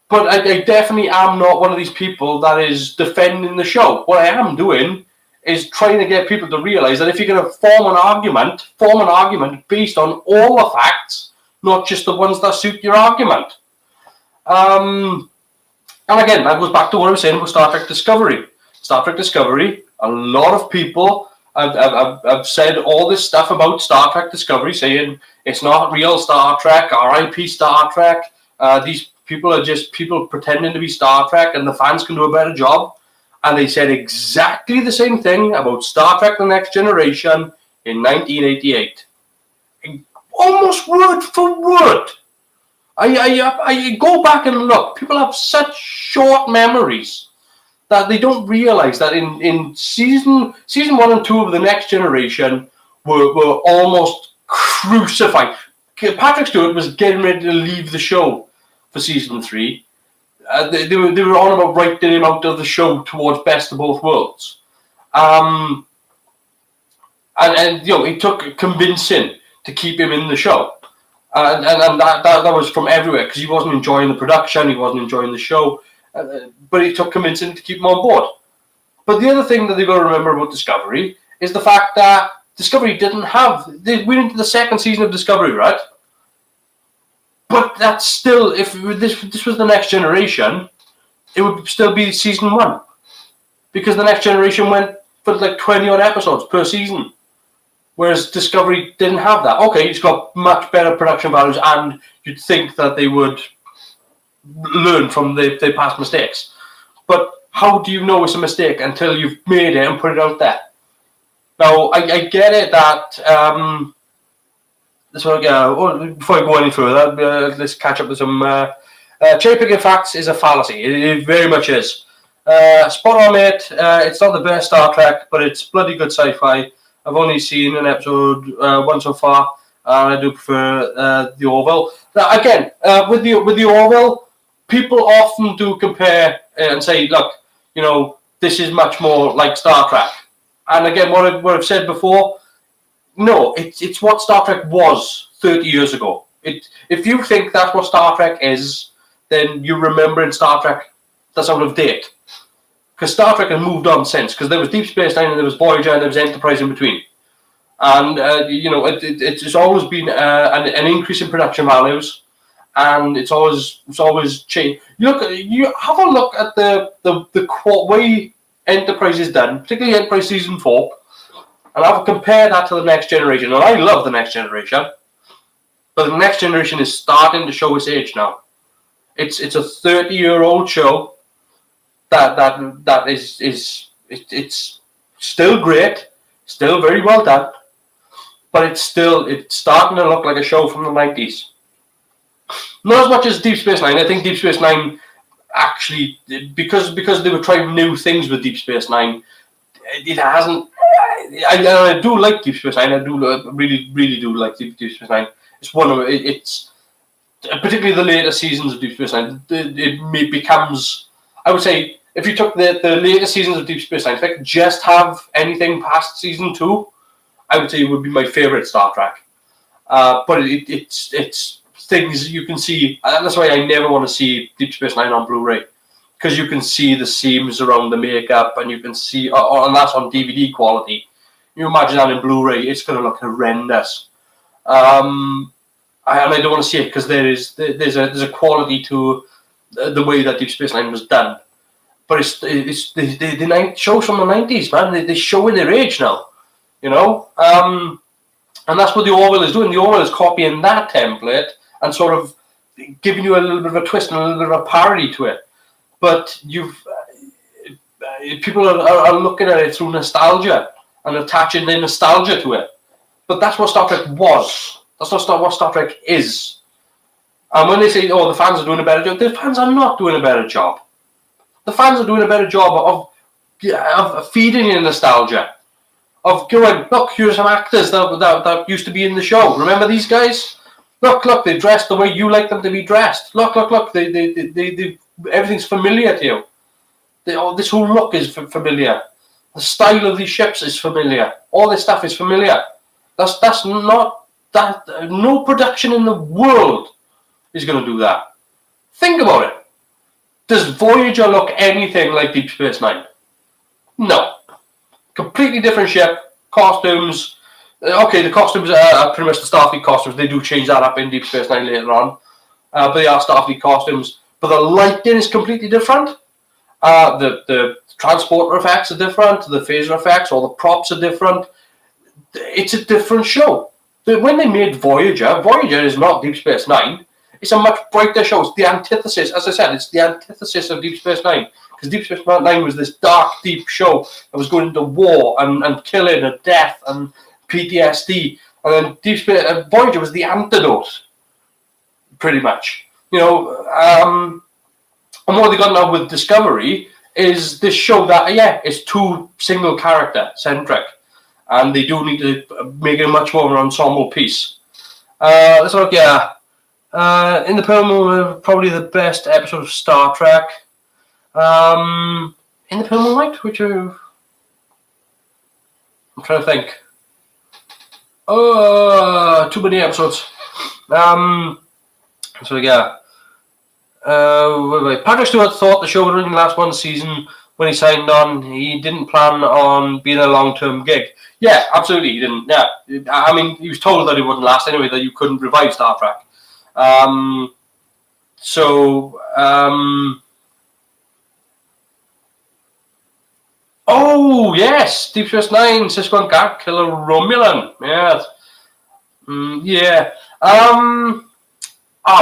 But I definitely am not one of these people that is defending the show. What I am doing is trying to get people to realize that if you're going to form an argument based on all the facts, not just the ones that suit your argument. And again, that goes back to what I was saying about Star Trek Discovery. Star Trek Discovery, a lot of people have said all this stuff about Star Trek Discovery, saying it's not real Star Trek, RIP Star Trek, these people are just people pretending to be Star Trek and the fans can do a better job. And they said exactly the same thing about Star Trek The Next Generation in 1988. Almost word for word. I go back and look. People have such short memories that they don't realize that in season 1 and 2 of The Next Generation were almost crucified. Patrick Stewart was getting ready to leave the show for season 3. They were on about writing him out of the show towards Best of Both Worlds. And you know, it took convincing to keep him in the show. And that was from everywhere, because he wasn't enjoying the production, he wasn't enjoying the show, but it took convincing to keep him on board. But the other thing that they've got to remember about Discovery is the fact that Discovery they went into the second season of Discovery, right? But that's still, if this was The Next Generation, it would still be season 1. Because The Next Generation went for like 20 odd episodes per season. Whereas Discovery didn't have that. Okay, it's got much better production values, and you'd think that they would learn from their past mistakes. But how do you know it's a mistake until you've made it and put it out there? Now, I get it that... before I go any further, let's catch up with some... cherry-picking facts is a fallacy. It very much is. Spot on, mate. It's not the best Star Trek, but it's bloody good sci-fi. I've only seen an episode 1 so far, and I do prefer the Orville. Now, again, with the Orville, people often do compare and say, look, you know, this is much more like Star Trek. And again, what I've said before, no, it's what Star Trek was 30 years ago. If you think that's what Star Trek is, then you're remembering Star Trek that's out of date. Because Star Trek has moved on since. Because there was Deep Space Nine, and there was Voyager, and there was Enterprise in between. And you know, it's always been an increase in production values, and it's always changed. You have a look at the way Enterprise is done, particularly Enterprise season 4. And I'll compare that to The Next Generation. And I love The Next Generation. But The Next Generation is starting to show its age now. It's a 30-year-old show that is still great, still very well done, but it's starting to look like a show from the 90s. Not as much as Deep Space Nine. I think Deep Space Nine actually, because they were trying new things with Deep Space Nine, it hasn't. I do like Deep Space Nine. I do really do like Deep Space Nine. It's one of it's particularly the later seasons of Deep Space Nine. It becomes, I would say, if you took the later seasons of Deep Space Nine, if I could just have anything past season 2, I would say it would be my favorite Star Trek. But it's things you can see. And that's why I never want to see Deep Space Nine on Blu-ray, because you can see the seams around the makeup, and you can see, and that's on DVD quality. You imagine that in Blu-ray, it's going to look horrendous. And I don't want to see it because there's a quality to the way that Deep Space Nine was done. But it's the shows from the 90s, man. They show in their age now, you know. And that's what the Orville is doing. The Orville is copying that template and sort of giving you a little bit of a twist and a little bit of a parody to it. But people are looking at it through nostalgia and attaching their nostalgia to it. But that's what Star Trek was. That's not what Star Trek is. And when they say, oh, the fans are doing a better job, the fans are not doing a better job. The fans are doing a better job of feeding you nostalgia. Of going, look, here's some actors that used to be in the show. Remember these guys? Look, they dressed the way you like them to be dressed. Look, they everything's familiar to you. This whole look is familiar. The style of these ships is familiar. All this stuff is familiar. That's not that. No production in the world is going to do that. Think about it. Does Voyager look anything like Deep Space Nine? No. Completely different ship, costumes. Okay, the costumes are pretty much the Starfleet costumes. They do change that up in Deep Space Nine later on. But they are Starfleet costumes. But the lighting is completely different. The transporter effects are different. The phaser effects, all the props are different. It's a different show. When they made Voyager is not Deep Space Nine. It's a much brighter show. It's the antithesis. As I said, it's the antithesis of Deep Space Nine. Because Deep Space Nine was this dark, deep show that was going into war and killing and death and PTSD. And then Voyager was the antidote, pretty much. And what they got now with Discovery is this show that, it's too single character centric. And they do need to make it much more of an ensemble piece. Let's look, In the Pale probably the best episode of Star Trek. In the Pale Moonlight, I'm trying to think. Too many episodes. Patrick Stewart thought the show would only last one season when he signed on. He didn't plan on being a long-term gig. Yeah, absolutely, he didn't. Yeah, I mean, he was told that it wouldn't last anyway, that you couldn't revive Star Trek. Oh, yes, Deep Space Nine, Sisko and Garp kill a Romulan. Yes.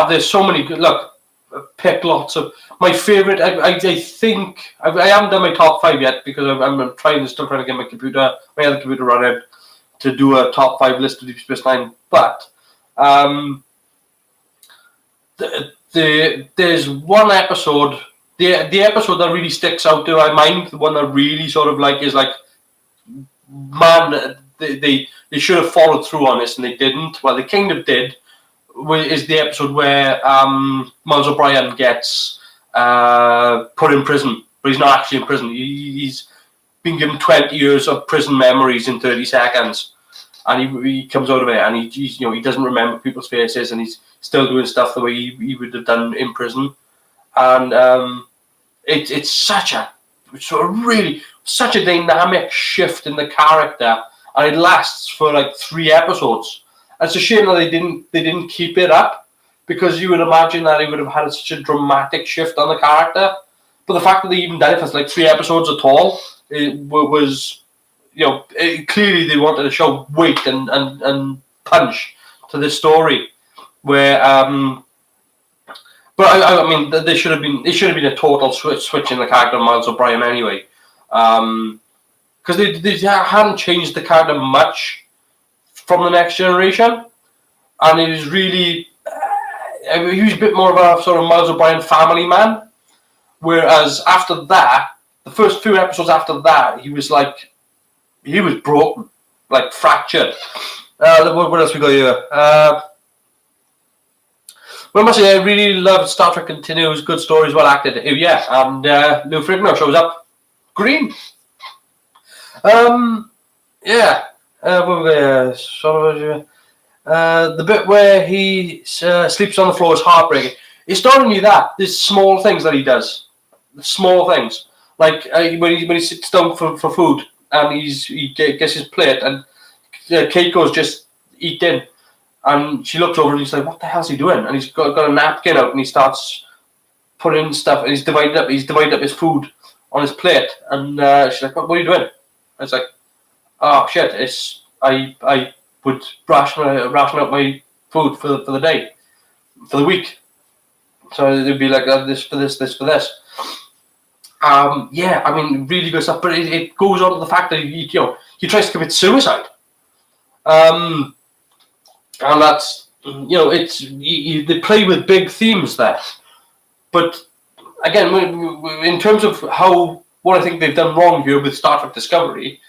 There's so many good. Look, pick lots of my favorite. I think I haven't done my top 5 yet because I'm still trying to get my other computer running to do a top 5 list of Deep Space Nine. But there's one episode. The episode that really sticks out in my mind, the one that really sort of is man, they should have followed through on this and they didn't. Well, they kind of did. Is the episode where Miles O'Brien gets put in prison, but he's not actually in prison. He's been given 20 years of prison memories in 30 seconds, and he comes out of it, and he doesn't remember people's faces, and he's still doing stuff the way he would have done in prison. And it's such a dynamic shift in the character, and it lasts for 3 episodes. And it's a shame that they didn't keep it up, because you would imagine that he would have had such a dramatic shift on the character. But the fact that they even did it for 3 episodes at all, it was clearly they wanted to show weight and punch to this story, where. But I mean, it should have been a total switch in the character of Miles O'Brien anyway, because they hadn't changed the character much from the Next Generation, and it was really he was a bit more of a sort of Miles O'Brien family man. Whereas after that, the first few episodes after that, he was broken, fractured. What else we got here? Well, I must say, I really loved Star Trek Continues, good stories, well acted. And Lou Ferrigno shows up green. The bit where he sleeps on the floor is heartbreaking. It's not only that, there's small things that he does. Small things. When he sits down for food and he gets his plate and Keiko's just eating. And she looks over and he's like, "What the hell's he doing?" And he's got a napkin out and he starts putting stuff. And he's divided up his food on his plate. And she's like, "What are you doing?" And it's like, "Oh shit! I would ration out my food for the day, for the week. So it'd be like this for this, this for this. Yeah, I mean, really good stuff. But it goes on to the fact that he tries to commit suicide. And that's it's they play with big themes there. But again, in terms of what I think they've done wrong here with Star Trek Discovery,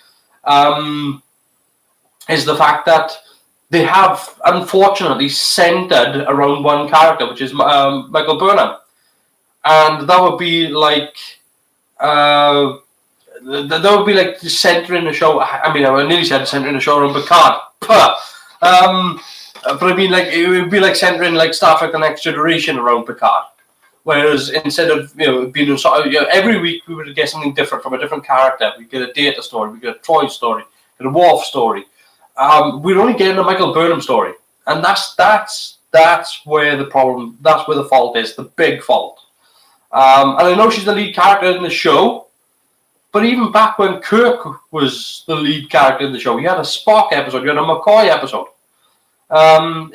is the fact that they have unfortunately centered around one character, which is Michael Burnham, and that would be like that would be like centering the show. I mean, I nearly said centering the show around Picard, but I mean, like it would be like centering like Star Trek: The Next Generation around Picard. Whereas instead of being every week we would get something different from a different character. We get a Data story, we get a Troy story, get a Worf story. We're only getting a Michael Burnham story, and that's where the problem, that's where the fault is, the big fault. And I know she's the lead character in the show, but even back when Kirk was the lead character in the show, you had a Spock episode, you had a McCoy episode.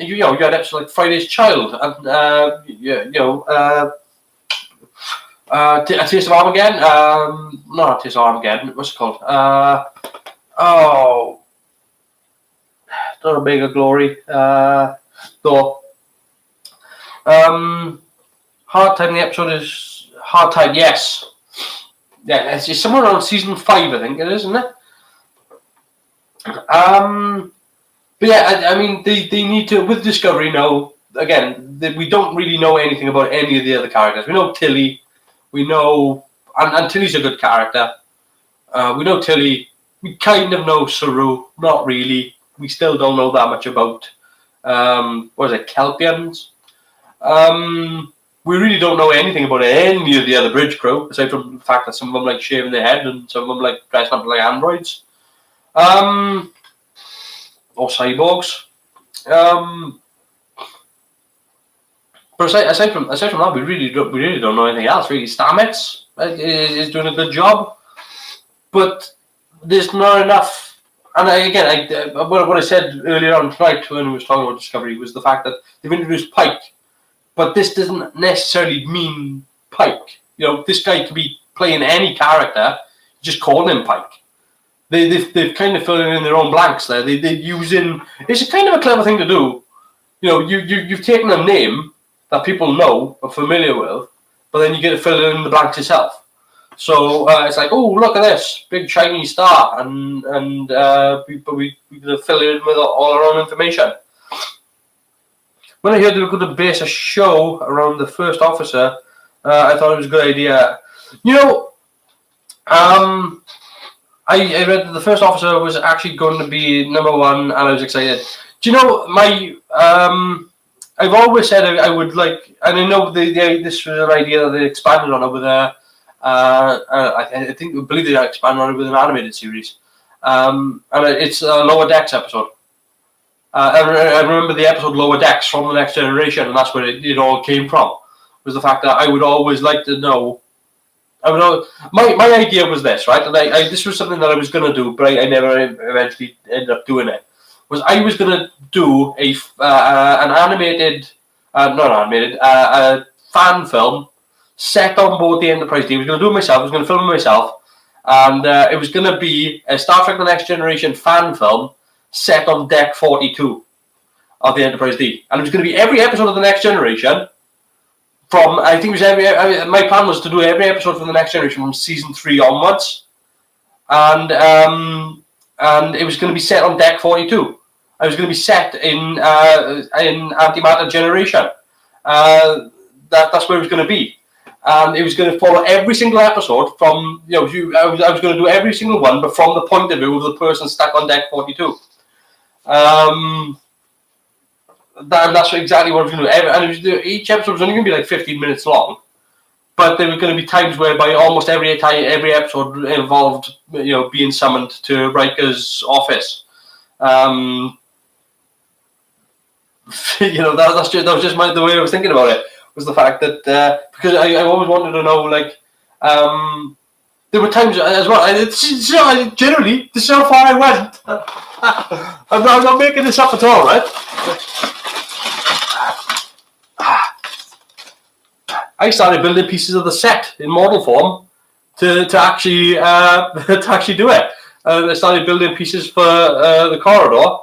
You had episodes like Friday's Child, and A Taste of Armageddon. Not A Taste of Armageddon. What's it called? Not Omega Glory. Though. Hard Time. The episode is Hard Time. Yes. Yeah, it's somewhere around season 5, I think it is, isn't it? But yeah, I mean, they need to, with Discovery now, again, we don't really know anything about any of the other characters. We know Tilly, we know, and Tilly's a good character. We know Tilly, we kind of know Saru, not really. We still don't know that much about, Kelpians? We really don't know anything about any of the other bridge crew, aside from the fact that some of them like shaving their head and some of them like dressing up like androids. Or cyborgs. But aside from that, we really don't know anything else. Really, Stamets is doing a good job, but there's not enough. And what I said earlier on tonight when we was talking about Discovery was the fact that they've introduced Pike, but this doesn't necessarily mean Pike. This guy could be playing any character. Just call him Pike. They've kind of filled in their own blanks there. They're using. It's a kind of a clever thing to do. You've taken a name that people know, are familiar with, but then you get to fill in the blanks yourself. So it's like, oh, look at this big shiny star, and we fill it in with all our own information. When I heard they were going to base a show around the first officer, I thought it was a good idea. I read that the first officer was actually going to be number 1, and I was excited. Do you know I've always said I would like, and I know this was an idea that they expanded on it with I believe they expanded on it with an animated series, and it's a Lower Decks episode. I remember the episode Lower Decks from The Next Generation, and that's where it all came from. Was the fact that I would always like to know. My idea was this, right? And this was something that I was going to do, but I never eventually ended up doing it. Was I was going to do a fan film set on board the Enterprise D. I was going to do it myself. I was going to film it myself, and it was going to be a Star Trek: The Next Generation fan film set on Deck 42 of the Enterprise D, and it was going to be every episode of The Next Generation. I think it was my plan was to do every episode from The Next Generation from season 3 onwards, and it was going to be set on Deck 42. I was going to be set in Antimatter Generation. That's where it was going to be, and it was going to follow every single episode from I was going to do every single one, but from the point of view of the person stuck on Deck 42. That's exactly what I was going to do. And each episode was only going to be like 15 minutes long, but there were going to be times whereby almost every episode involved, being summoned to Riker's office. That was just the way I was thinking about it. Was the fact that because I always wanted to know, like, there were times as well. Generally, this is how far I went. I'm not making this up at all, right? I started building pieces of the set in model form to actually do it. I started building pieces for the corridor.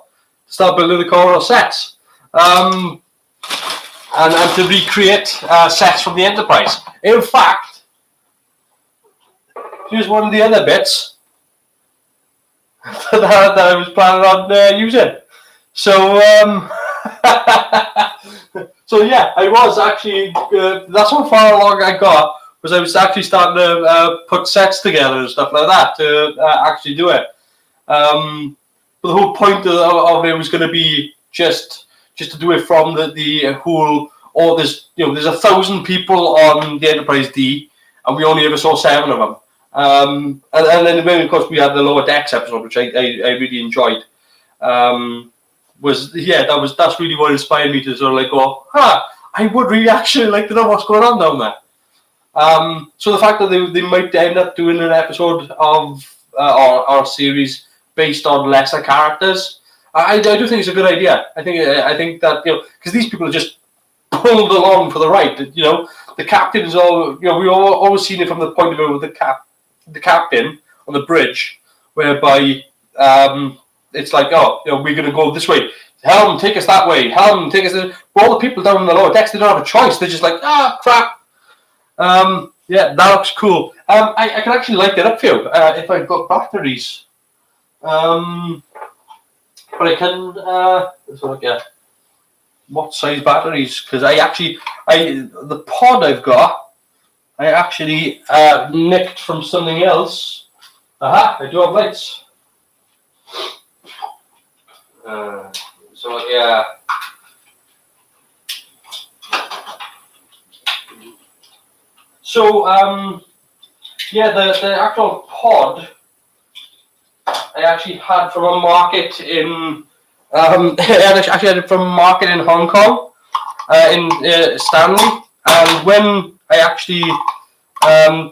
Start building the corridor sets, and to recreate sets from the Enterprise. In fact, here's one of the other bits that I was planning on using. So, so yeah, I was actually. That's how far along I got. Was I was actually starting to put sets together and stuff like that to actually do it. But the whole point of it was going to be just to do it from the whole. Or there's 1,000 people on the Enterprise D, and we only ever saw 7 of them. And then of course we had the Lower Decks episode, which I really enjoyed. That's really what inspired me to sort of like go, I would really actually like to know what's going on down there. So the fact that they might end up doing an episode of our series based on lesser characters, I do think it's a good idea. I think that because these people are just pulled along for the ride. The captain is all we always seen it from the point of view of the captain on the bridge, whereby it's like, we're going to go this way. Helm, take us that way. Helm, take us this. But all the people down in the lower decks, they don't have a choice. They're just like, crap. Yeah, that looks cool. I can actually light it up for you if I've got batteries. But I can. What size batteries? Because the pod I've got, I actually nicked from something else. Aha! I do have lights. Yeah. So the actual pod I actually had from a market in I actually had it from a market in Hong Kong, in Stanley, and when I actually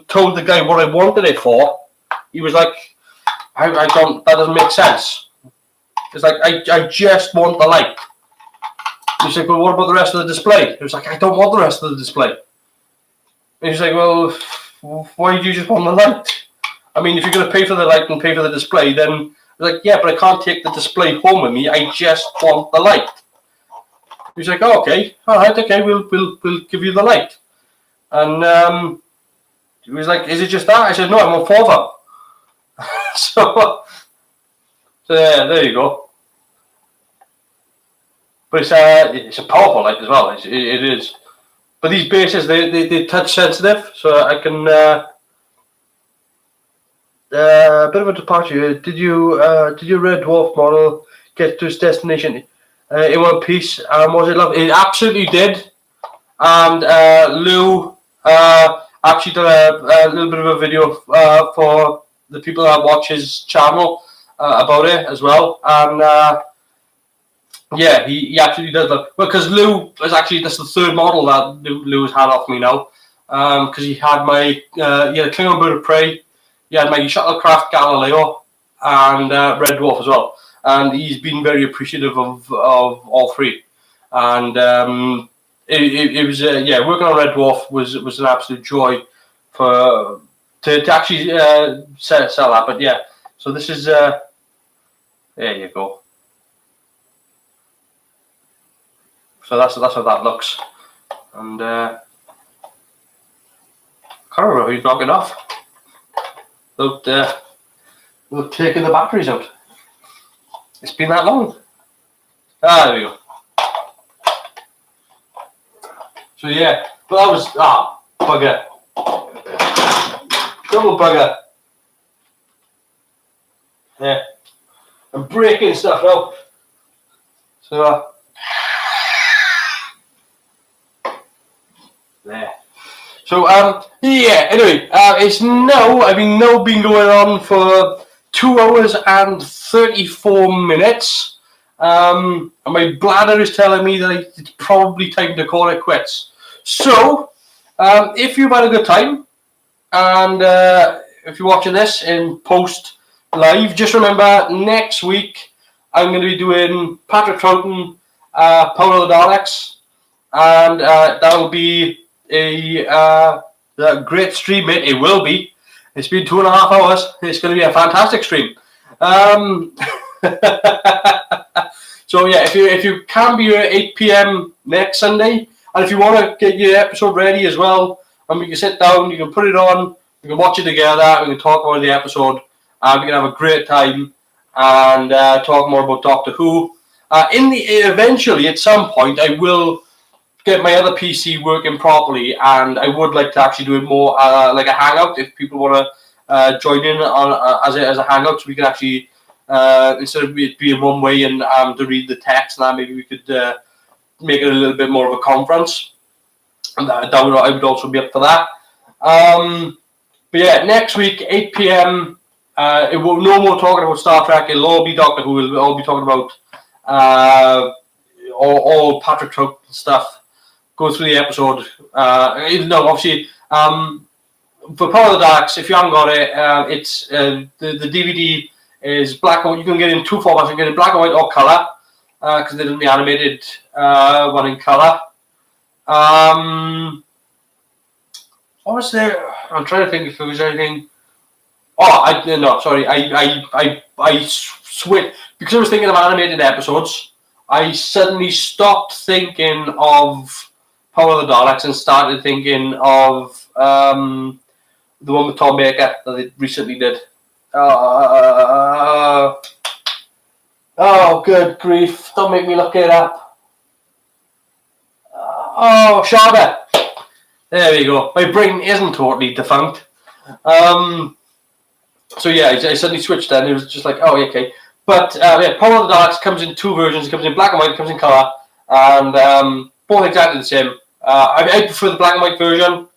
told the guy what I wanted it for, he was like, that doesn't make sense. It's like, I just want the light. He's like, well, what about the rest of the display? He was like, I don't want the rest of the display. And he's like, well, why do you just want the light? I mean, if you're going to pay for the light and pay for the display, then I was like, yeah, but I can't take the display home with me. I just want the light. He's like, oh, okay, all right, okay, we'll give you the light. And he was like, is it just that? I said, no, I want 4 of them. So yeah, there you go. But it's a powerful light as well. It is. But these bases, they touch sensitive, so I can. A bit of a departure. Did you Red Dwarf model get to its destination in one piece? Was it lovely? It absolutely did. And Lou actually did a little bit of a video for the people that watch his channel about it as well. And yeah, he actually does look. Because Lou is actually, this is the 3rd model that Lou's had off me now. Because he had my Klingon Bird of Prey. He had my Shuttlecraft Galileo and Red Dwarf as well, and he's been very appreciative of all 3. And it was working on Red Dwarf was an absolute joy to actually sell that. But yeah, so this is there you go. So that's how that looks, and I can't remember who's knocking off. Without taking the batteries out. It's been that long. There we go. So yeah, but that was bugger. Double bugger. Yeah. I'm breaking stuff now. So there. So yeah. Anyway, it's now been going on for 2 hours and 34 minutes. And my bladder is telling me that it's probably time to call it quits. So, if you've had a good time and if you're watching this in post live, just remember next week I'm going to be doing Patrick Troughton, Power of the Daleks, and that will be a great stream, mate. It will be. It's been 2.5 hours. It's going to be a fantastic stream. So yeah, if you can be here at 8 p.m. next Sunday, and if you want to get your episode ready as well, and we can sit down, you can put it on, we can watch it together, we can talk about the episode, we can have a great time and talk more about Doctor Who. Eventually, at some point, I will get my other PC working properly, and I would like to actually do it more like a hangout. If people want to join in on as a hangout, so we can actually instead of it being one way and to read the text, now maybe we could make it a little bit more of a conference, and I would also be up for that. But yeah, next week 8 p.m. It will no more talking about Star Trek. It'll all be Doctor Who. We'll all be talking about all Patrick Troughton stuff. Go through the episode. No, obviously, for Power of the Daleks, if you haven't got it, it's the DVD is black and white. You can get it in two formats. You can get it in black and white or color, because they did the animated one in color. What was there? I'm trying to think if there was anything. Oh, I switched because I was thinking of animated episodes. I suddenly stopped thinking of Power of the Daleks and started thinking of the one with Tom Baker that they recently did. Oh, good grief! Don't make me look it up. Oh, Sharda. There we go. My brain isn't totally defunct. So yeah, I suddenly switched and it was just like, oh, okay. But yeah, Power of the Daleks comes in two versions. It comes in black and white, it comes in colour, and both exactly the same. I prefer the black and white version,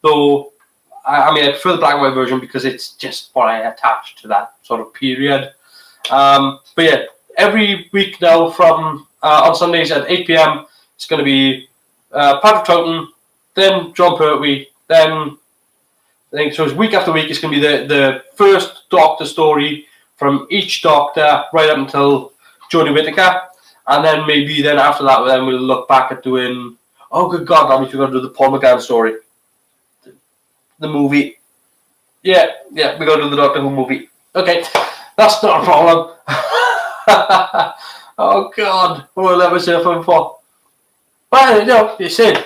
though. I prefer the black and white version because it's just what I attach to that sort of period. But yeah, every week now from on Sundays at 8 p.m. it's going to be Patrick Troughton, then John Pertwee, then so it's week after week. It's going to be the first Doctor story from each Doctor right up until Jodie Whittaker, and then maybe then after that, then we'll look back at doing. Oh, good God! Now we're going to do the Paul McGann story, the movie. Yeah, we're going to do the Doctor Who movie. Okay, that's not a problem. Oh God, what will I ever say for? But you said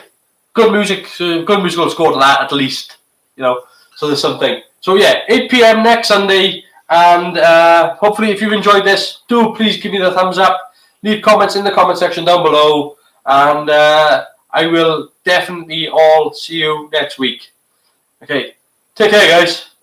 good music, good musical score to that at least. So there's something. So yeah, 8 p.m. next Sunday, and hopefully if you've enjoyed this, do please give me the thumbs up. Leave comments in the comment section down below, and I will definitely all see you next week. Okay, take care, guys.